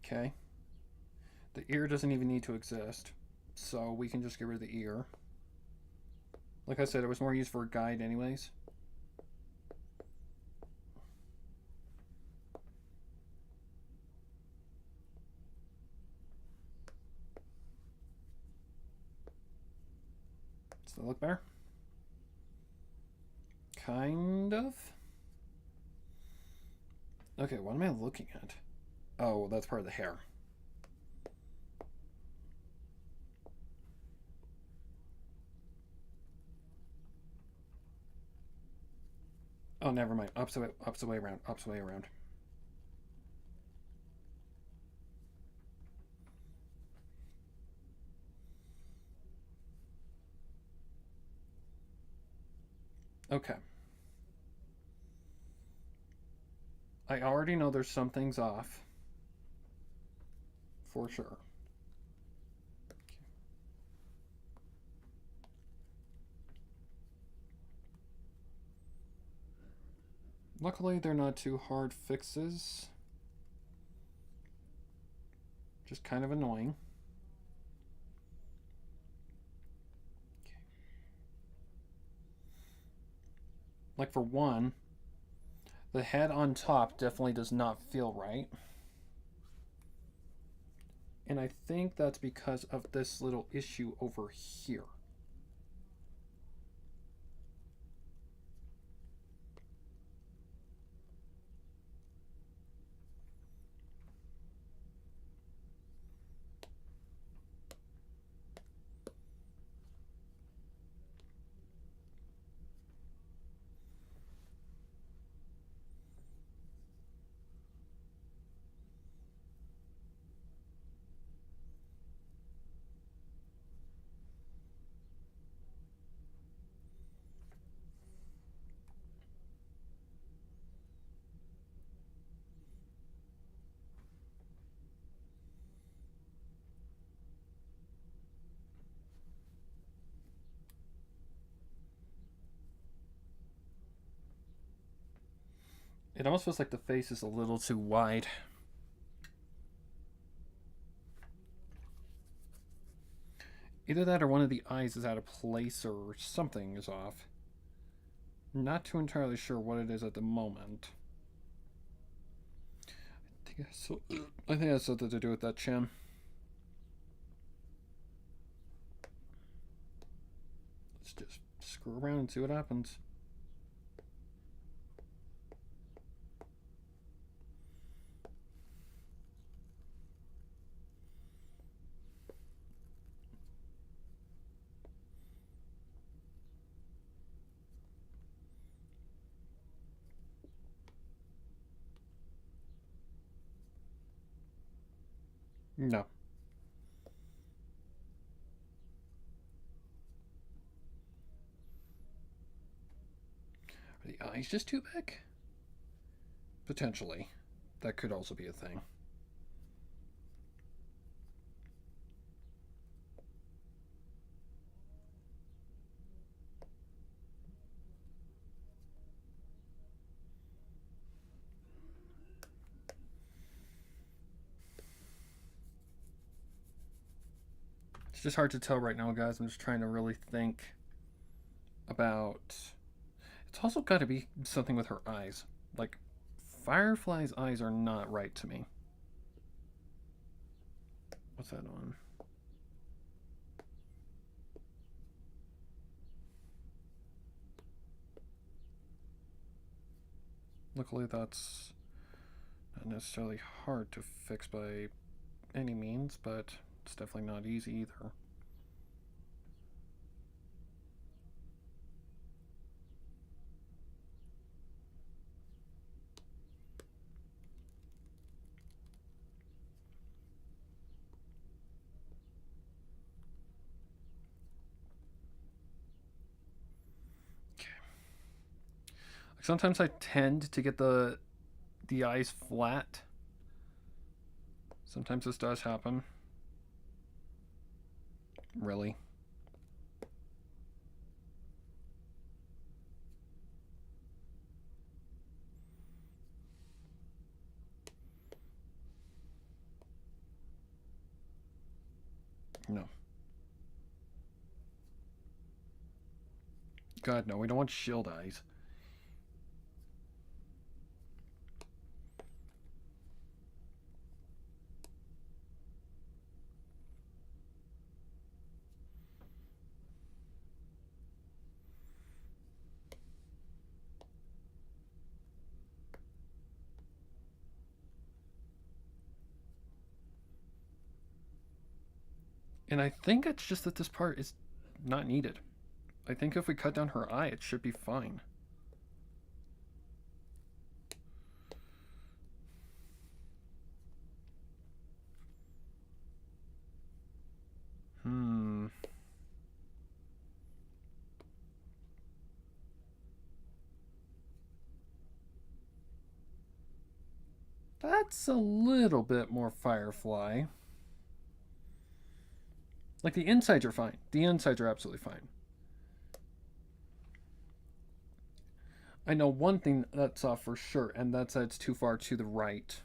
Okay. The ear doesn't even need to exist, so we can just get rid of the ear. Like I said, it was more used for a guide anyways. Does that look better? Kind of. Okay, what am I looking at? Oh, that's part of the hair. Oh, never mind. Opposite way around. Opposite way around. Okay. I already know there's some things off. For sure. Luckily, they're not too hard fixes. Just kind of annoying. Okay. Like for one, the head on top definitely does not feel right. And I think that's because of this little issue over here. It almost feels like the face is a little too wide. Either that or one of the eyes is out of place or something is off. Not too entirely sure what it is at the moment. I think it has something to do with that chin. Let's just screw around and see what happens. No. Are the eyes just too big? Potentially. That could also be a thing. just hard to tell right now, guys. I'm just trying to really think about... It's also got to be something with her eyes. Like, Firefly's eyes are not right to me. What's that on? Luckily, that's not necessarily hard to fix by any means, but it's definitely not easy either. Sometimes I tend to get the eyes flat. Sometimes this does happen. Really. No. God, no, we don't want shield eyes. And I think it's just that this part is not needed. I think if we cut down her eye, it should be fine. That's a little bit more Firefly. Like, the insides are fine. The insides are absolutely fine. I know one thing that's off for sure, and that's that it's too far to the right.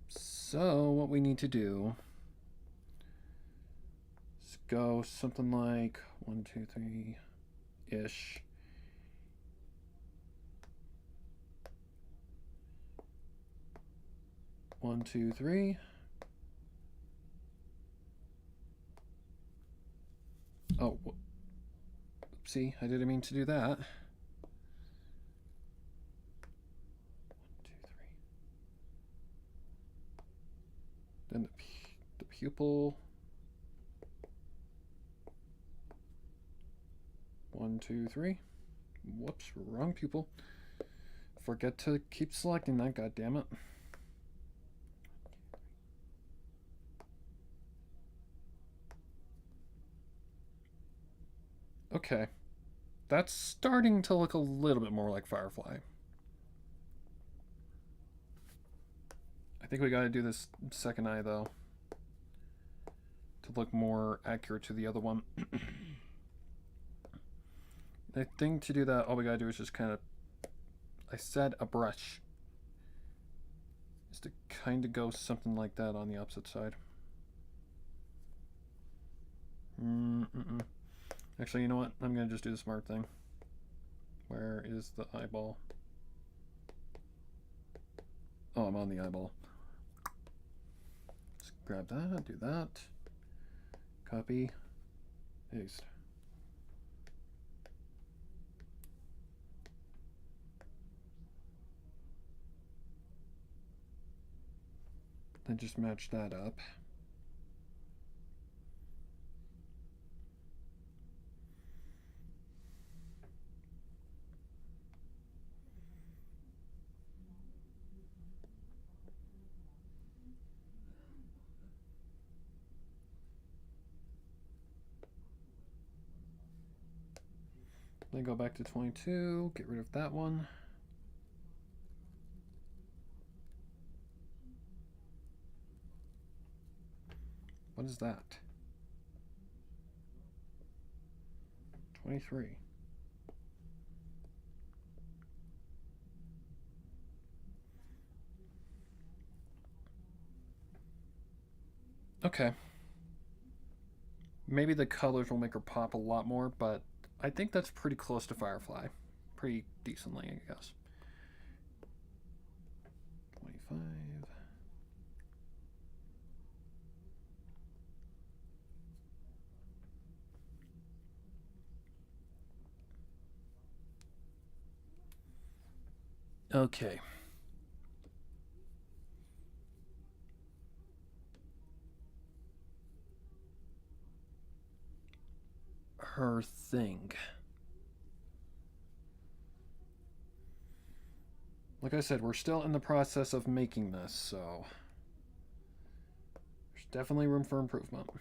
So, what we need to do is go something like 1, 2, 3-ish. One, two, three. Oh, oopsie, I didn't mean to do that. 1, 2, 3. Then the pupil. 1, 2, 3. Whoops, wrong pupil. Forget to keep selecting that, goddammit. Okay. That's starting to look a little bit more like Firefly. I think we gotta do this second eye, though, to look more accurate to the other one. I think to do that, all we gotta do is just kind of... I said a brush. Is to kind of go something like that on the opposite side. Actually, you know what? I'm going to just do the smart thing. Where is the eyeball? Oh, I'm on the eyeball. Let's grab that, do that. Copy. Paste. Then just match that up. Then go back to 22, get rid of that one. What is that? 23. Okay. maybe the colors will make her pop a lot more, but I think that's pretty close to Firefly. Pretty decently, I guess. 25. Okay. Her thing. Like I said, we're still in the process of making this, so there's definitely room for improvement.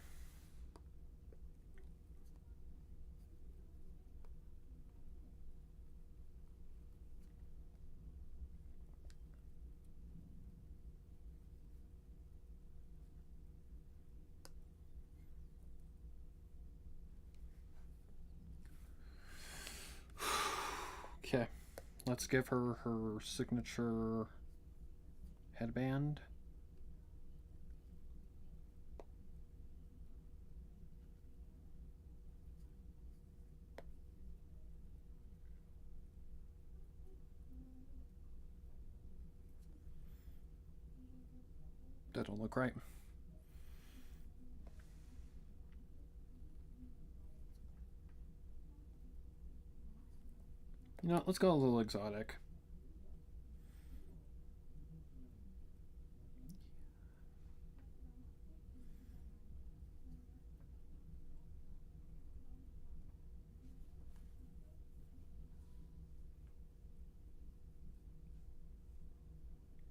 Okay, let's give her her signature headband. That don't look right. You know, let's go a little exotic.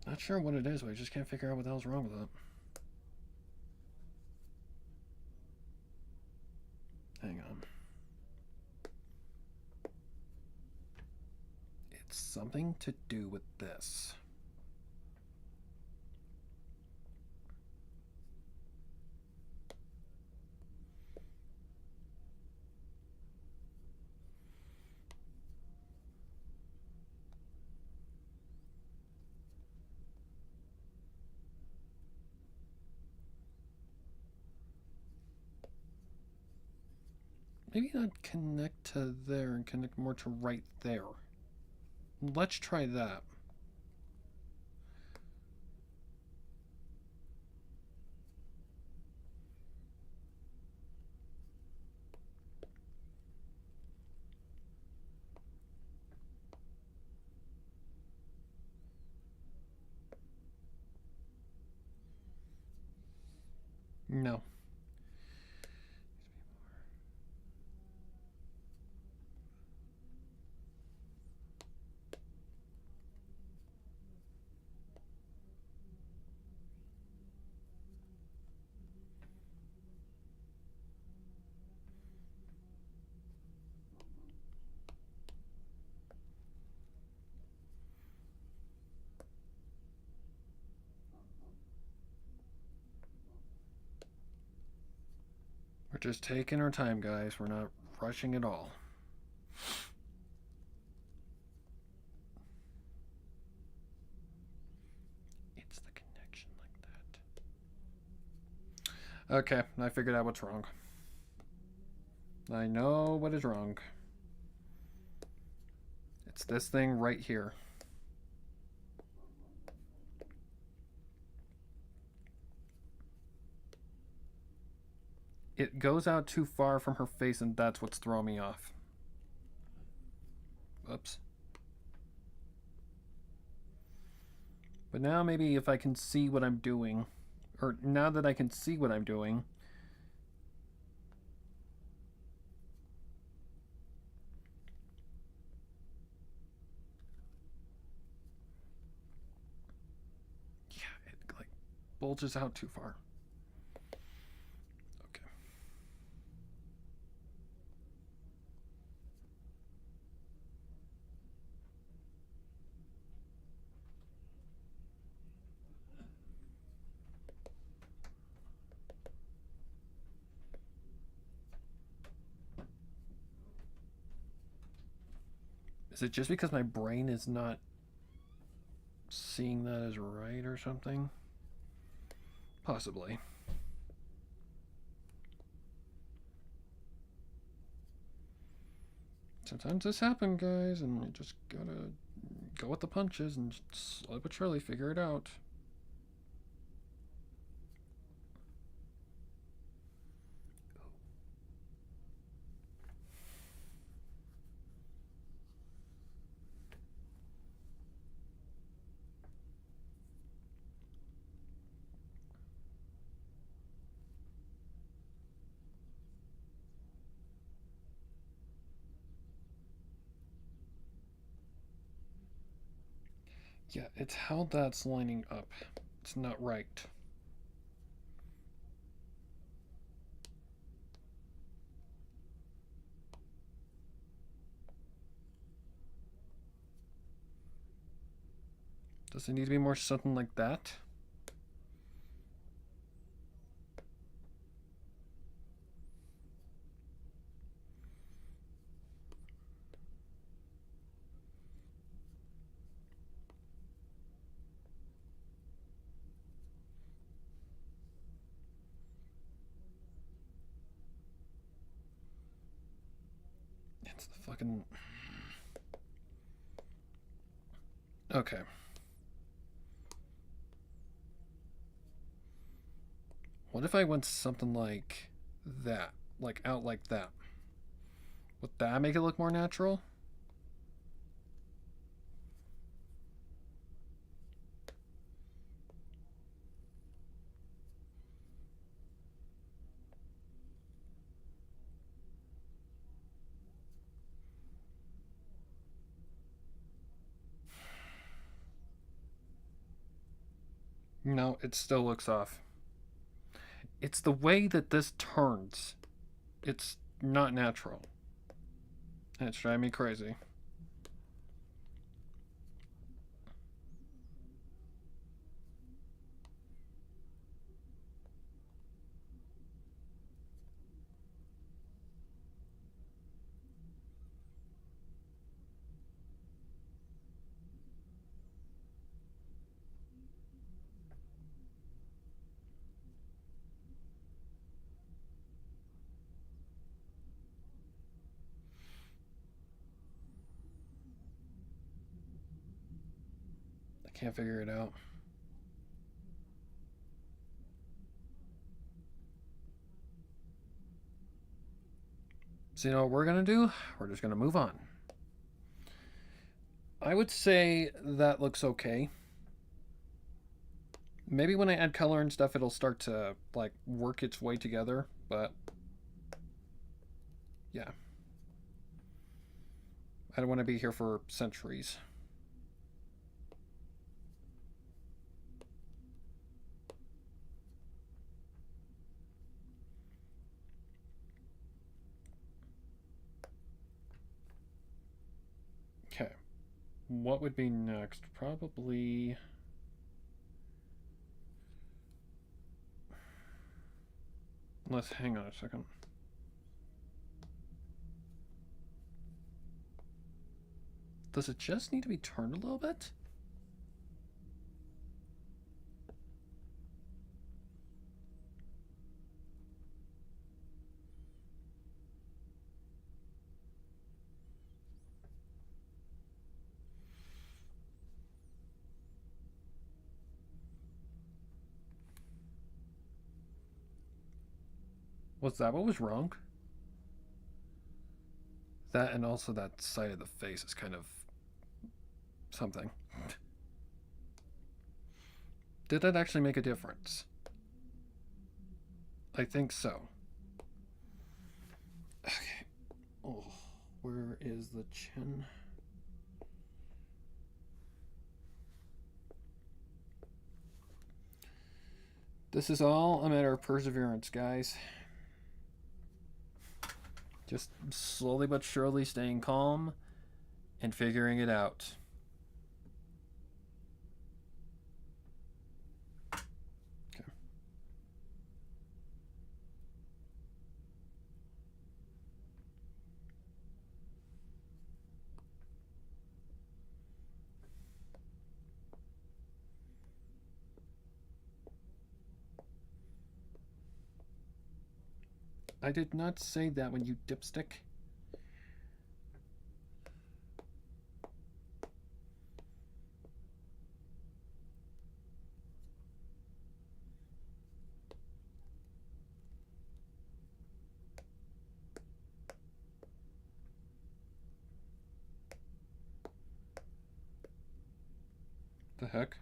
Not sure what it is, but I just can't figure out what the hell's wrong with it. Hang on. It's something to do with this. Maybe not connect to there and connect more to right there. Let's try that. No. We're just taking our time, guys. We're not rushing at all. It's the connection like that. Okay, I figured out what's wrong. I know what is wrong. It's this thing right here. It goes out too far from her face, and that's what's throwing me off. Oops. But now maybe if I can see what I'm doing, or now that I can see what I'm doing, yeah, it like bulges out too far. Okay. Is it just because my brain is not seeing that as right or something? Possibly. Sometimes this happens, guys, and you just gotta go with the punches and slowly but surely figure it out. Yeah, it's how that's lining up. It's not right. Does it need to be more something like that? It's the fucking... Okay. What if I went something like that? Like out like that? Would that make it look more natural? No, it still looks off. It's the way that this turns. It's not natural. And it's driving me crazy. I can't figure it out. So you know what we're gonna do? We're just gonna move on. I would say that looks okay. Maybe when I add color and stuff, it'll start to like work its way together, but yeah. I don't want to be here for centuries. Okay. What would be next? Probably... Let's hang on a second. Does it just need to be turned a little bit? Was that what was wrong? That and also that side of the face is kind of something. Did that actually make a difference? I think so. Okay. Oh, where is the chin? This is all a matter of perseverance, guys. Just slowly but surely staying calm and figuring it out. Okay. I did not say that when you dipstick. The heck?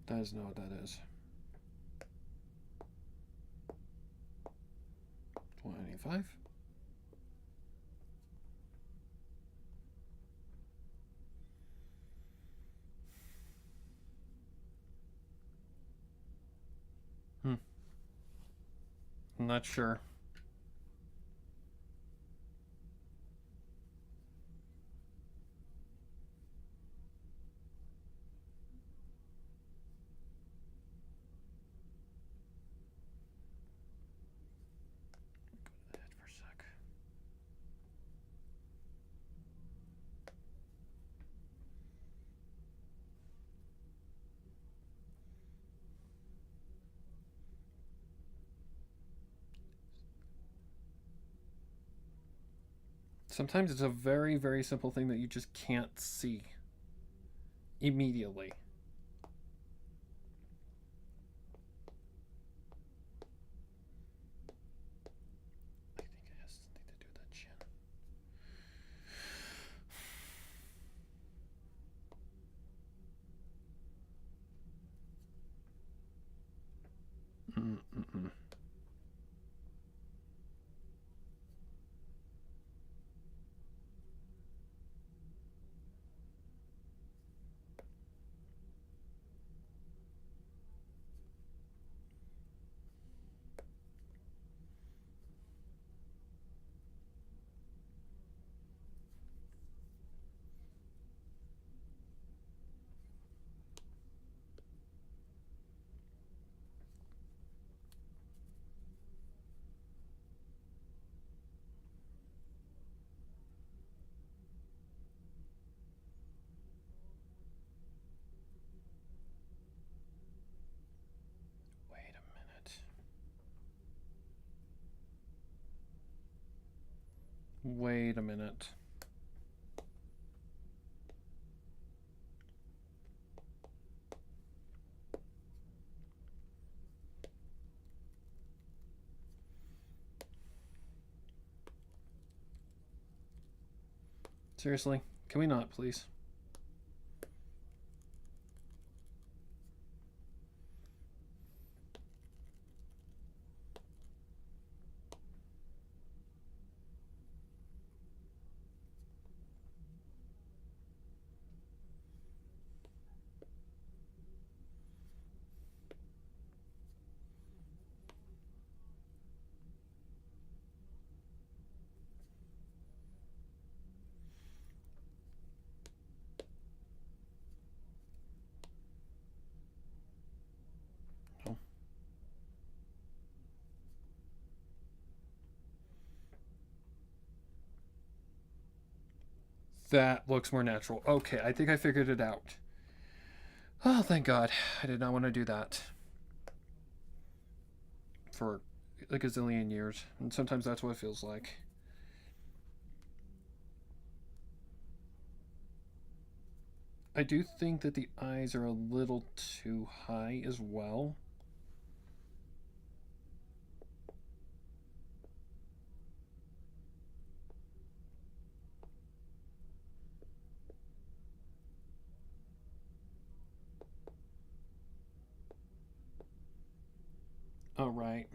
That is not what that is. 195. I'm not sure. Go to the head for a sec. Sometimes it's a very, very simple thing that you just can't see immediately. I think it has something to do with that chin. Mm-mm-mm. Wait a minute. Wait a minute. Seriously? Can we not, please? No. That looks more natural. Okay, I think I figured it out. Oh, thank God. I did not want to do that for a gazillion years. And sometimes that's what it feels like. I do think that the eyes are a little too high as well. All right.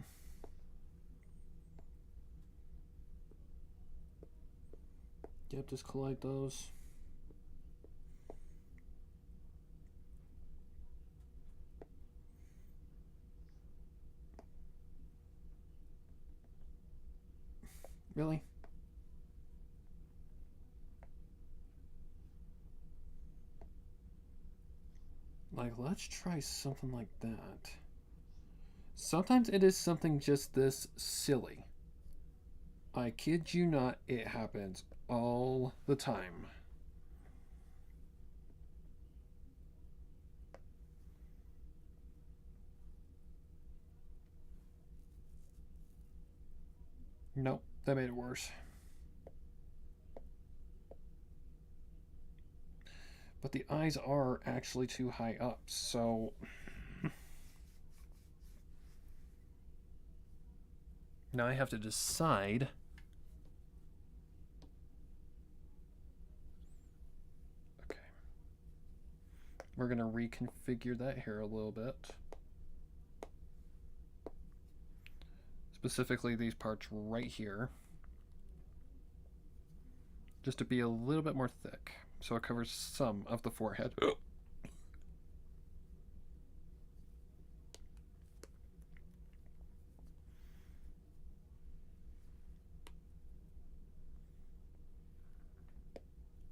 Yep, just collide those. Really? Like, let's try something like that. Sometimes it is something just this silly. I kid you not, it happens all the time. Nope, that made it worse. But the eyes are actually too high up, so... Now I have to decide... Okay. We're going to reconfigure that hair a little bit. Specifically these parts right here. Just to be a little bit more thick, so it covers some of the forehead.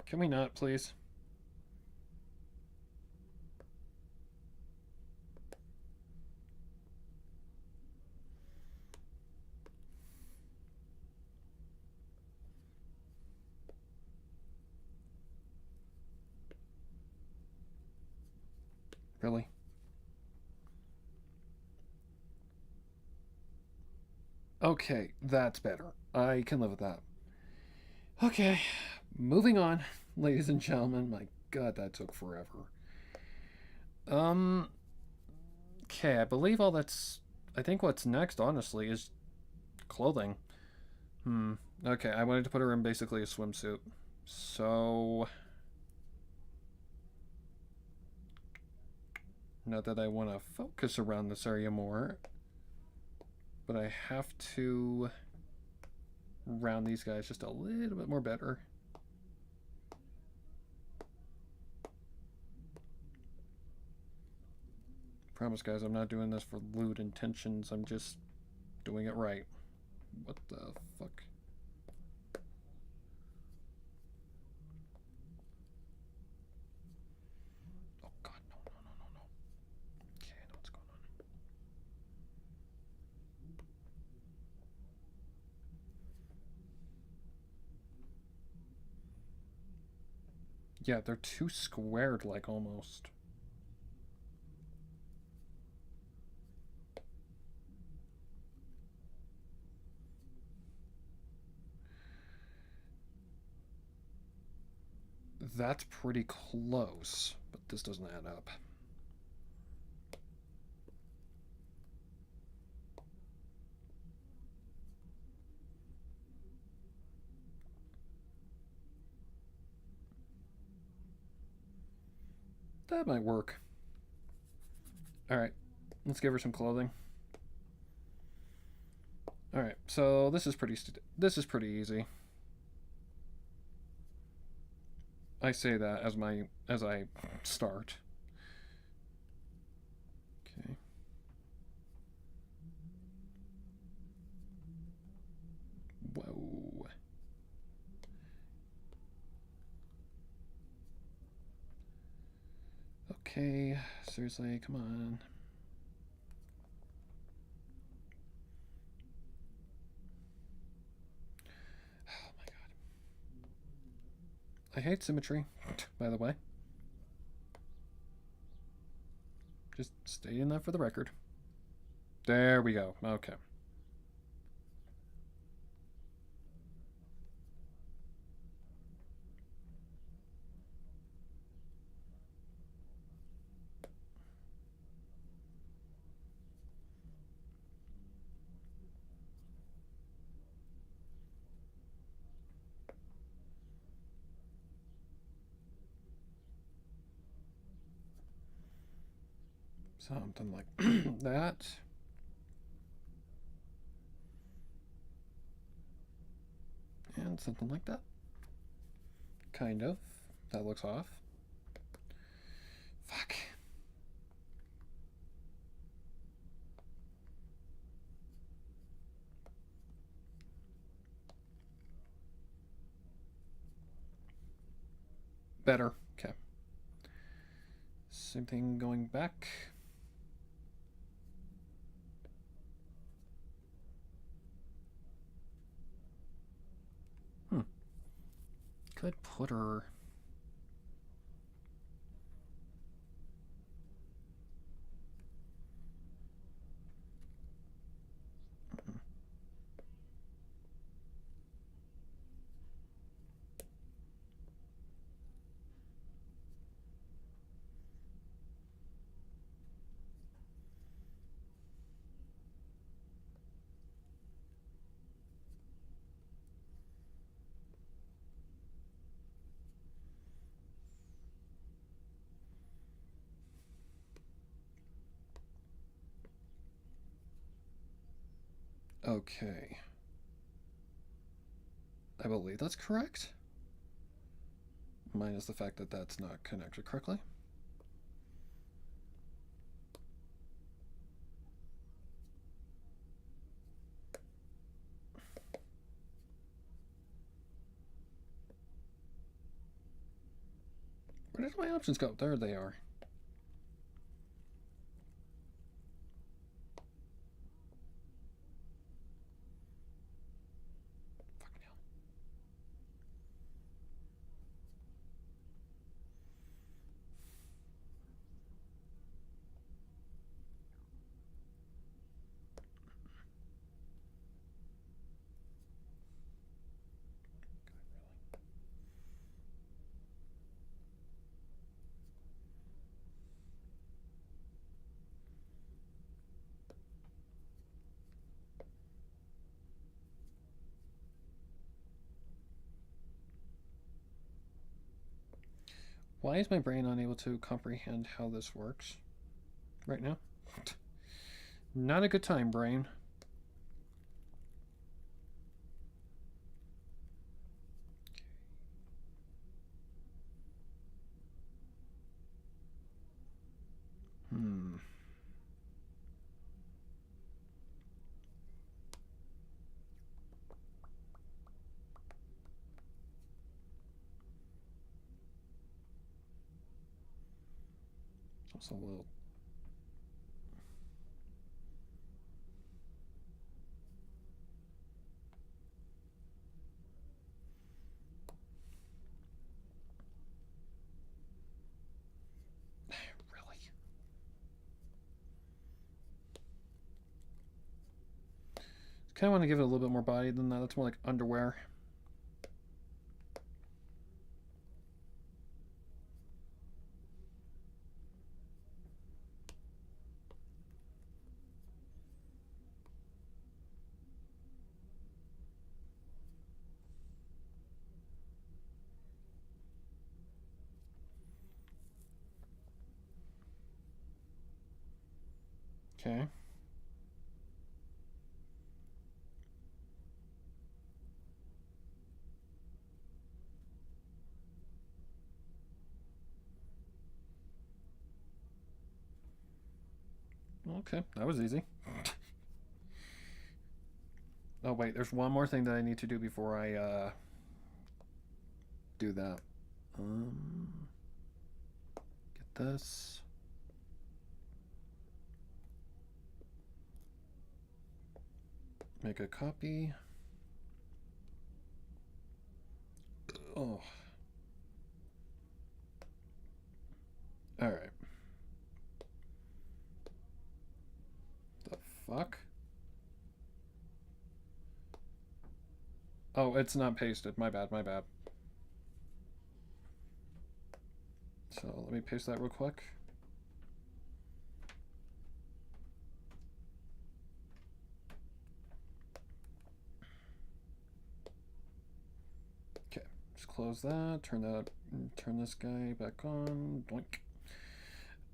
Can we not, please? Really? Okay, that's better. I can live with that. Okay, moving on, ladies and gentlemen. My god, that took forever. Okay, I believe all that's... I think what's next, honestly, is clothing. Okay, I wanted to put her in basically a swimsuit. So... Not that I want to focus around this area more, but I have to round these guys just a little bit more better. Promise, guys, I'm not doing this for lewd intentions. I'm just doing it right. What the fuck? Oh god, no, no, no, no, no. Okay, I know what's going on. Yeah, they're too squared, like, almost. That's pretty close, but this doesn't add up. That might work. Alright, let's give her some clothing. Alright, so this is pretty easy. I say that as I start. Okay. Whoa. Okay, seriously, come on. Oh my god. I hate symmetry, by the way. Just stating that for the record. There we go. Okay. Something like that. And something like that. Kind of. That looks off. Fuck. Better. Okay. Same thing going back. Could put her... Okay. I believe that's correct. Minus the fact that that's not connected correctly. Where did my options go? There they are. Fucking hell. Why is my brain unable to comprehend how this works right now? Not a good time, brain. Hmm. Also a little. Really? Kind of want to give it a little bit more body than that. That's more like underwear. Okay. Okay, that was easy. Oh wait, there's one more thing that I need to do before I do that. Get this. Make a copy. Oh. All right. The fuck? Oh, it's not pasted. My bad, my bad. So let me paste that real quick. Okay, just close that. Turn that. Turn this guy back on. Doink.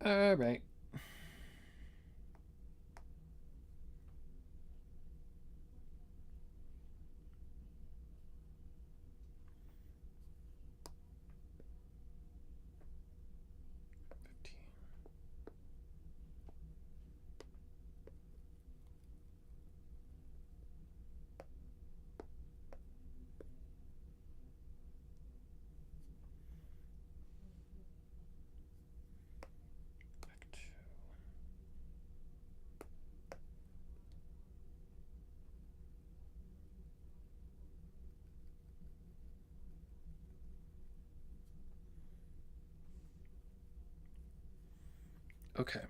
All right. Okay.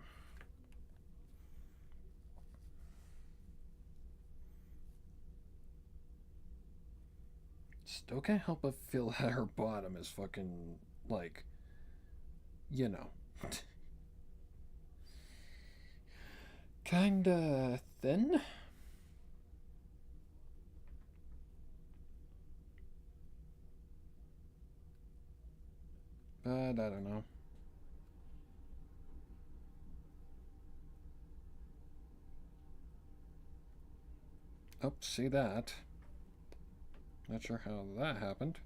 Still can't help but feel that her bottom is fucking, like, you know, kinda thin. But I don't know. Oh, see that. Not sure how that happened.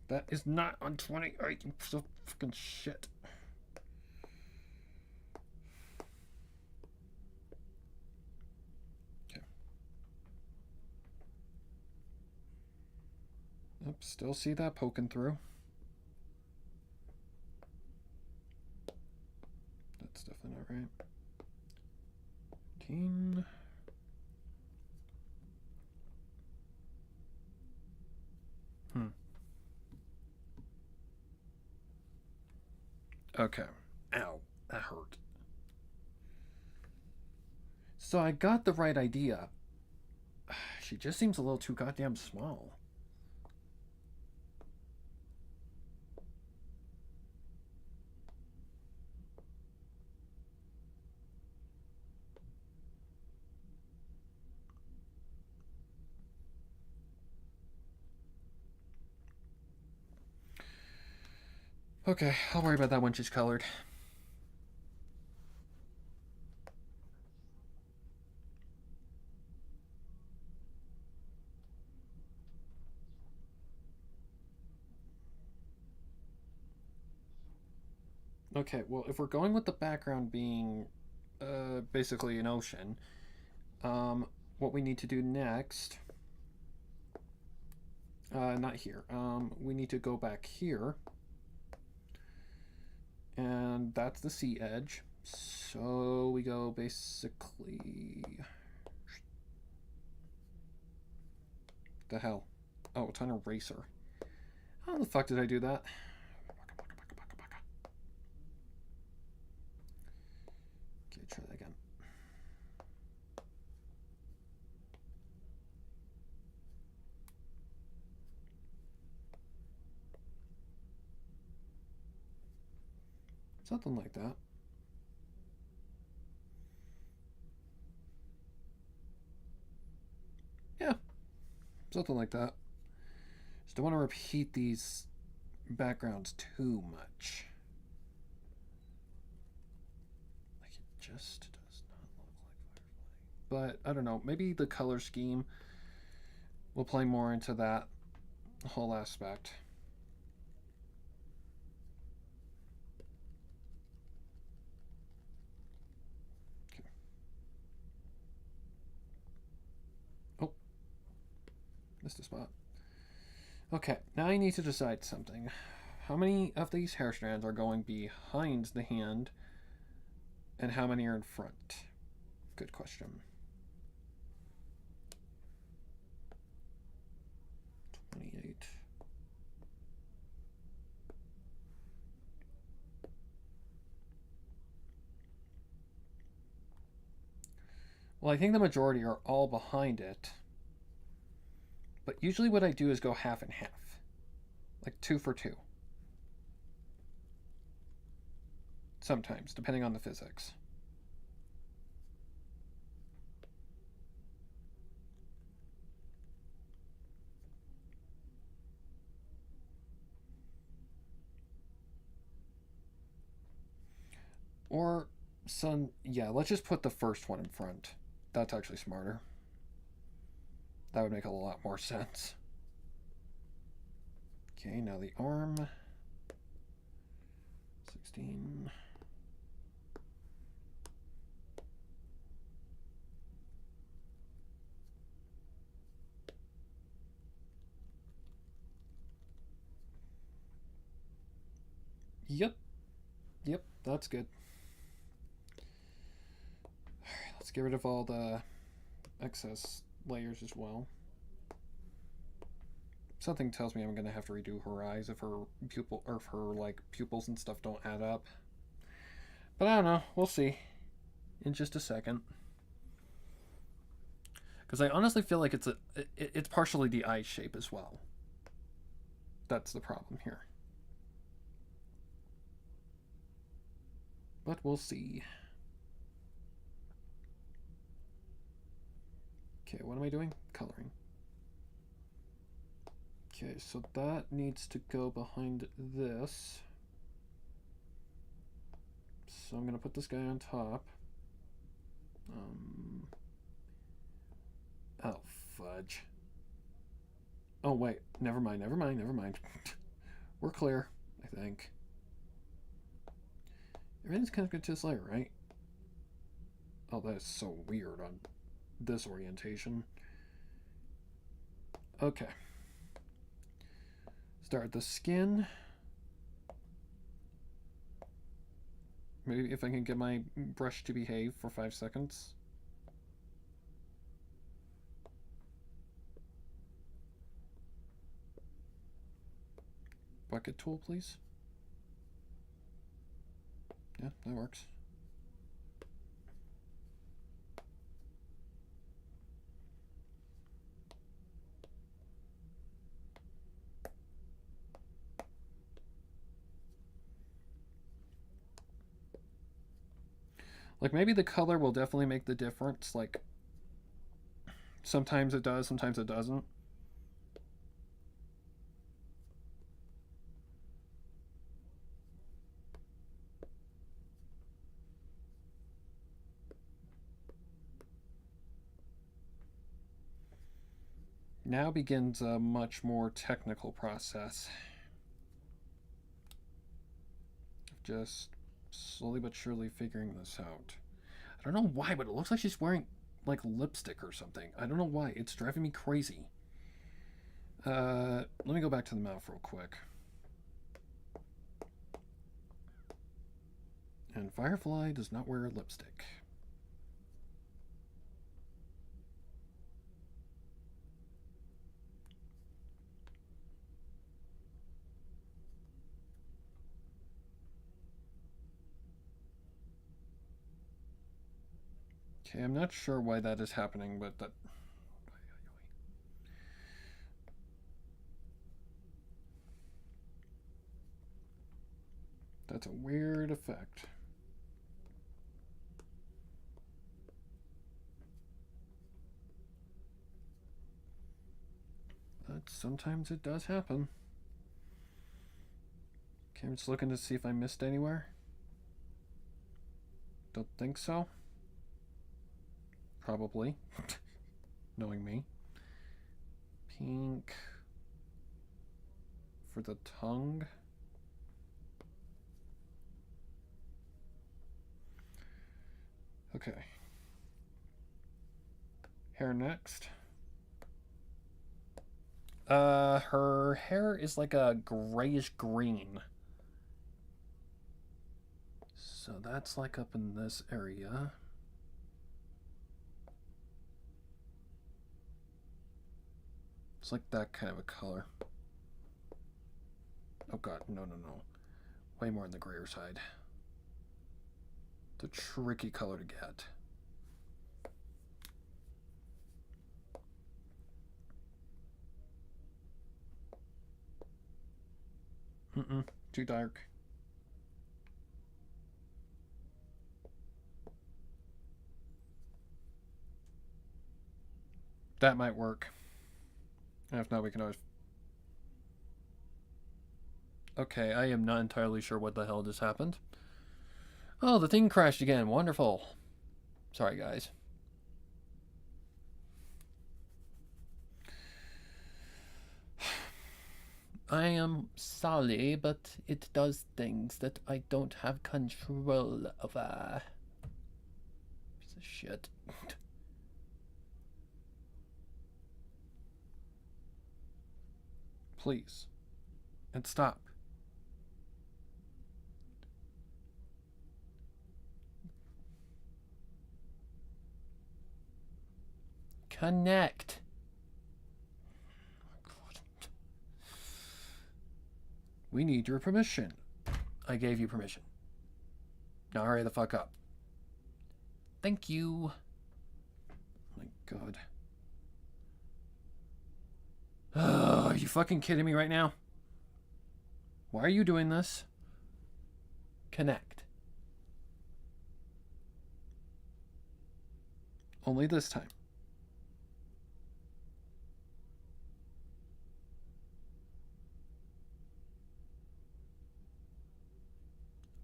That is not on 28, you piece of fucking shit. Okay. Yep, still see that poking through. That's definitely not right. 18. Okay. Ow. That hurt. So I got the right idea. She just seems a little too goddamn small. Okay, I'll worry about that when she's colored. Okay, well, if we're going with the background being basically an ocean, what we need to do next, not here, we need to go back here, and that's the sea edge. So we go basically. The hell? Oh, it's on eraser. How the fuck did I do that? Okay, try that again. Something like that. Yeah, something like that. Just don't want to repeat these backgrounds too much. Like it just does not look like Firefly. But I don't know, maybe the color scheme will play more into that whole aspect. Okay. Oh, missed a spot. Okay, now I need to decide something. How many of these hair strands are going behind the hand, and how many are in front? Good question. 28. Well, I think the majority are all behind it. But usually what I do is go half and half. Like 2 for 2. Sometimes, depending on the physics. Or some, yeah, let's just put the first one in front. That's actually smarter. That would make a lot more sense. Okay, now the arm. 16. Yep. Yep, that's good. Alright, let's get rid of all the excess layers as well. Something tells me I'm gonna have to redo her eyes if her pupil or if her like pupils and stuff don't add up. But I don't know. We'll see in just a second. Because I honestly feel like it's partially the eye shape as well. That's the problem here. But we'll see. Okay, what am I doing? Coloring. Okay, so that needs to go behind this. So I'm gonna put this guy on top. Oh, fudge. Oh, wait. Never mind. We're clear, I think. Everything's kind of good to this layer, right? Oh, that is so weird on this orientation. Okay. Start the skin. Maybe if I can get my brush to behave for 5 seconds. Bucket tool, please. Yeah, that works. Like, maybe the color will definitely make the difference. Like, sometimes it does, sometimes it doesn't. Now begins a much more technical process. Just slowly but surely figuring this out. I don't know why, but it looks like she's wearing like lipstick or something. I don't know why. It's driving me crazy. Let me go back to the mouth real quick. And Firefly does not wear lipstick. Okay, I'm not sure why that is happening, but that... That's a weird effect. But sometimes it does happen. Okay, I'm just looking to see if I missed anywhere. Don't think so. Probably. Knowing me. Pink. For the tongue. Okay. Hair next. Her hair is like a grayish green. So that's like up in this area. It's like that kind of a color. Oh god, no. Way more on the grayer side. It's a tricky color to get. Too dark. That might work. And if not, we can always... Okay, I am not entirely sure what the hell just happened. Oh, the thing crashed again. Wonderful. Sorry, guys. I am sorry, but it does things that I don't have control over. Piece of shit. Please. And stop. Connect. We need your permission. I gave you permission. Now hurry the fuck up. Thank you. Oh my god. Oh, are you fucking kidding me right now? Why are you doing this? Connect. Only this time.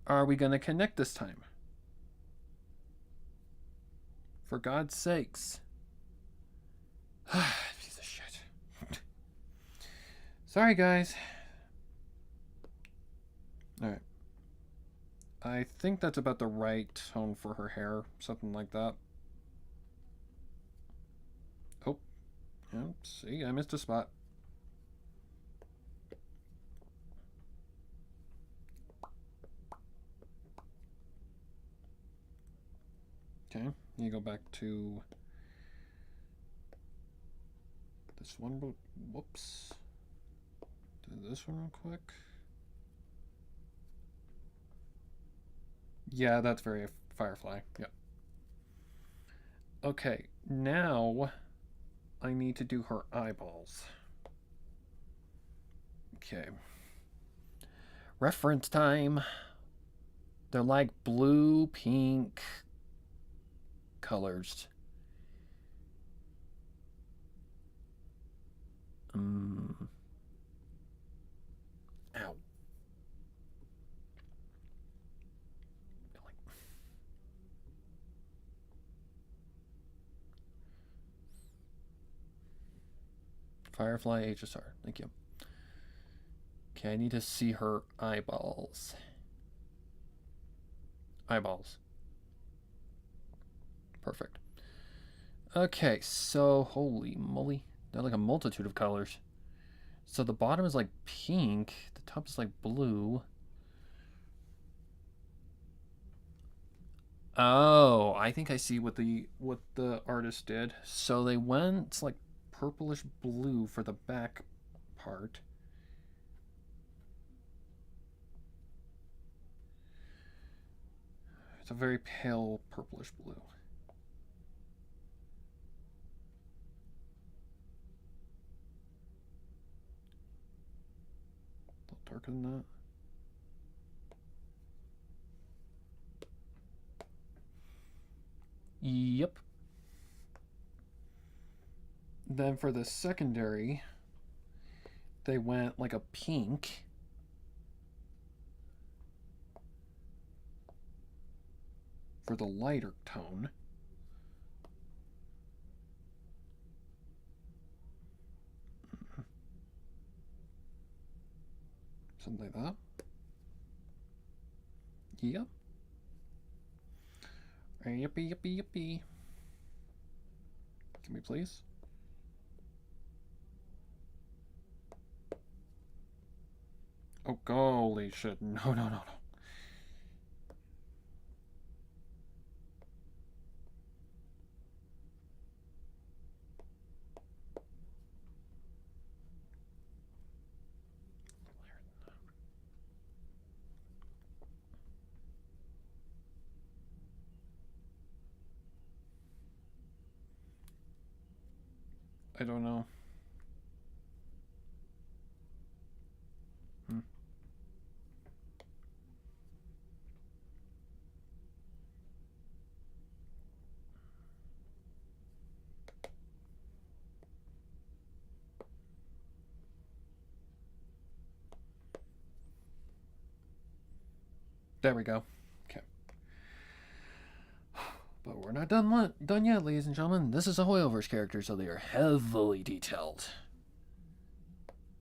Are we going to connect this time? For God's sakes. Piece of shit. Sorry, guys. Alright. I think that's about the right tone for her hair. Something like that. Oh. Yeah, see, I missed a spot. Okay, you go back to this one. Whoops. Do this one real quick. Yeah, that's very Firefly. Yep. Okay, now I need to do her eyeballs. Okay. Reference time. They're like blue, pink colors. Ow. Firefly HSR. Thank you. Okay, I need to see her eyeballs. Eyeballs. Perfect. Okay, so holy moly. They're like a multitude of colors. So the bottom is like pink, the top is like blue. Oh, I think I see what the artist did. So they went like purplish blue for the back part. It's a very pale purplish blue. A little darker than that. Yep. Then for the secondary, they went like a pink. For the lighter tone. Something like that. Yep. Yippee, yippee, yippee. Can we please? Oh, holy shit. No, no, no, no. I don't know. There we go. Okay. But we're not done yet, ladies and gentlemen. This is a Hoyoverse character, so they are heavily detailed.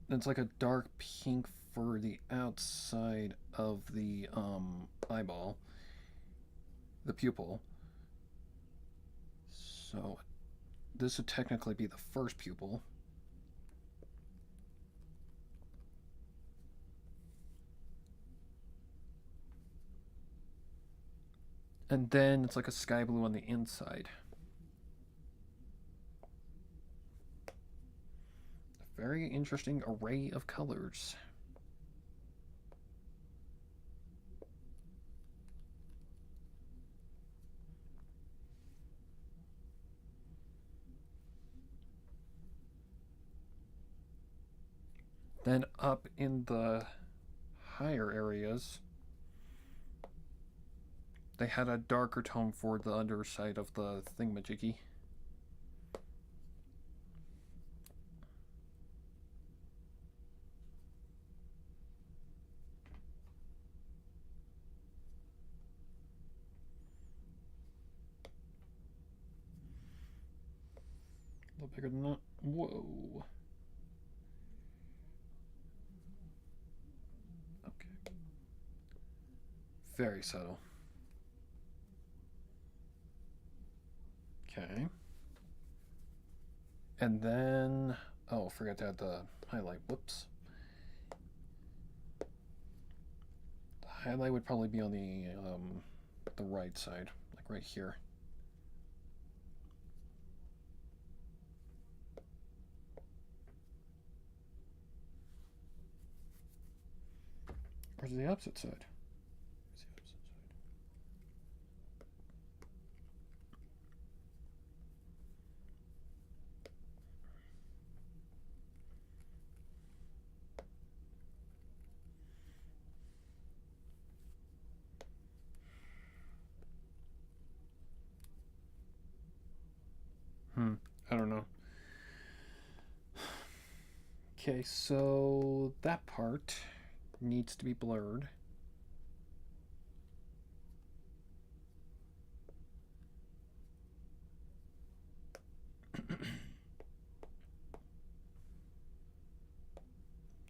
It's like a dark pink for the outside of the eyeball, the pupil. So this would technically be the first pupil. And then it's like a sky blue on the inside. A very interesting array of colors. Then up in the higher areas, they had a darker tone for the underside of the thingamajiggy. A little bigger than that. Whoa. Okay. Very subtle. Okay. And then, oh, forgot to add the highlight. Whoops. The highlight would probably be on the right side, like right here. Where's the opposite side? Where's the opposite side? I don't know. Okay, so that part needs to be blurred.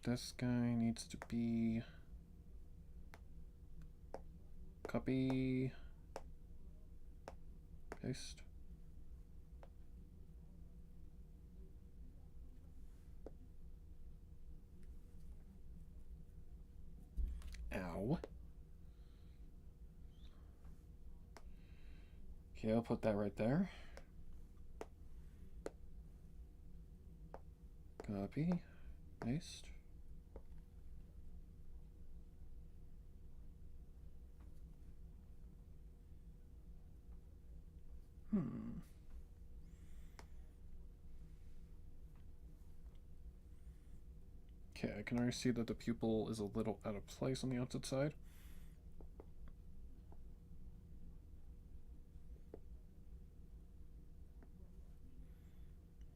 This guy needs to be copy, paste. Ow. Okay, I'll put that right there. Copy, paste. Okay, I can already see that the pupil is a little out of place on the outside side.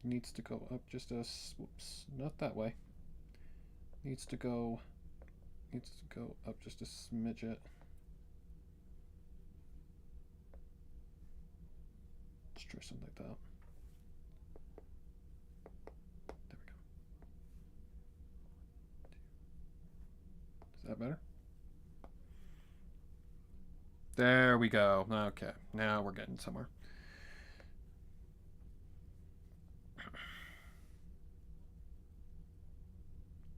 Needs to go up just a, whoops, not that way. Needs to go up just a smidget. Let's try something like that. There we go. Is that better? There we go. Okay, now we're getting somewhere.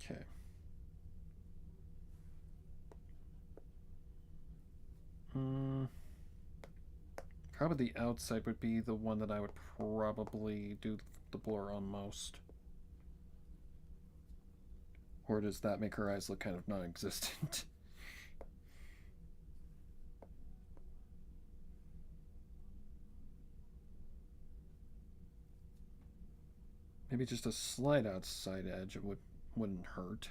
Okay. Probably the outside would be the one that I would probably do the blur on most. Or does that make her eyes look kind of non-existent? Maybe just a slight outside edge wouldn't hurt.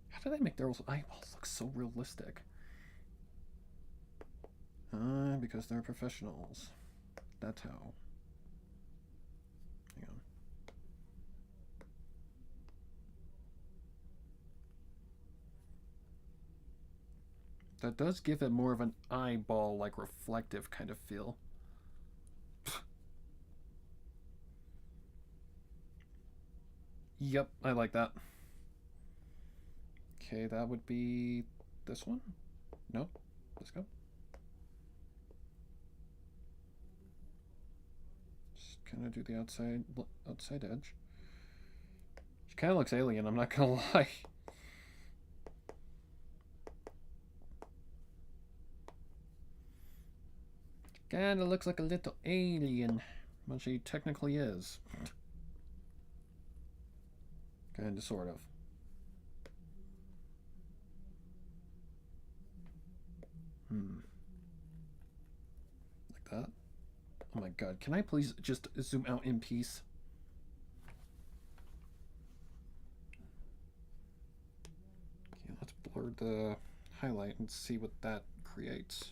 How do they make their eyeballs look so realistic? Because they're professionals. That's how. Hang on. That does give it more of an eyeball, like reflective kind of feel. Yep, I like that. Okay, that would be this one? No? This go? Just kind of do the outside edge. She kind of looks alien, I'm not gonna lie. Kind of looks like a little alien. Well, she technically is. Kind of, sort of. Like that. Oh my god, can I please just zoom out in peace? Okay, let's blur the highlight and see what that creates.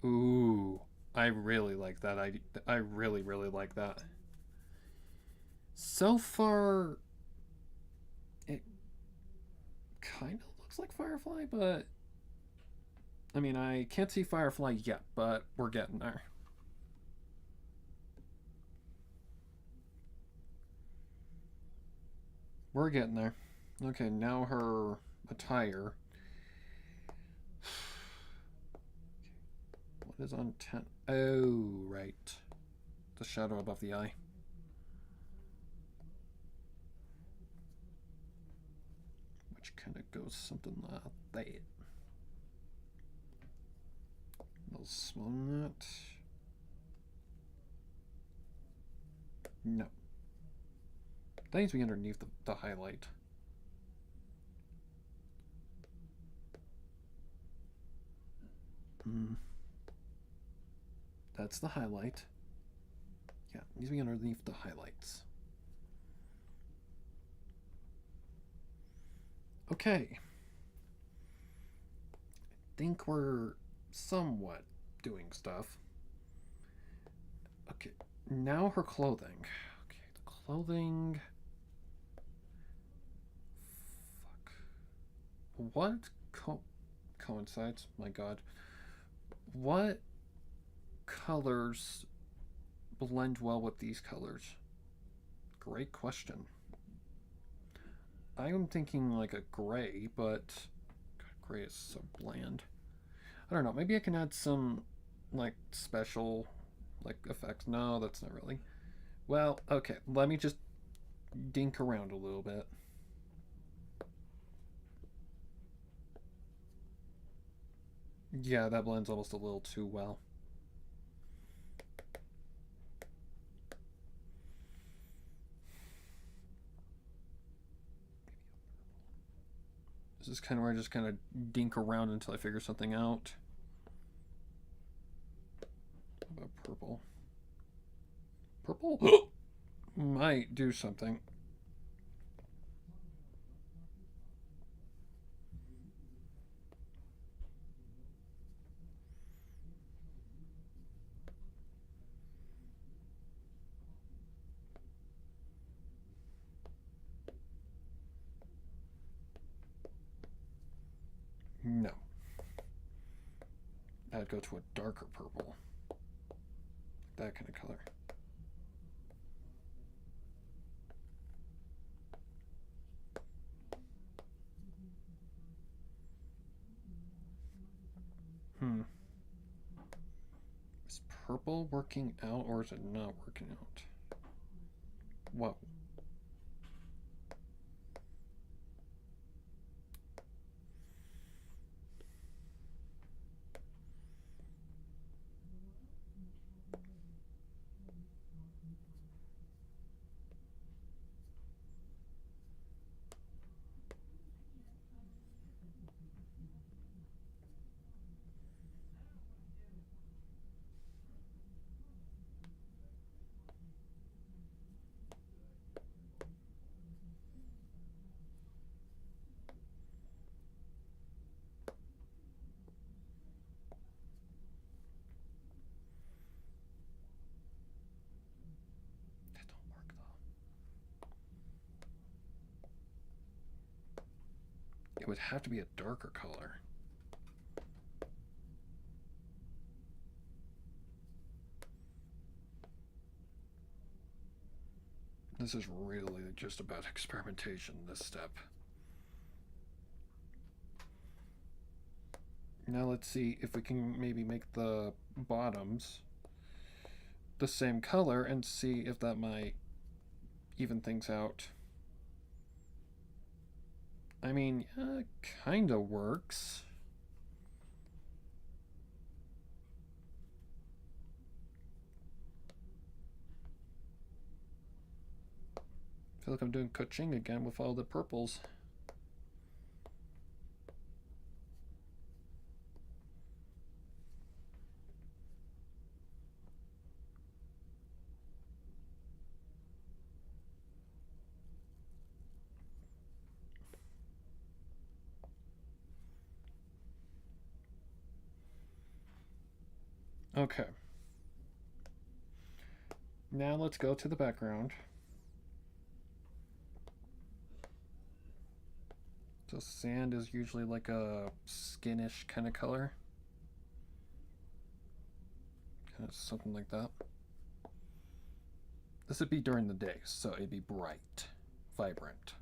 Ooh, I really like that. I really, really like that. So far, it kind of looks like Firefly, but I mean, I can't see Firefly yet, but we're getting there. We're getting there. Okay, now her attire. What is on 10? Oh, right. The shadow above the eye. Which kind of goes something like that. A little smaller than that. No. That needs to be underneath the highlight. That's the highlight. Yeah, it needs to be underneath the highlights. Okay. I think we're somewhat doing stuff. Okay, now her clothing. Okay, the clothing. Fuck. What coincides? My god. What colors blend well with these colors? Great question. I'm thinking like a gray, but God, gray is so bland. I don't know. Maybe I can add some like special like effects. No, that's not really. Well, okay. Let me just dink around a little bit. Yeah, that blends almost a little too well. This is kind of where I just kind of dink around until I figure something out. How about purple? Purple might do something. No. I'd go to a darker purple. That kind of color. Is purple working out or is it not working out? Whoa. That don't work though. It would have to be a darker color. This is really just about experimentation, this step. Now let's see if we can maybe make the bottoms the same color and see if that might even things out. I mean, yeah, it kinda works. I feel like I'm doing coaching again with all the purples. Okay. Now let's go to the background. So sand is usually like a skinish kind of color. Kind of something like that. This would be during the day, so it'd be bright, vibrant.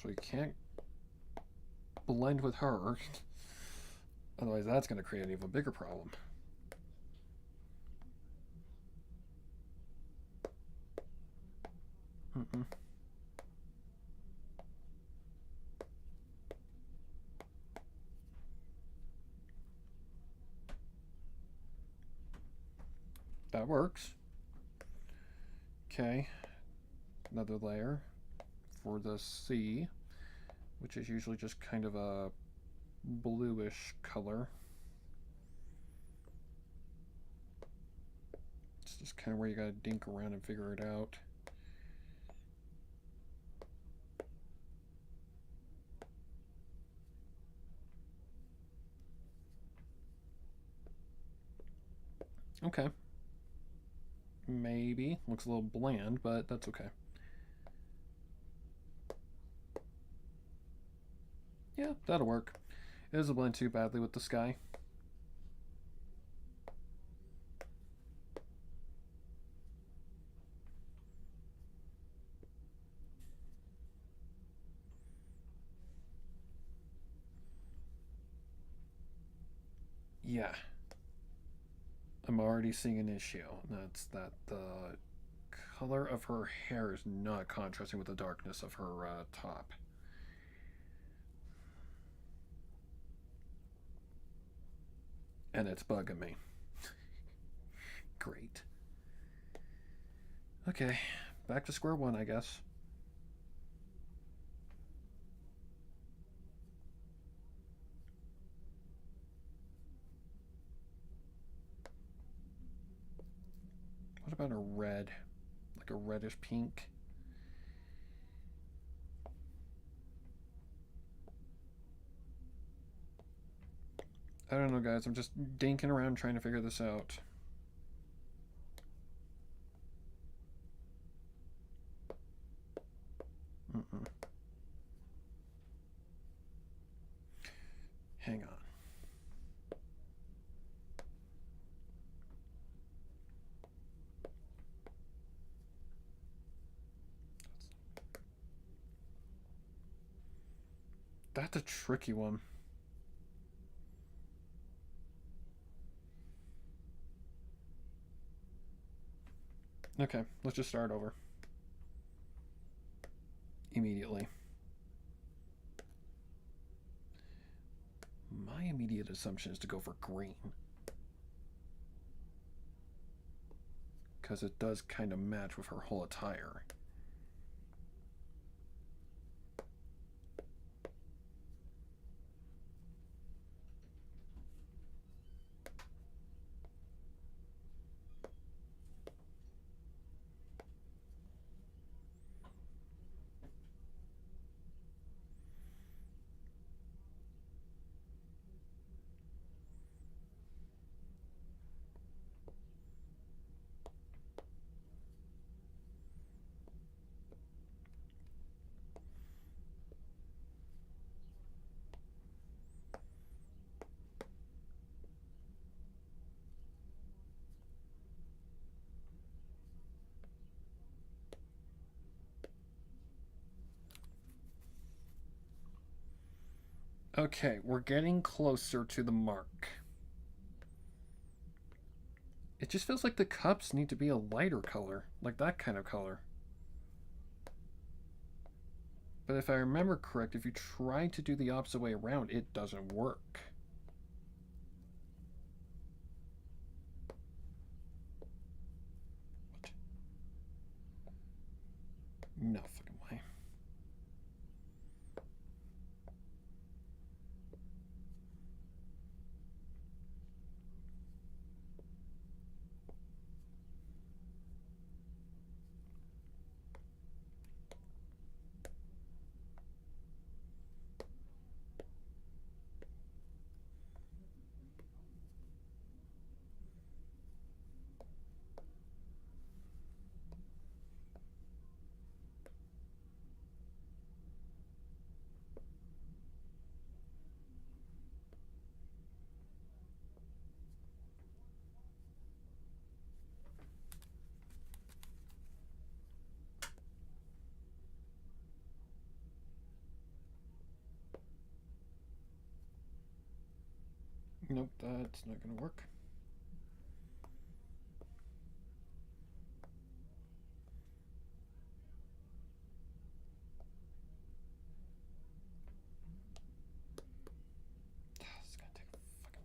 So we can't blend with her. Otherwise that's going to create an even bigger problem. That works. Okay, another layer for the sea, which is usually just kind of a bluish color. It's just kind of where you gotta dink around and figure it out. Okay. Maybe. Looks a little bland, but that's okay. Yeah, that'll work. It doesn't blend too badly with the sky. Yeah. I'm already seeing an issue. That's that the color of her hair is not contrasting with the darkness of her top. And it's bugging me. Great. Okay, back to square one, I guess. What about a red? Like a reddish pink? I don't know, guys. I'm just dinking around trying to figure this out. Hang on. That's a tricky one. Okay, let's just start over. Immediately. My immediate assumption is to go for green. Because it does kind of match with her whole attire. Okay, we're getting closer to the mark. It just feels like the cups need to be a lighter color, like that kind of color. But if I remember correct, if you try to do the opposite way around, it doesn't work. What? No fucking way. Nope, that's not gonna work. It's gonna take fucking.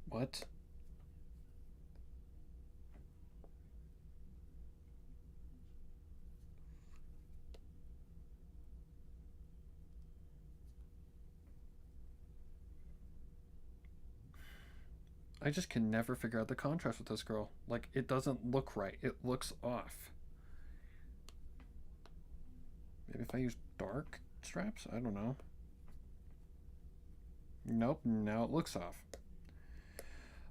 What? I just can never figure out the contrast with this girl. Like, it doesn't look right. It looks off. Maybe if I use dark straps? I don't know. Nope, now it looks off.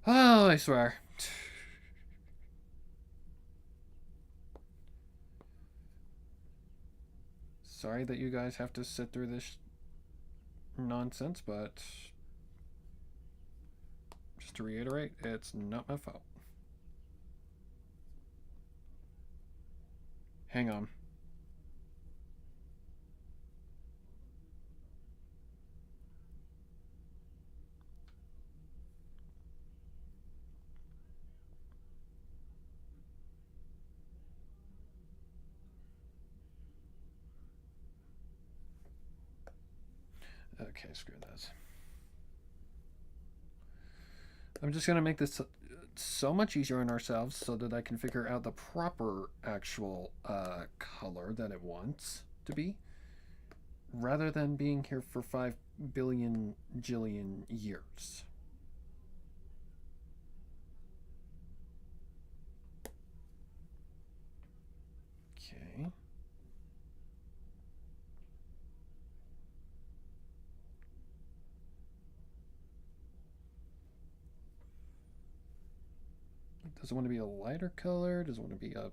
Oh, I swear. Sorry that you guys have to sit through this nonsense, but just to reiterate, it's not my fault. Hang on. Okay, screw this. I'm just going to make this so much easier on ourselves so that I can figure out the proper actual color that it wants to be, rather than being here for 5 billion jillion years. Okay. Does it want to be a lighter color? Does it want to be a...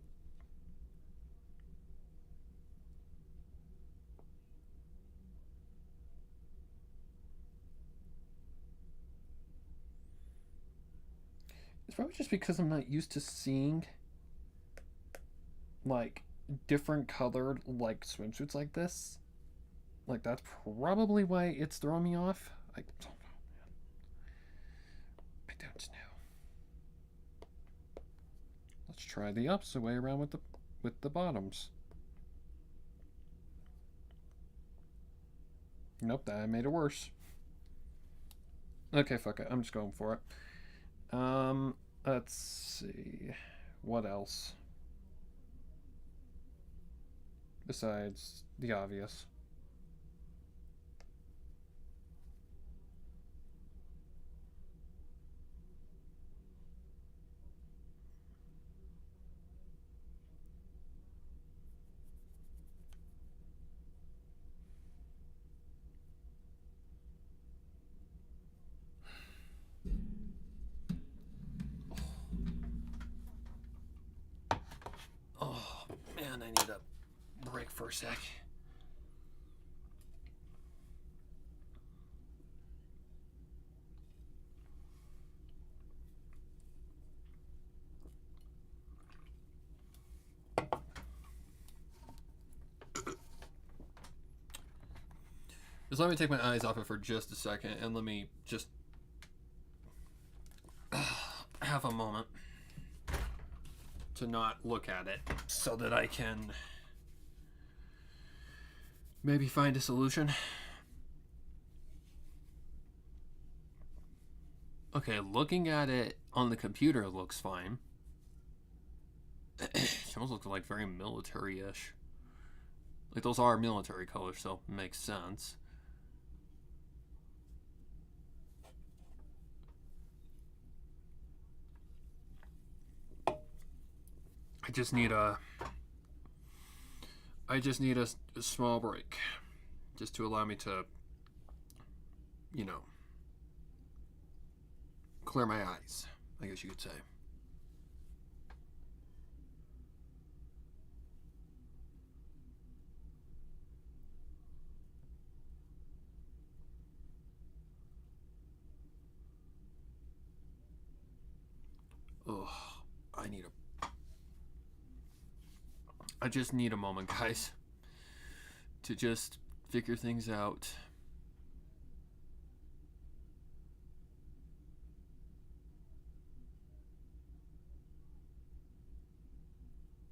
It's probably just because I'm not used to seeing like different colored like swimsuits like this. Like, that's probably why it's throwing me off. I don't know, man. I don't know. Let's try the opposite way around with the bottoms. Nope, that made it worse. Okay, fuck it. I'm just going for it. Let's see. What else? Besides the obvious. Oh, man, I need a break for a sec. Just let me take my eyes off it for just a second and let me just have a moment to not look at it so that I can maybe find a solution. Okay, looking at it on the computer looks fine. It almost looks like very military-ish. Like, those are military colors, so it makes sense. I just need a small break just to allow me to, you know, clear my eyes, I guess you could say. I just need a moment, guys, to just figure things out.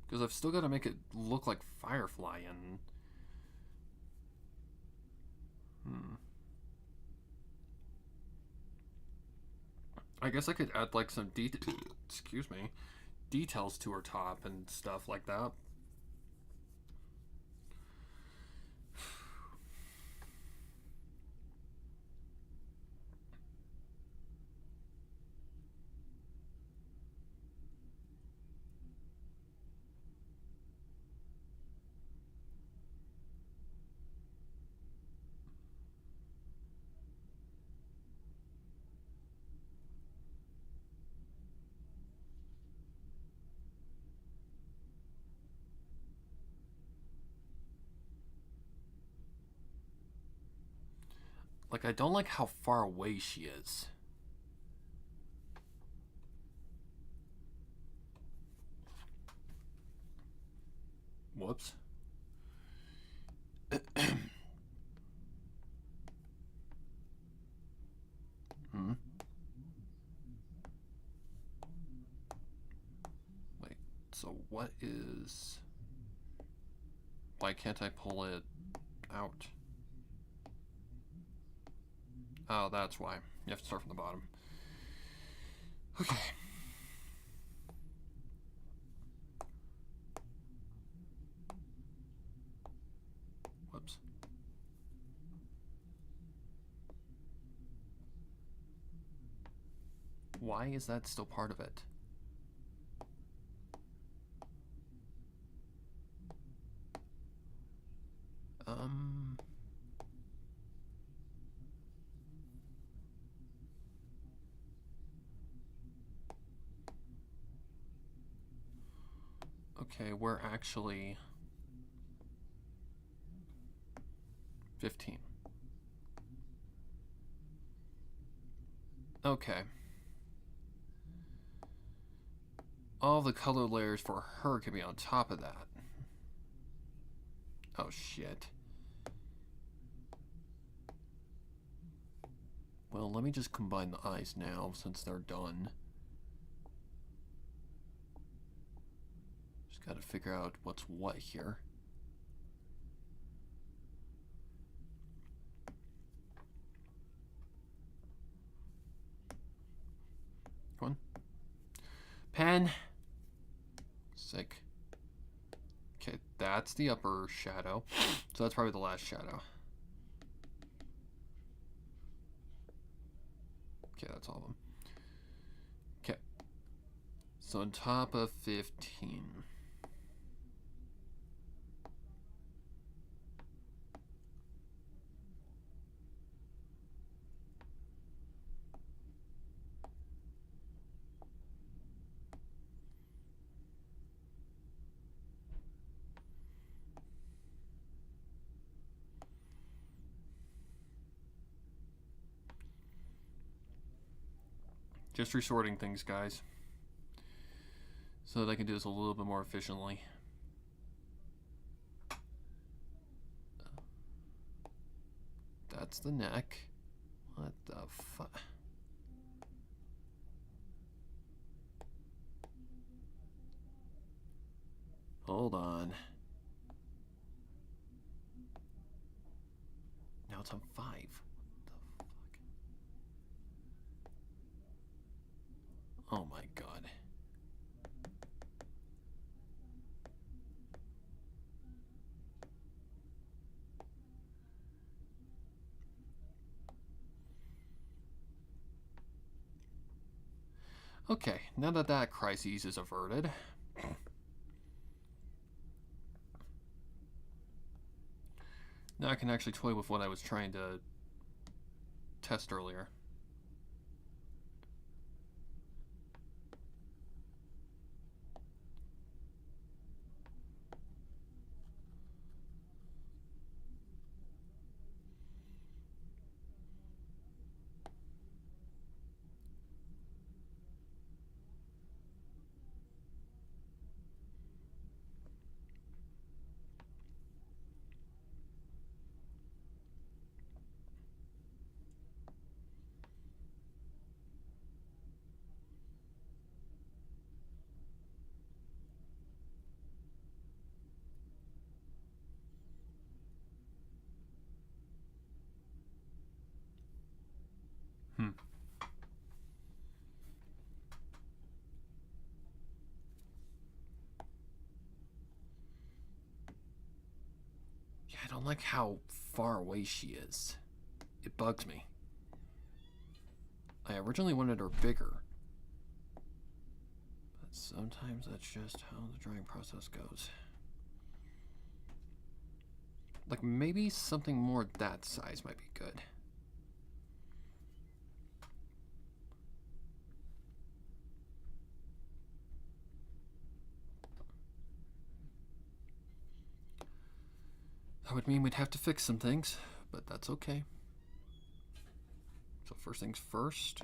Because I've still got to make it look like Firefly and... I guess I could add like some excuse me, details to her top and stuff like that. Like, I don't like how far away she is. Whoops. Wait, so what is... Why can't I pull it out? Oh, that's why. You have to start from the bottom. Okay. Whoops. Why is that still part of it? Okay, we're actually 15. Okay. All the color layers for her can be on top of that. Oh, shit. Well, let me just combine the eyes now, since they're done. Just gotta figure out what's what here. Come on. Pen! Sick. Okay, that's the upper shadow. So that's probably the last shadow. Okay, that's all of them. Okay. So on top of 15. Just resorting things, guys, so that I can do this a little bit more efficiently. That's the neck. What the fuck? Hold on. Now it's on 5. What the fuck? Oh my god. Okay, now that that crisis is averted, now I can actually toy with what I was trying to test earlier. don't like how far away she is. It bugs me. I originally wanted her bigger. But sometimes that's just how the drawing process goes. Like, maybe something more that size might be good. That would mean we'd have to fix some things, but that's okay. So first things first.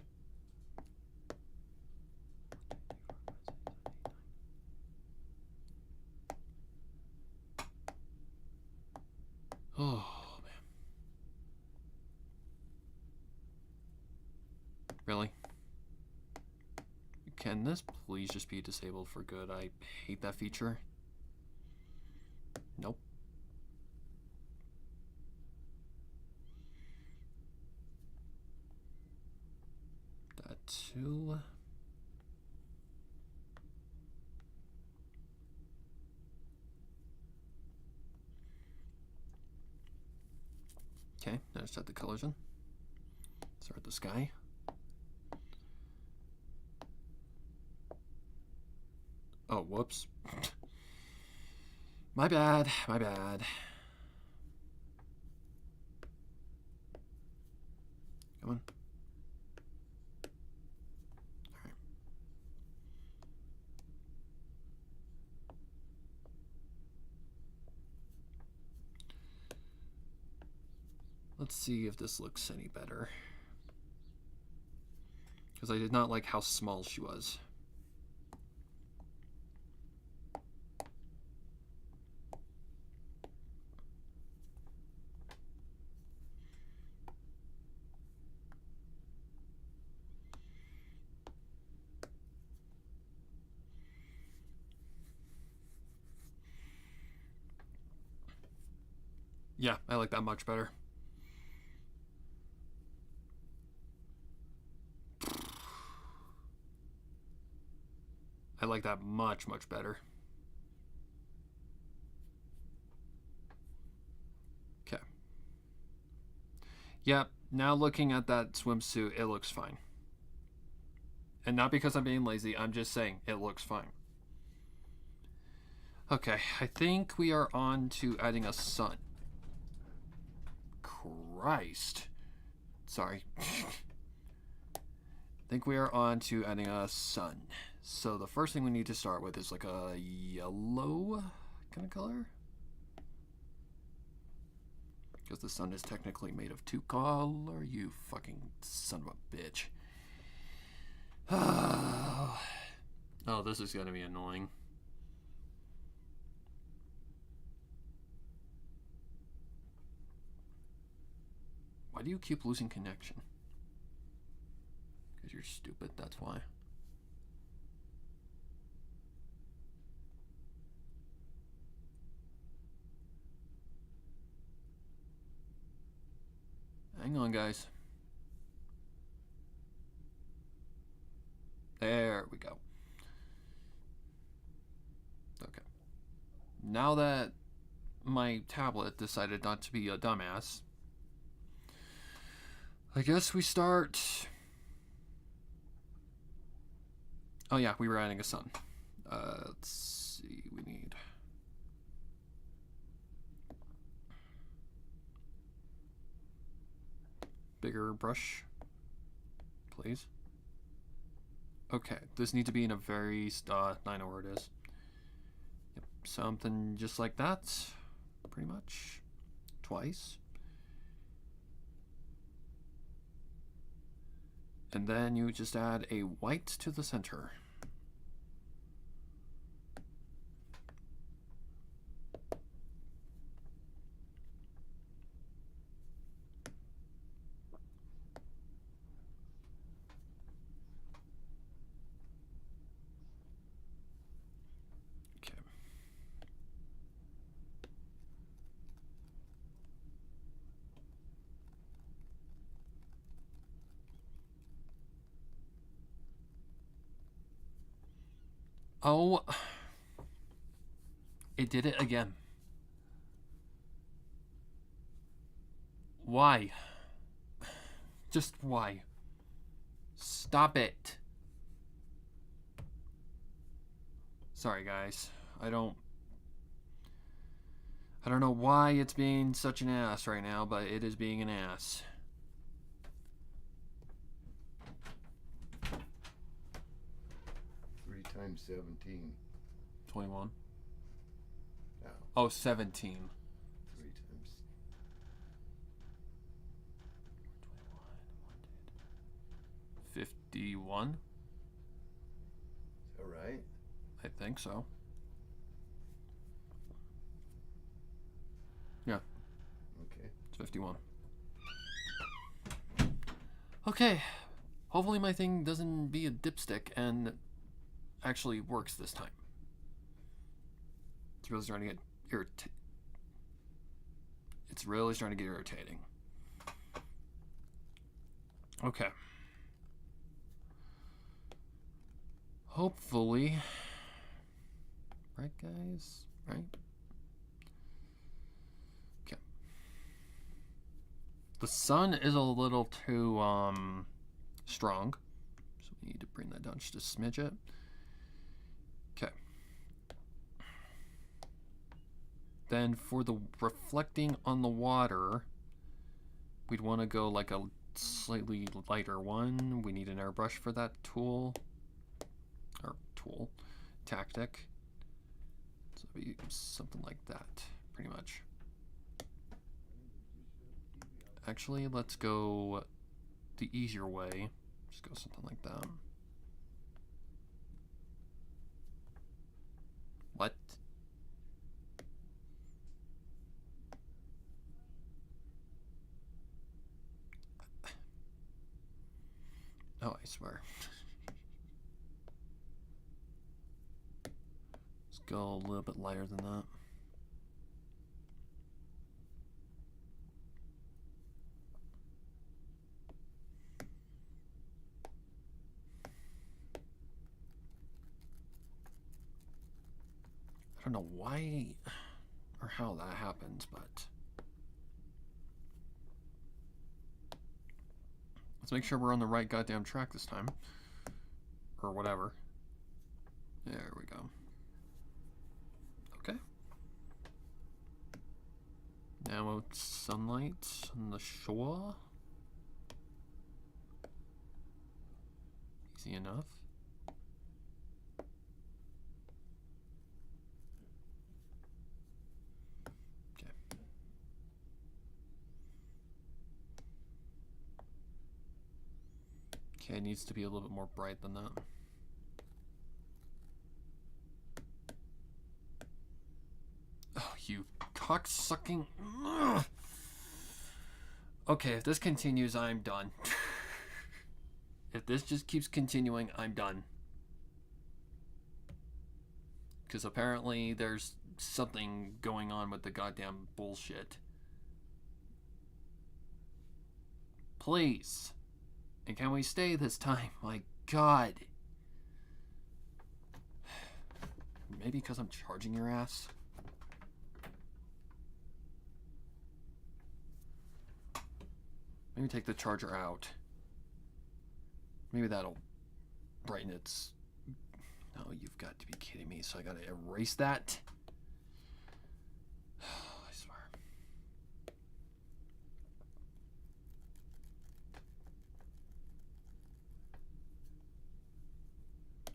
Oh, man. Really? Can this please just be disabled for good? I hate that feature. Nope. That too. Okay, now set the colors in. Start the sky. Oh, whoops. My bad, my bad. Come on. Alright. Let's see if this looks any better. Because I did not like how small she was. Yeah, I like that much better. I like that much, much better. Okay. Yeah, now looking at that swimsuit, it looks fine. And not because I'm being lazy, I'm just saying it looks fine. Okay, I think we are on to adding a sun. Christ. Sorry. I think we are on to adding a sun. So the first thing we need to start with is like a yellow kind of color. Because the sun is technically made of two color. You fucking son of a bitch. Oh, this is gonna be annoying. Why do you keep losing connection? Because you're stupid, that's why. Hang on, guys. There we go. Okay. Now that my tablet decided not to be a dumbass, I guess we start... Oh yeah, we were adding a sun. Let's see, we need... bigger brush, please. Okay, this needs to be in a very, I know where it is. Yep, something just like that, pretty much, twice. And then you just add a white to the center. Oh, it did it again. Why? Just why? Stop it. Sorry, guys. I don't know why it's being such an ass right now, but it is being an ass. Three times 17. 21. No. Oh, 17. 3 times. 51. Is that right? I think so. Yeah, Okay. it's 51. Okay. Hopefully my thing doesn't be a dipstick and actually works this time. It's really starting to get It's really starting to get irritating. Okay. Hopefully. Right, guys? Right? Okay. The sun is a little too, strong. So we need to bring that down just a smidge it. Okay. Then for the reflecting on the water, we'd want to go like a slightly lighter one. We need an airbrush for that tool. Or tool. Tactic. So it'd be something like that, pretty much. Actually, let's go the easier way. Just go something like that. What? Oh, I swear. Let's go a little bit lighter than that. I don't know why or how that happens, but let's make sure we're on the right goddamn track this time. Or whatever. There we go. Okay. Now it's sunlight on the shore. Easy enough. Okay. Okay, it needs to be a little bit more bright than that. Oh, you cocksucking. Ugh. Okay, if this continues, I'm done. If this just keeps continuing, I'm done. Because apparently there's something going on with the goddamn bullshit. Please. And can we stay this time? My god. Maybe because I'm charging your ass? Maybe take the charger out. Maybe that'll brighten its... No, you've got to be kidding me. So I gotta erase that? I swear.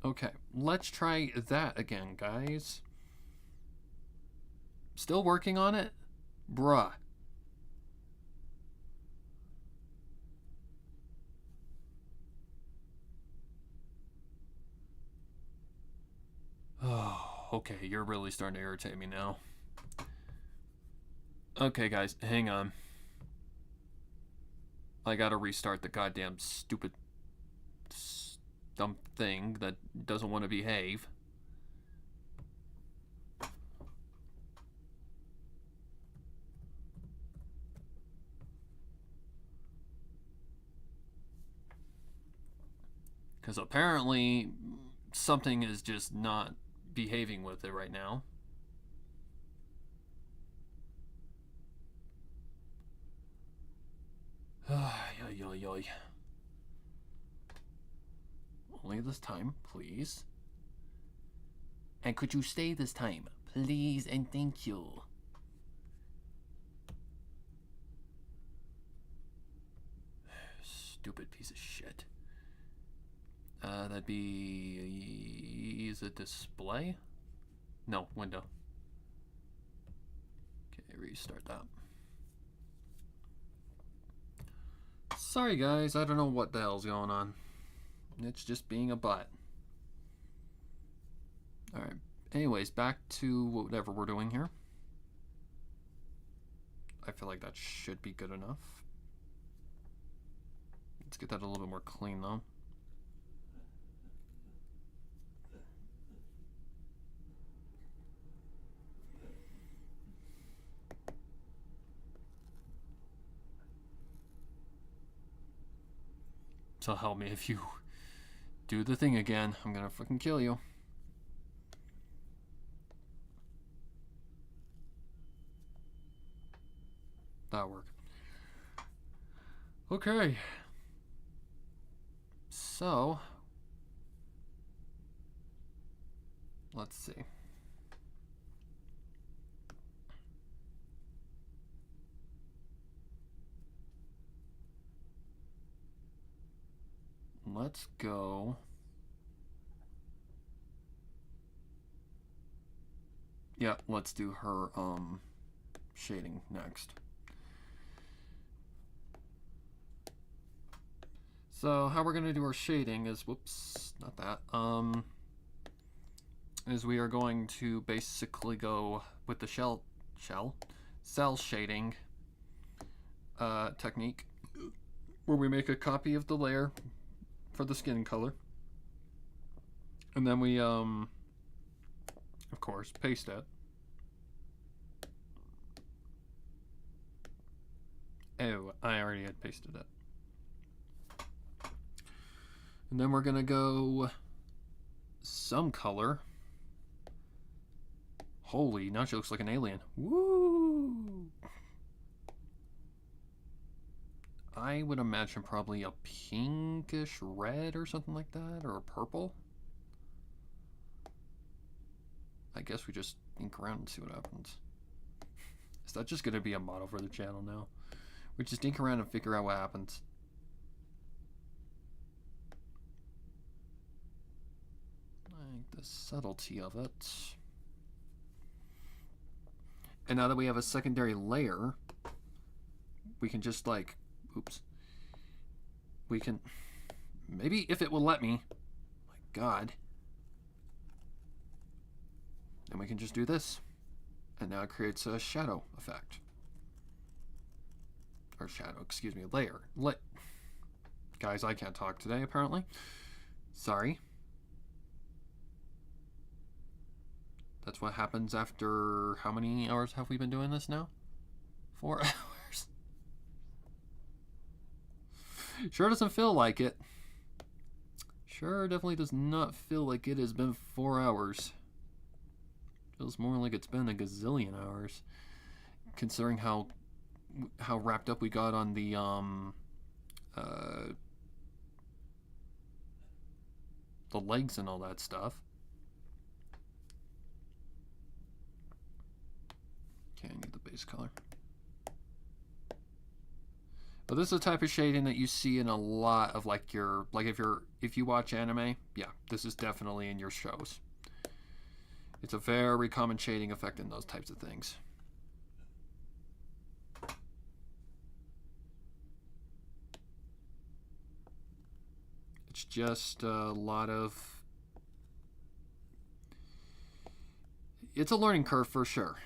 Okay, let's try that again, guys. Still working on it? Bruh. Oh, okay, you're really starting to irritate me now. Okay, guys, hang on. I gotta restart the goddamn stupid dumb thing that doesn't want to behave. Because apparently something is just not behaving with it right now. oy, oy. Only this time, please. And could you stay this time? Please and thank you. Stupid piece of shit. That'd be... Is it display? No, window. Okay, restart that. Sorry guys, I don't know what the hell's going on. It's just being a butt. Alright, anyways, back to whatever we're doing here. I feel like that should be good enough. Let's get that a little bit more clean though. So help me if you do the thing again. I'm gonna fucking kill you. That'll work. Okay. So, let's see. Let's go. Yeah, let's do her shading next. So how we're gonna do our shading is, whoops, not that. Is we are going to basically go with the cell shading technique, where we make a copy of the layer for the skin color, and then we of course paste it. Oh, I already had pasted it. And then we're gonna go some color. Holy, now she looks like an alien. Woo! I would imagine probably a pinkish red or something like that, or a purple. I guess we just ink around and see what happens. Is that just gonna be a motto for the channel now? We just ink around and figure out what happens. Like the subtlety of it. And now that we have a secondary layer, we can just like, oops. We can, maybe if it will let me, my God. And we can just do this. And now it creates a shadow effect. Or shadow, excuse me, layer. Guys, I can't talk today, apparently. Sorry. That's what happens after, how many hours have we been doing this now? 4 hours. Sure doesn't feel like it. Sure definitely does not feel like it has been 4 hours. Feels more like it's been a gazillion hours, considering how wrapped up we got on the legs and all that stuff. Okay, I need the base color. But this is the type of shading that you see in a lot of like your, like if you watch anime, yeah, this is definitely in your shows. It's a very common shading effect in those types of things. It's just a lot of, it's a learning curve for sure.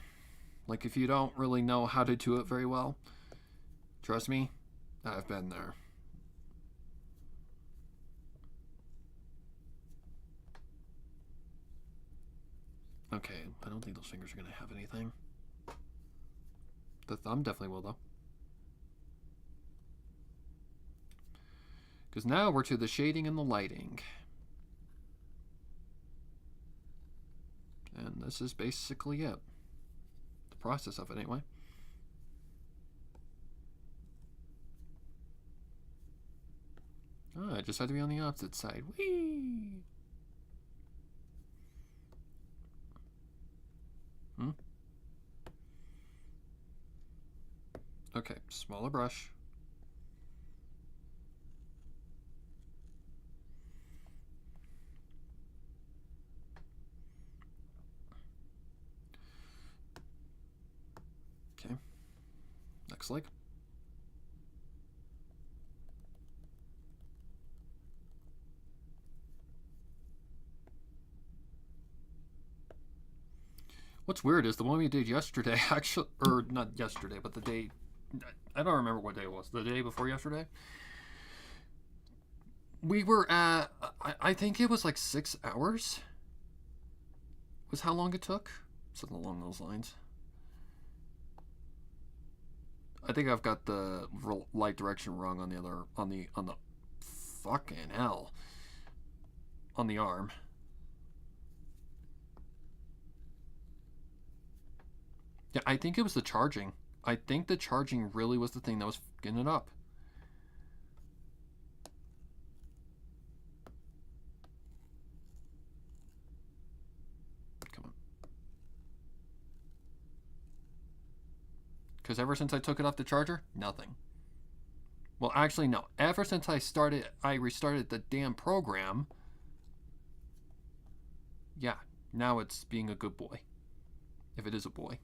Like if you don't really know how to do it very well, trust me, I've been there. Okay, I don't think those fingers are going to have anything. The thumb definitely will, though. Because now we're to the shading and the lighting. And this is basically it. The process of it, anyway. Oh, I just had to be on the opposite side. Whee! Hmm? Okay, smaller brush. Okay. Next leg. What's weird is the one we did yesterday, actually, or not yesterday, but the day, I don't remember what day it was, the day before yesterday. We were at, I think it was like 6 hours, was how long it took, something along those lines. I think I've got the light direction wrong on the other, on the fucking hell, on the arm. Yeah, I think it was the charging. I think the charging really was the thing that was getting it up. Come on. Because ever since I took it off the charger, nothing. Well, actually, no. Ever since I restarted the damn program, yeah, now it's being a good boy. If it is a boy.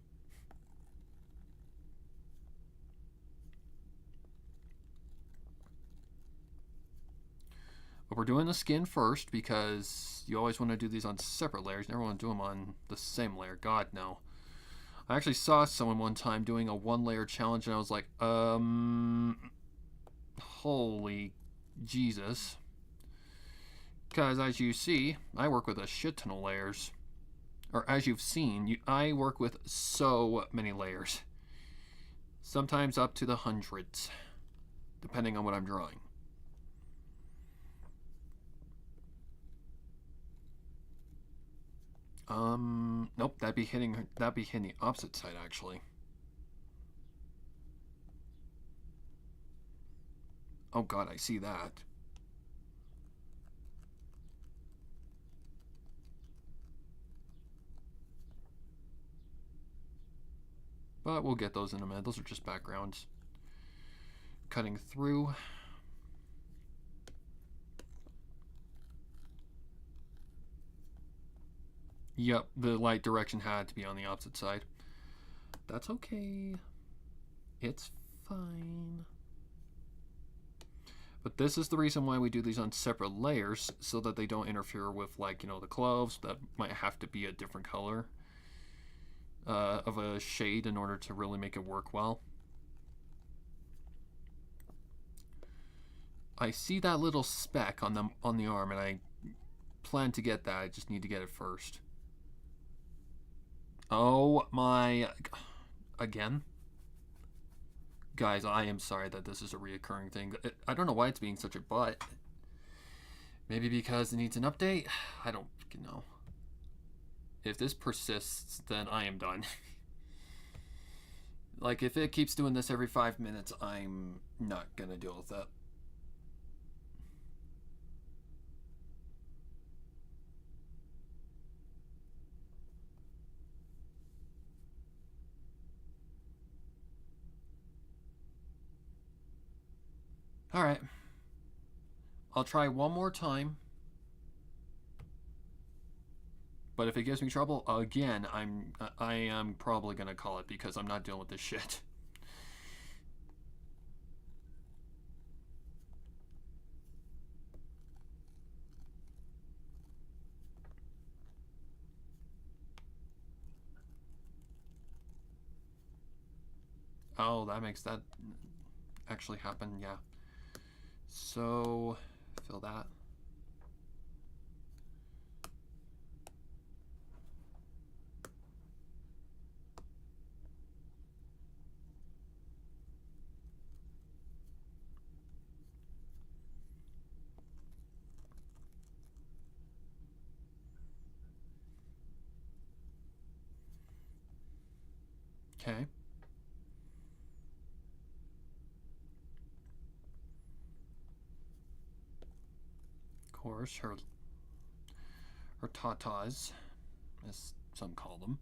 But we're doing the skin first because you always want to do these on separate layers. You never want to do them on the same layer. God, no. I actually saw someone one time doing a 1-layer challenge and I was like, holy Jesus. Because as you see, I work with a shit ton of layers. Or as you've seen, I work with so many layers. Sometimes up to the hundreds, depending on what I'm drawing. Nope, that'd be hitting the opposite side actually. Oh God, I see that. But we'll get those in a minute. Those are just backgrounds. Cutting through. Yep, the light direction had to be on the opposite side. That's okay. It's fine. But this is the reason why we do these on separate layers, so that they don't interfere with, like, you know, the cloves that might have to be a different color of a shade in order to really make it work well. I see that little speck on the arm, and I plan to get that. I just need to get it first. Oh my... Again? Guys, I am sorry that this is a reoccurring thing. I don't know why it's being such a butt. Maybe because it needs an update? I don't know. If this persists, then I am done. Like, if it keeps doing this every 5 minutes, I'm not gonna deal with that. Alright. I'll try one more time. But if it gives me trouble, again, I am probably gonna call it because I'm not dealing with this shit. Oh, that makes that actually happen, yeah. So, fill that. Okay. horse, her tatas, as some call them.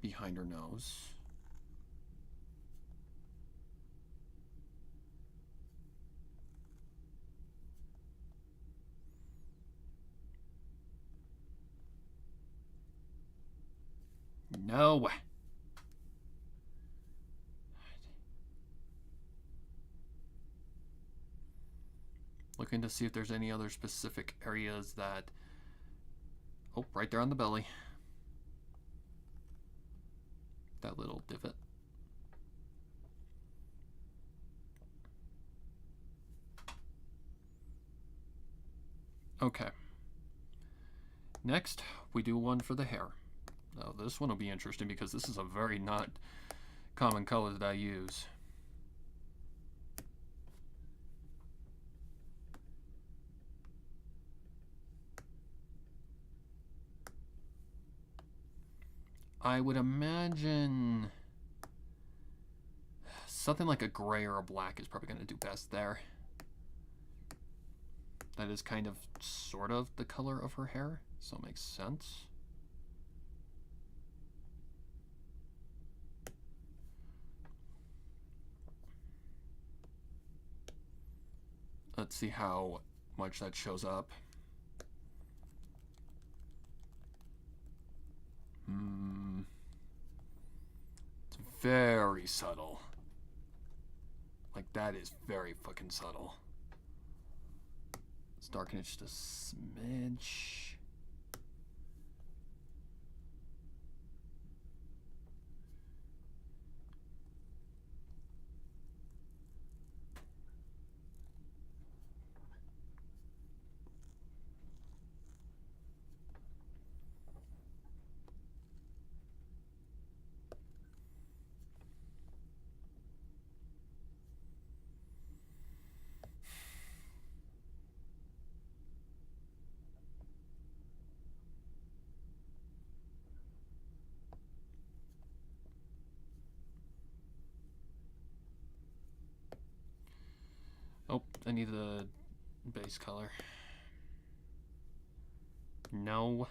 Behind her nose. No. Looking to see if there's any other specific areas that... Oh, right there on the belly. That little divot. Okay. Next, we do one for the hair. Now, this one will be interesting because this is a very not common color that I use. I would imagine something like a gray or a black is probably going to do best there. That is kind of, sort of, the color of her hair, so it makes sense. Let's see how much that shows up. It's very subtle. Like, that is very fucking subtle. Let's darken it just a smidge. Oh, I need the base color. No.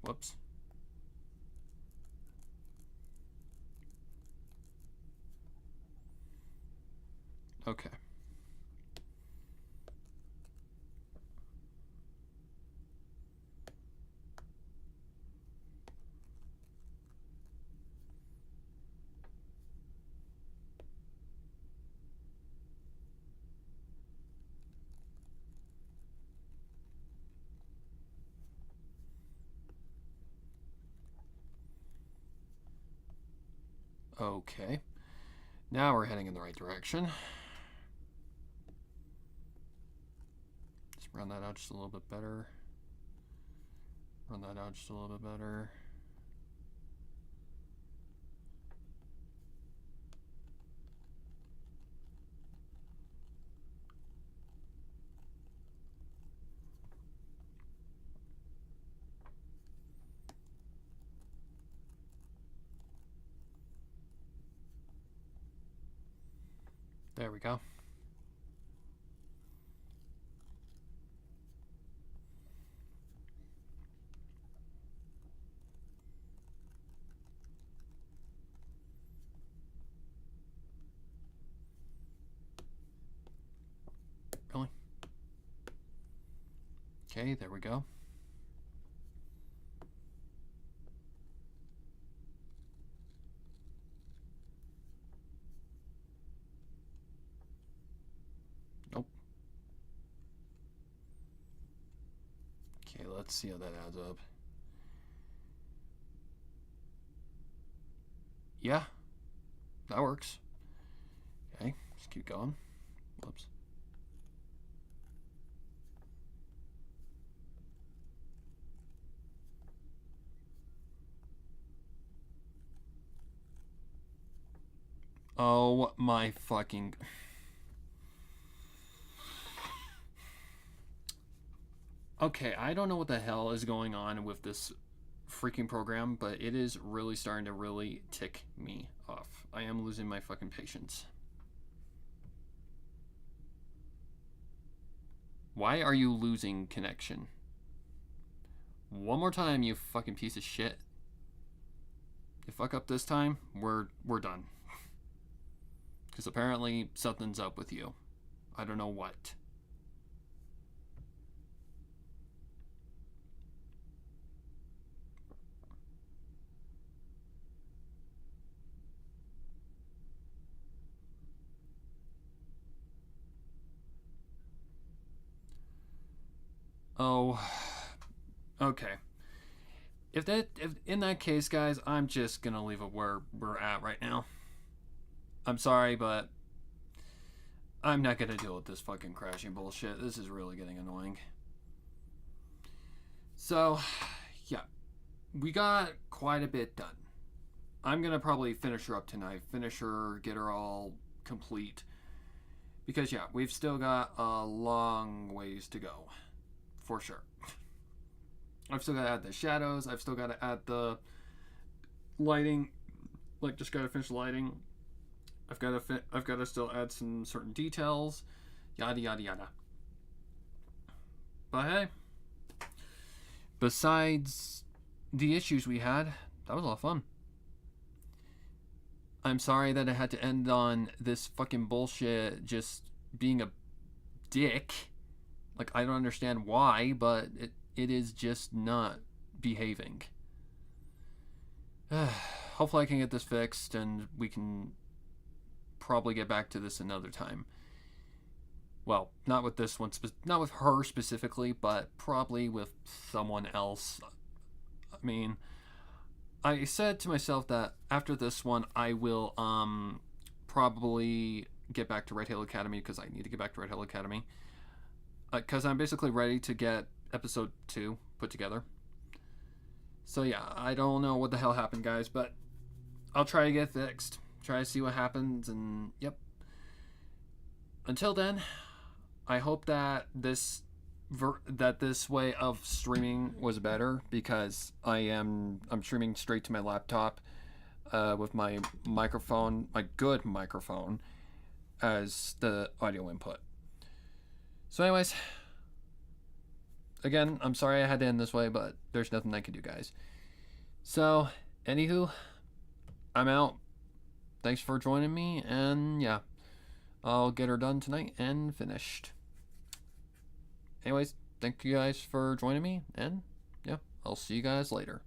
Whoops. Okay. Okay. Now we're heading in the right direction. Let's round that out just a little bit better. Run that out just a little bit better. There we go. Really? Okay, there we go. Nope. Okay, let's see how that adds up. Yeah, that works. Okay, let's keep going. Whoops. Oh my fucking... Okay, I don't know what the hell is going on with this freaking program, but it is really starting to really tick me off. I am losing my fucking patience. Why are you losing connection? One more time, you fucking piece of shit. You fuck up this time, we're done. Because apparently something's up with you. I don't know what. Oh, okay. If in that case, guys, I'm just gonna leave it where we're at right now. I'm sorry, but I'm not gonna deal with this fucking crashing bullshit. This is really getting annoying. So, yeah, we got quite a bit done. I'm gonna probably finish her up tonight. Finish her, get her all complete. Because yeah, we've still got a long ways to go. For sure. I've still got to add the shadows. I've still got to add the lighting. Like, just got to finish lighting. I've got to still add some certain details. Yada, yada, yada. But hey, besides the issues we had, that was a lot of fun. I'm sorry that it had to end on this fucking bullshit just being a dick. Like, I don't understand why, but it is just not behaving. Hopefully I can get this fixed and we can probably get back to this another time. Well, not with this one, not with her specifically, but probably with someone else. I mean, I said to myself that after this one, I will probably get back to Red Hill Academy, because I need to get back to Red Hill Academy. Because I'm basically ready to get episode 2 put together. So yeah, I don't know what the hell happened, guys, but I'll try to get it fixed. Try to see what happens, and yep. Until then, I hope that this way of streaming was better, because I'm streaming straight to my laptop with my microphone, my good microphone, as the audio input. So anyways, again, I'm sorry I had to end this way, but there's nothing I can do, guys. So, anywho, I'm out. Thanks for joining me, and yeah, I'll get her done tonight and finished. Anyways, thank you guys for joining me, and yeah, I'll see you guys later.